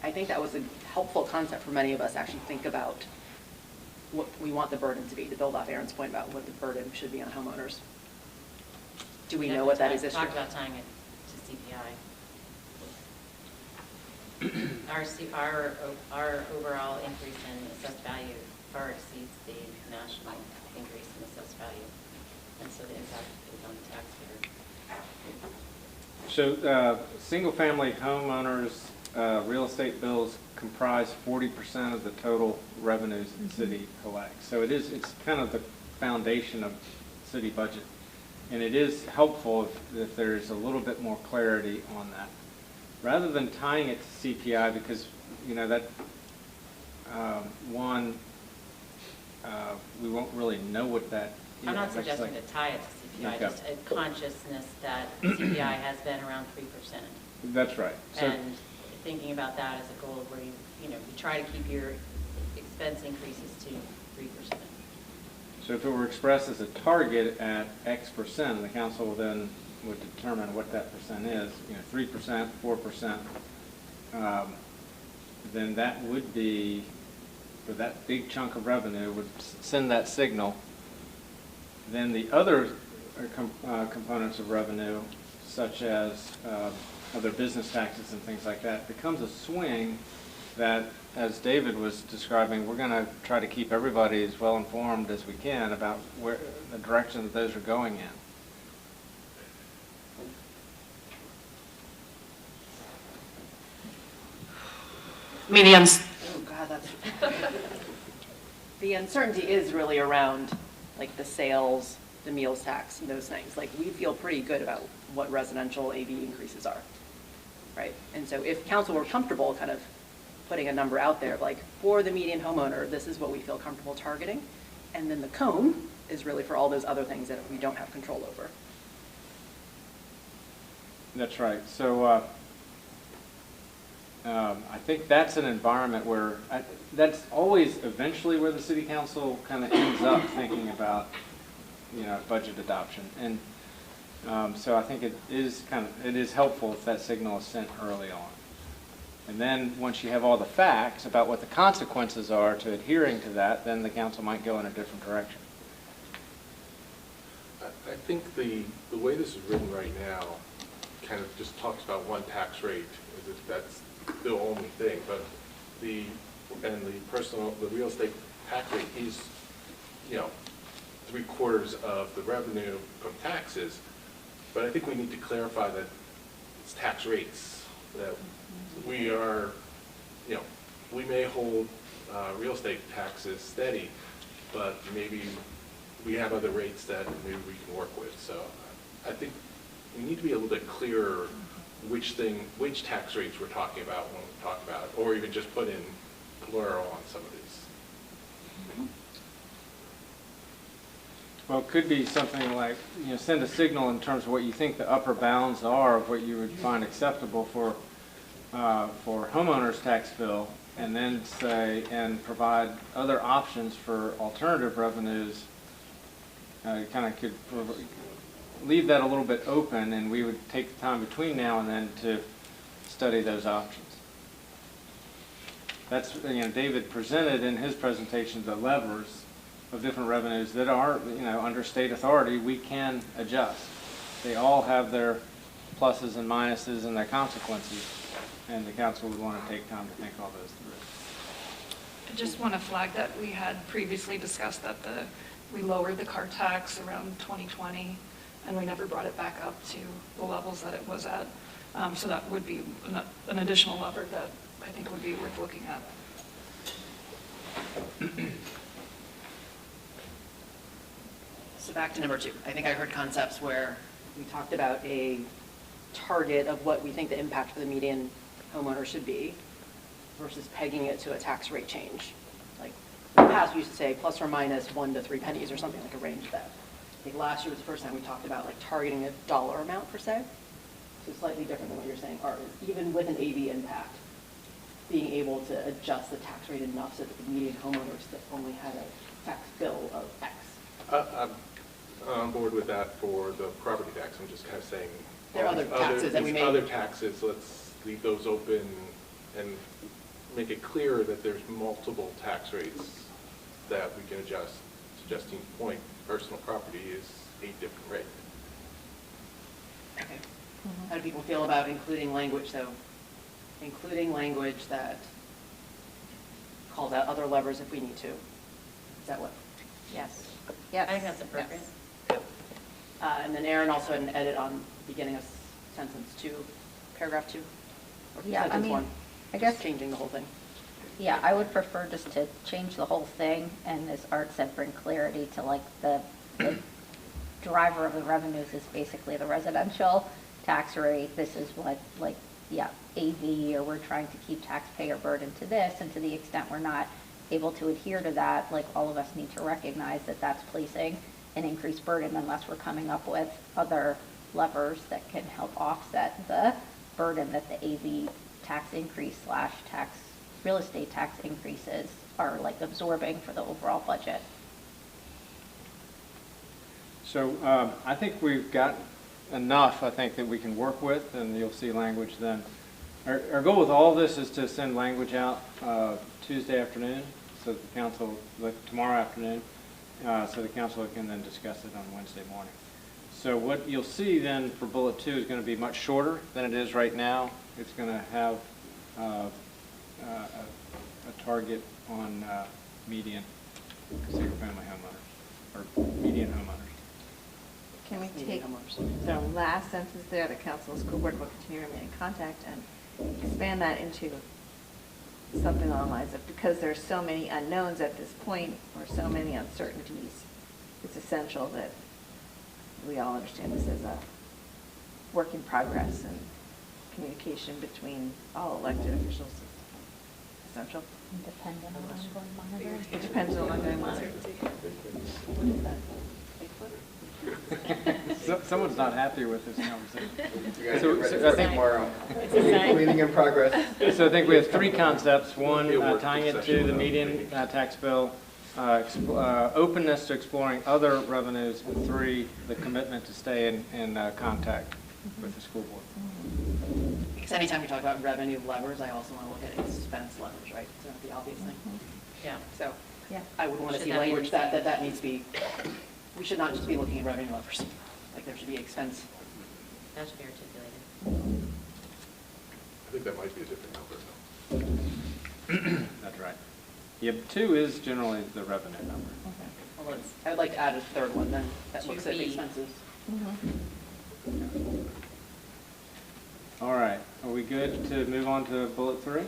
I think that was a helpful concept for many of us, actually think about what we want the burden to be, to build off Aaron's point about what the burden should be on homeowners. Do we know what that is this year? Talk about tying it to CPI. Our overall increase in assessed value far exceeds the national increase in assessed value. And so the impact is on the taxpayer. So single-family homeowners' real estate bills comprise 40% of the total revenues that the city collects. So it's kind of the foundation of city budget. And it is helpful if there's a little bit more clarity on that. Rather than tying it to CPI, because, you know, that, we won't really know what that is. I'm not suggesting to tie it to CPI, Okay. just a consciousness that CPI has been around 3%. That's right. So, And thinking about that as a goal where you try to keep your expense increases to 3%. so if it were expressed as a target at X%, the council then would determine what that percent is, 3%, 4%, then that would be, for that big chunk of revenue, would send that signal. Then the other components of revenue, such as other business taxes and things like that, becomes a swing that, as David was describing, we're going to try to keep everybody as well informed as we can about where the direction that those are going in. Oh, God, that's... The uncertainty is really around, like, the sales, the meals tax, and those things. Like, we feel pretty good about what residential AV increases are, right? And so if council were comfortable kind of putting a number out there, like, for the median homeowner, this is what we feel comfortable targeting, and then the cone is really for all those other things that we don't have control over. That's right. So I think that's an environment where that's always eventually where the city council kind of ends up thinking about, budget adoption. And so I think it is helpful if that signal is sent early on. And then, once you have all the facts about what the consequences are to adhering to that, then the council might go in a different direction. I think the way this is written right now kind of just talks about one tax rate, as if that's the only thing, but the real estate tax rate is, 3/4 of the revenue from taxes, but I think we need to clarify that it's tax rates, that we are, we may hold real estate taxes steady, but maybe we have other rates that maybe we can work with. So I think we need to be a little bit clearer which tax rates we're talking about when we talk about it, or even just put in plural on some of these. Well, it could be something like, send a signal in terms of what you think the upper bounds are of what you would find acceptable for homeowners' tax bill, and then say, and provide other options for alternative revenues. Kind of could leave that a little bit open, and we would take the time between now and then to study those options. That's, David presented in his presentation the levers of different revenues that are, under state authority, we can adjust. They all have their pluses and minuses and their consequences, and the council would want to take time to think all those through. I just want to flag that we had previously discussed that we lowered the car tax around 2020, and we never brought it back up to the levels that it was at. So that would be an additional lever that I think would be worth looking at. So back to number 2. I think I heard concepts where we talked about a target of what we think the impact for the median homeowner should be versus pegging it to a tax rate change. Like in the past, we used to say plus or minus 1 to 3 pennies or something, like a range of that. I think last year was the first time we talked about like targeting a dollar amount per se. So slightly different than what you're saying, Art, is even with an AV impact, being able to adjust the tax rate enough so that the median homeowners that only had a tax bill of X. I'm on board with that for the property tax. I'm just kind of saying there are other taxes that we may. Other taxes, let's leave those open and make it clearer that there's multiple tax rates that we can adjust. To Justine's point, personal property is a different rate. Okay. How do people feel about including language, though? Including language that calls out other levers if we need to. Is that what? Yes. Yes. I think that's appropriate. Yes. And then Aaron also had an edit on beginning of sentence 2, paragraph 2. Or Yeah, sentence 1. I guess changing the whole thing. Yeah, I would prefer just to change the whole thing, and as Art said, bring clarity to like the driver of the revenues is basically the residential tax rate. This is what AV, or we're trying to keep taxpayer burden to this, and to the extent we're not able to adhere to that, like all of us need to recognize that that's placing an increased burden unless we're coming up with other levers that can help offset the burden that the AV tax increase / tax real estate tax increases are like absorbing for the overall budget. So I think we've got enough, I think, that we can work with, and you'll see language then. Our goal with all this is to send language out Tuesday afternoon, so the council, tomorrow afternoon, so the council can then discuss it on Wednesday morning. So what you'll see then for bullet 2 is going to be much shorter than it is right now. It's going to have a target on median single-family homeowners, or median homeowners. Can we take the last sentence there, the council and school board will continue to remain in contact, and expand that into something along the lines of, because there's so many unknowns at this point, or so many uncertainties, it's essential that we all understand this as a work in progress, and communication between all elected officials is essential. Independent on ongoing monitoring. It depends on ongoing monitoring. What is that? Someone's not happy with this conversation. You guys get ready for tomorrow. Meeting in progress. So I think we have 3 concepts. 1, tying it to the median tax bill. Openness to exploring other revenues. And 3, the commitment to stay in contact with the school board. Because anytime you talk about revenue levers, I also want to look at expense levers, right? So that's the obvious thing. Yeah. So Yeah. I would want to Should see that be language the same? that needs to be, we should not just be looking at revenue levers. Like there should be expense. That should be articulated. I think that might be a different number, though. That's right. Yep, 2 is generally the revenue number. Well, I would like to add a third one then that looks at 2B. expenses. All right, are we good to move on to bullet 3?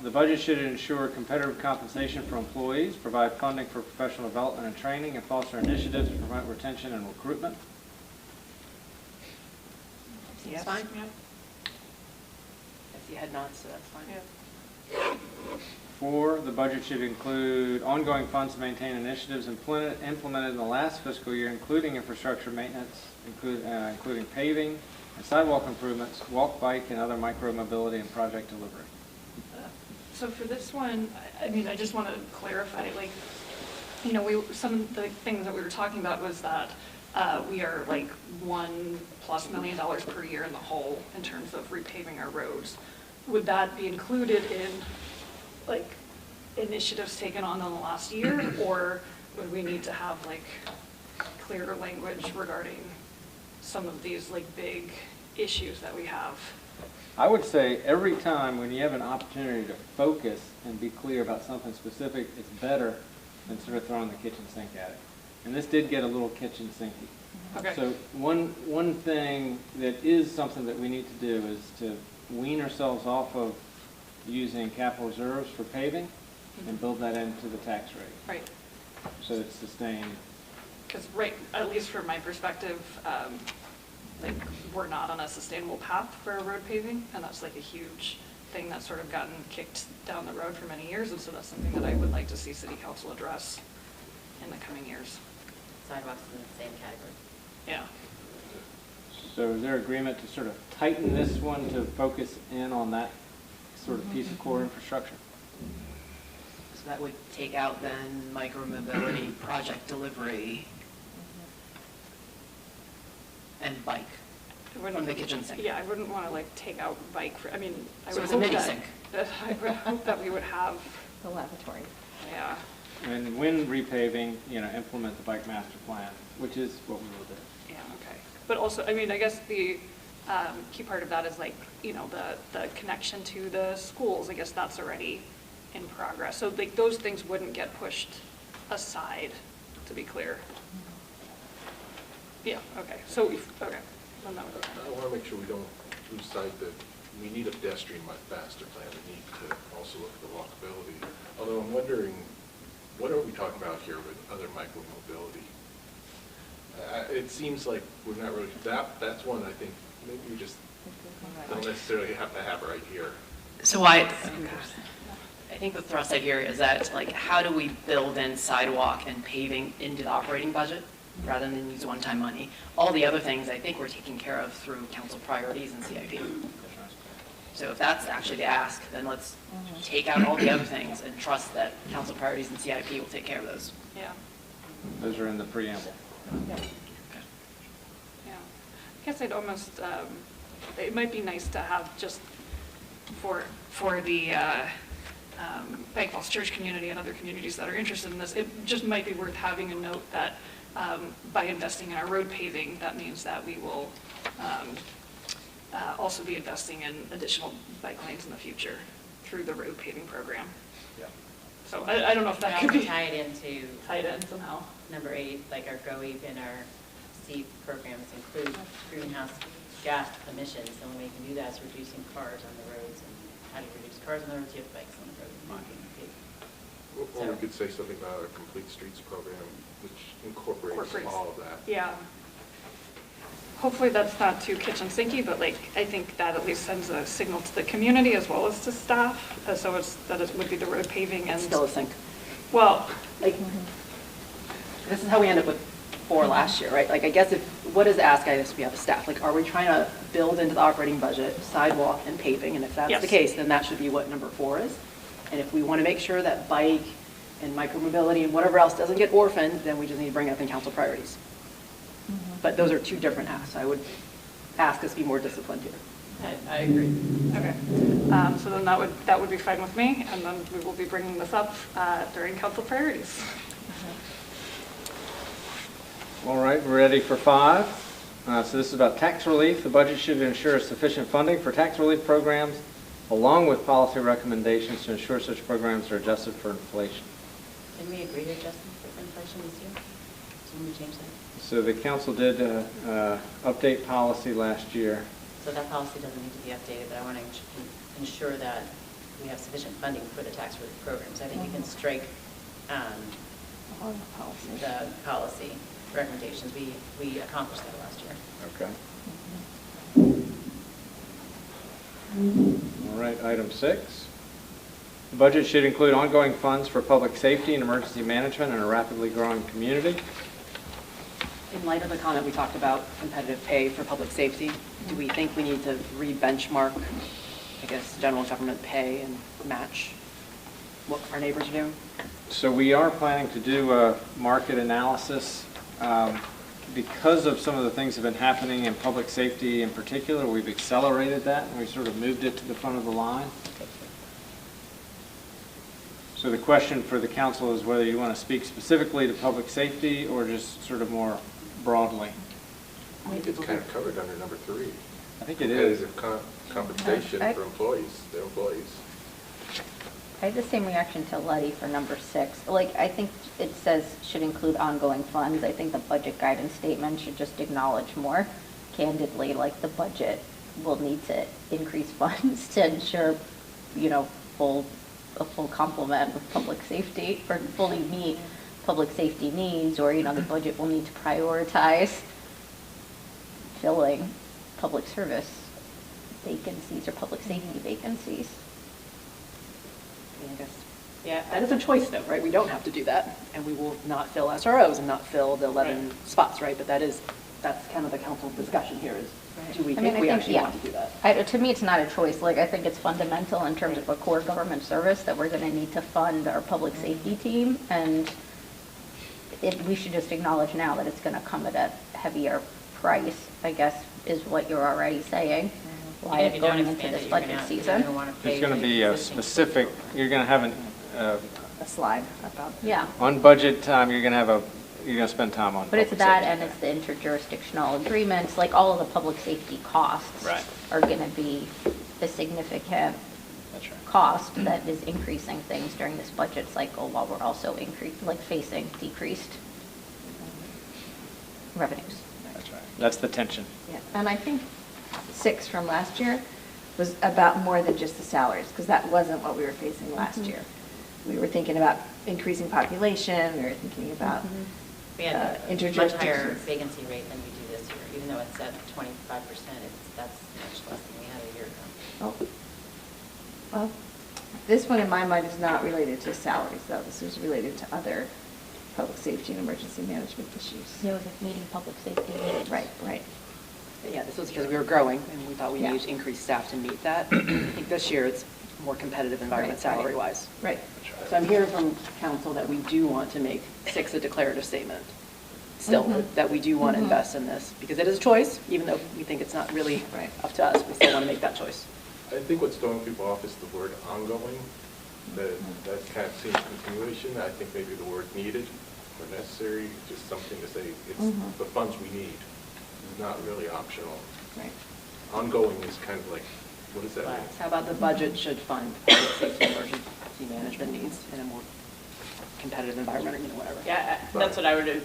The budget should ensure competitive compensation for employees, provide funding for professional development and training, and foster initiatives to promote retention and recruitment. Yes. Fine. Yeah. I see head nods, so that's fine. Yeah. 4, the budget should include ongoing funds to maintain initiatives implemented in the last fiscal year, including infrastructure maintenance, including paving and sidewalk improvements, walk, bike, and other micro-mobility and project delivery. So for this one, I mean, I just want to clarify, like, some of the things that we were talking about was that we are like $1+ million per year in the hole in terms of repaving our roads. Would that be included in like initiatives taken on in the last year, or would we need to have like clearer language regarding some of these like big issues that we have? I would say every time when you have an opportunity to focus and be clear about something specific, it's better than sort of throwing the kitchen sink at it. And this did get a little kitchen sinky. Okay. So one thing that is something that we need to do is to wean ourselves off of using capital reserves for paving and build that into the tax rate. Right. So it's sustained. Because at least from my perspective, like we're not on a sustainable path for road paving, and that's like a huge thing that's sort of gotten kicked down the road for many years, and so that's something that I would like to see City Council address in the coming years. Sidewalks in the same category. Yeah. So is there agreement to sort of tighten this one to focus in on that sort of piece of core infrastructure? So that would take out then micro-mobility, project delivery, and bike from the kitchen sink. Yeah, I wouldn't want to like take out bike for, I mean, I So would it's a hope mini that, sink. I would hope that we would have. The lavatory. Yeah. And when repaving, implement the bike master plan, which is what we will do. Yeah, okay. But also, I mean, I guess the key part of that is like, the connection to the schools, I guess that's already in progress. So like those things wouldn't get pushed aside, to be clear. Yeah, okay. So, okay. Well, no, okay. I want to make sure we don't lose sight that we need a pedestrian master plan. We need to also look at the walkability. Although I'm wondering, what are we talking about here with other micro-mobility? It seems like we're not really, that's one I think maybe we just don't necessarily have to have right here. So I think the thrust I hear is that, like, how do we build in sidewalk and paving into the operating budget rather than use one-time money? All the other things I think we're taking care of through council priorities and CIP. So if that's actually the ask, then let's take out all the other things and trust that council priorities and CIP will take care of those. Yeah. Those are in the preamble. Yeah. I guess I'd almost, it might be nice to have just for the Bank Falls Church community and other communities that are interested in this, it just might be worth having a note that by investing in our road paving, that means that we will also be investing in additional bike lanes in the future through the road paving program. Yeah. So I don't know if that could be tied into tied in somehow. Number 8, like our GOEP and our SEEP programs include greenhouse gas emissions, and when we can do that is reducing cars on the roads. And how do you reduce cars on the roads? You have bikes on the road, walking, Or we could say something about a complete streets program, which incorporates all of that. Yeah. Hopefully that's not too kitchen sinky, but like I think that at least sends a signal to the community as well as to staff. So it would be the road paving and Still a sink. Well, like this is how we end up with 4 last year, right? Like I guess what is the ask I guess we have of staff? Like are we trying to build into the operating budget sidewalk and paving? And if that's the case, then that should be what number 4 is. And if we want to make sure that bike and micromobility and whatever else doesn't get orphaned, then we just need to bring it up in council priorities. But those are 2 different asks. I would ask us to be more disciplined here. I agree. Okay. So then that would be fine with me, and then we will be bringing this up during council priorities. All right, we're ready for 5. So this is about tax relief. The budget should ensure sufficient funding for tax relief programs, along with policy recommendations to ensure such programs are adjusted for inflation. Didn't we agree to adjust them for inflation this year? Didn't we change that? So the council did update policy last year. So that policy doesn't need to be updated, but I want to ensure that we have sufficient funding for the tax relief programs. I think you can strike the policy recommendations. We accomplished that last year. Okay. All right, item 6. The budget should include ongoing funds for public safety and emergency management in a rapidly growing community. In light of the comment we talked about competitive pay for public safety, do we think we need to re-benchmark, I guess, general government pay and match what our neighbors are doing? So we are planning to do a market analysis. Because of some of the things that have been happening in public safety in particular, we've accelerated that and we sort of moved it to the front of the line. So the question for the council is whether you want to speak specifically to public safety or just sort of more broadly. I think it's kind of covered under number 3. I think it is. Competitive compensation for employees, their employees. I had the same reaction to Letty for number 6. Like, I think it says should include ongoing funds. I think the budget guidance statement should just acknowledge more candidly, like the budget will need to increase funds to ensure, you know, a full complement of public safety, or fully meet public safety needs, or, you know, the budget will need to prioritize filling public service vacancies or public safety vacancies. I guess, yeah, that is a choice though, right? We don't have to do that, and we will not fill SROs and not fill the 11 spots, right? But that's kind of the council's discussion here is, do we think we actually want to do that? To me, it's not a choice. Like, I think it's fundamental in terms of a core government service that we're going to need to fund our public safety team, and we should just acknowledge now that it's going to come at a heavier price, I guess, is what you're already saying. Why Even if you don't going into expand this it, budget season? There's going to be a specific, you're going to have A slide about. Yeah. on budget time, you're going to spend time on But it's public that, safety. and it's the interjurisdictional agreements, like all of the public safety costs Right. are going to be a significant cost that is increasing things during this budget cycle while we're also facing decreased revenues. That's right. That's the tension. Yeah, and I think 6 from last year was about more than just the salaries, because that wasn't what we were facing last year. We were thinking about increasing population, we were thinking about We had a much higher interjurisdictions. vacancy rate than we do this year, even though it's at 25%, that's much less than we had a year ago. Oh. Well, this one in my mind is not related to salaries, though. This is related to other public safety and emergency management issues. Yeah, it was meeting public safety needs. Right, right. Yeah, this was because we were growing, and we thought we needed to increase staff to meet that. I think this year it's more competitive environment Right, right. salary-wise. Right. So I'm hearing from council that we do want to make 6 a declarative statement, still, that we do want to invest in this, because it is a choice, even though we think it's not really up to us, we still want to make that choice. I think what's throwing people off is the word ongoing. That kind of seems continuation. I think maybe the word needed or necessary, just something to say, it's the funds we need. It's not really optional. Right. Ongoing is kind of like, what does that mean? How about the budget should fund public safety and emergency management needs in a more competitive environment, or, you know, whatever. Yeah, that's what I would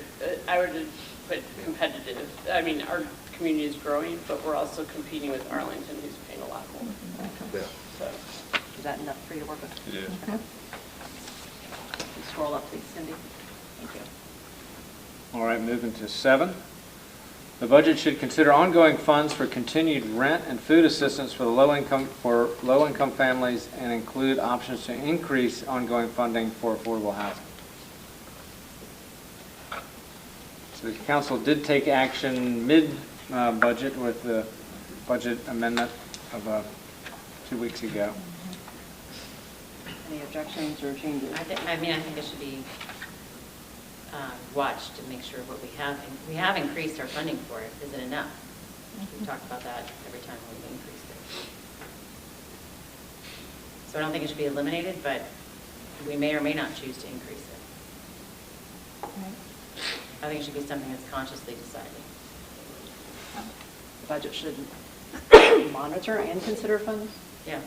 put competitive. I mean, our community is growing, but we're also competing with Arlington, who's paying a lot more. Yeah. So, Is that enough for you to work with? It is. Okay. Scroll up, please, Cindy. Thank you. All right, moving to 7. The budget should consider ongoing funds for continued rent and food assistance for low-income families and include options to increase ongoing funding for affordable housing. So the council did take action mid-budget with the budget amendment of 2 weeks ago. Any objections or changes? I think it should be watched to make sure what we have increased our funding for it. Is it enough? We've talked about that every time we've increased it. So I don't think it should be eliminated, but we may or may not choose to increase it. I think it should be something that's consciously decided. The budget should monitor and consider funds? Yeah.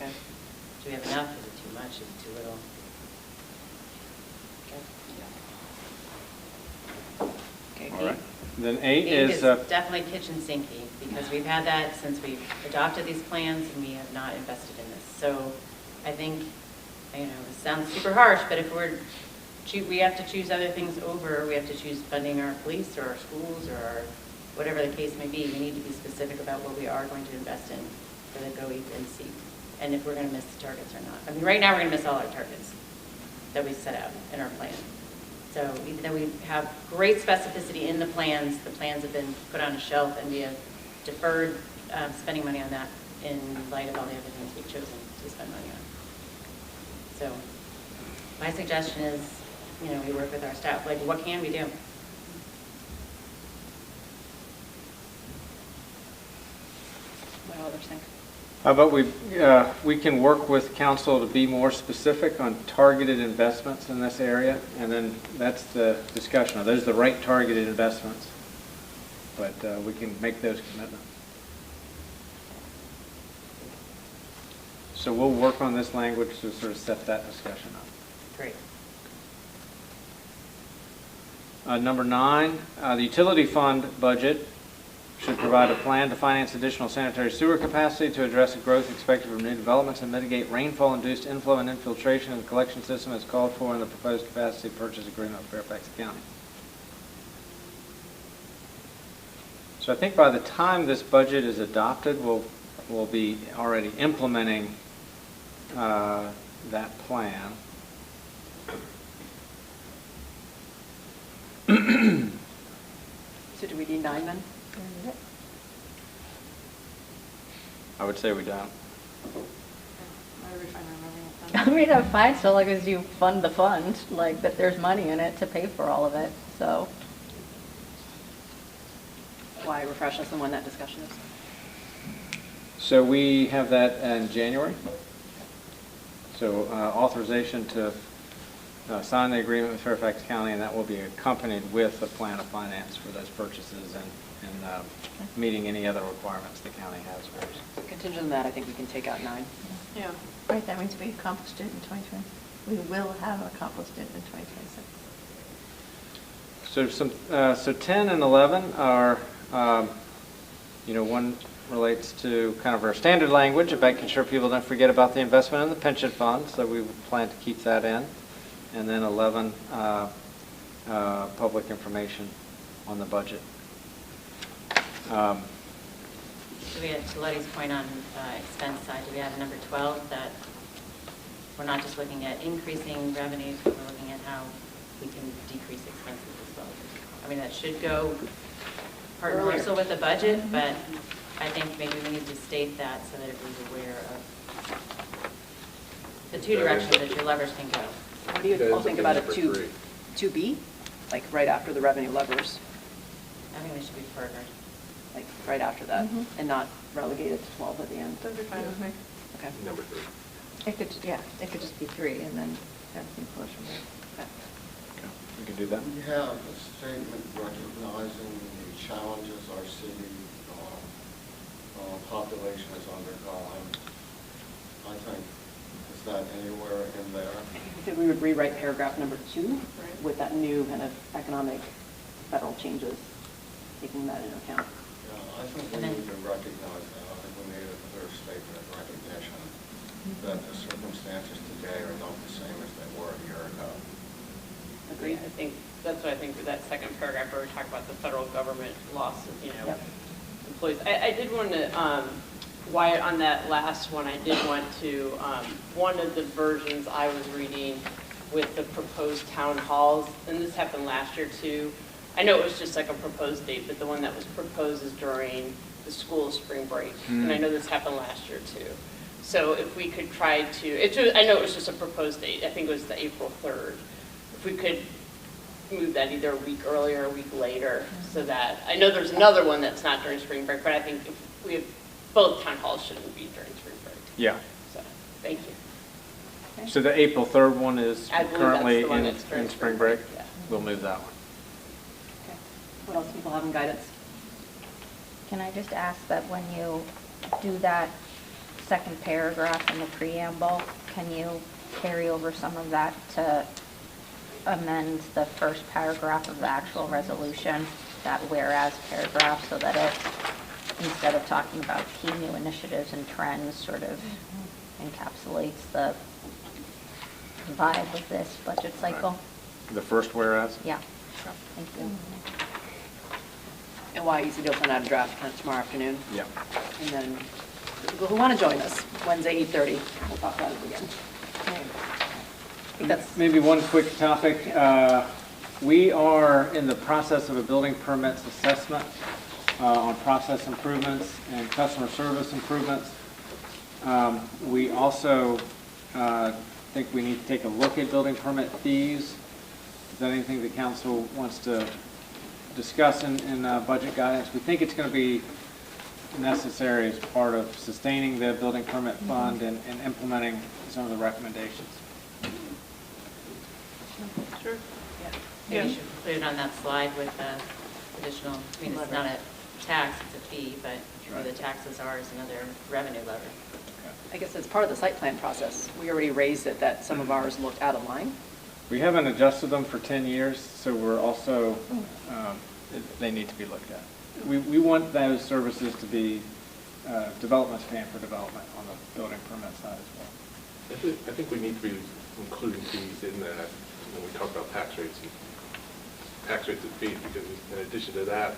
Okay. Do we have enough? Is it too much? Is it too little? Okay. All right. Then 8 Eight is, definitely kitchen sinky, because we've had that since we've adopted these plans and we have not invested in this. So I think, it sounds super harsh, but if we have to choose other things over, we have to choose funding our police or our schools or whatever the case may be, we need to be specific about what we are going to invest in for the Go Eat and See. And if we're going to miss the targets or not. I mean, right now we're going to miss all our targets that we set out in our plan. So even though we have great specificity in the plans have been put on a shelf and we have deferred spending money on that in light of all the other things we've chosen to spend money on. So my suggestion is, we work with our staff, like what can we do? What do others think? how about we can work with council to be more specific on targeted investments in this area, and then that's the discussion. Are those the right targeted investments? But we can make those commitments. So we'll work on this language to sort of set that discussion up. Great. Number 9, the utility fund budget should provide a plan to finance additional sanitary sewer capacity to address the growth expected from new developments and mitigate rainfall-induced inflow and infiltration in the collection system as called for in the proposed capacity purchase agreement with Fairfax County. So I think by the time this budget is adopted, we'll be already implementing that plan. So do we need 9 then? I would say we don't. I mean, I'm fine so long as you fund the fund, like that there's money in it to pay for all of it, so. Why refresh us on when that discussion is? So we have that in January. So authorization to sign the agreement with Fairfax County, and that will be accompanied with a plan of finance for those purchases and meeting any other requirements the county has for us. Contingent on that, I think we can take out 9. Yeah. Right, that means we accomplished it in 2020. We will have accomplished it in 2026. So 10 and 11 are, one relates to kind of our standard language of making sure people don't forget about the investment in the pension fund, so we plan to keep that in. And then 11, public information on the budget. So we had, to Letty's point on expense side, do we have number 12 that we're not just looking at increasing revenues, but we're looking at how we can decrease expenses as well? I mean, that should go part and parcel with the budget, but I think maybe we need to state that so that everyone's aware of the two directions that your levers can go. What do you all think about a 2B? Like right after the revenue levers? I think they should be further. Like right after that, and not relegated to 12 at the end? Those are fine with me. Okay. Number 3. It could just be 3 and then everything flows from there. Okay, we can do that. We have a statement recognizing the challenges our city population is undergoing. I think, is that anywhere in there? I think we would rewrite paragraph number 2 with that new kind of economic federal changes, taking that into account. Yeah, I think we need to recognize that. I think we need a clear statement of recognition that the circumstances today are not the same as they were a year ago. Agreed. I think that's what I think for that second paragraph where we talk about the federal government loss of, employees. I did want to, Wyatt, on that last one, I did want to, one of the versions I was reading with the proposed town halls, and this happened last year too. I know it was just like a proposed date, but the one that was proposed is during the school spring break. And I know this happened last year too. So if we could try to, I know it was just a proposed date. I think it was the April 3rd. If we could move that either a week earlier or a week later so that, I know there's another one that's not during spring break, but I think if we have both town halls shouldn't be during spring break. Yeah. So, thank you. So the April 3rd one is I believe currently that's the one in that's during spring break? Yeah. We'll move that one. What else do people have in guidance? Can I just ask that when you do that second paragraph in the preamble, can you carry over some of that to amend the first paragraph of the actual resolution, that whereas paragraph, so that it, instead of talking about key new initiatives and trends, sort of encapsulates the vibe of this budget cycle? The first whereas? Yeah, thank you. And why easy to send out a draft kind of tomorrow afternoon? Yeah. And then people who want to join us, Wednesday, 8:30, we'll talk about it again. I think that's Maybe one quick topic. We are in the process of a building permits assessment on process improvements and customer service improvements. We also think we need to take a look at building permit fees. Is that anything that council wants to discuss in budget guidance? We think it's going to be necessary as part of sustaining the building permit fund and implementing some of the recommendations. Sure. Maybe you should put it on that slide with additional, I mean, it's not a tax, it's a fee, but where the taxes are is another revenue lever. I guess as part of the site plan process, we already raised it that some of ours looked out of line. We haven't adjusted them for 10 years, so we're also, they need to be looked at. We want those services to be developments paying for development on the building permit side as well. I think we need to be including fees in that when we talk about tax rates and fees, because in addition to that,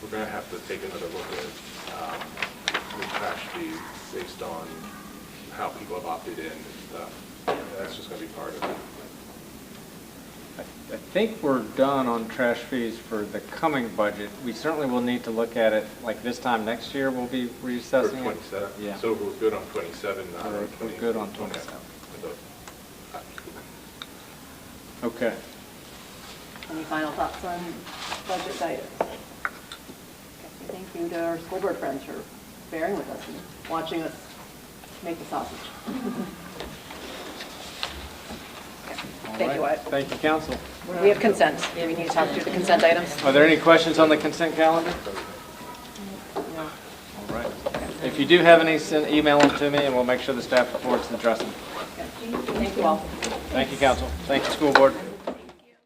we're going to have to take another look at the trash fee based on how people have opted in and stuff. That's just going to be part of it. I think we're done on trash fees for the coming budget. We certainly will need to look at it, like this time next year, we'll be reassessing it. 27. Yeah. So we're good on 27, not on 20. We're good on 27. Okay. Any final thoughts on budget guidance? Okay, thank you to our school board friends for bearing with us and watching us make the sausage. Thank you, Wyatt. Thank you, council. We have consent. Do we need to talk through the consent items? Are there any questions on the consent calendar? No. All right. If you do have any, email them to me and we'll make sure the staff reports and address them. Thank you all. Thank you, council. Thank you, school board.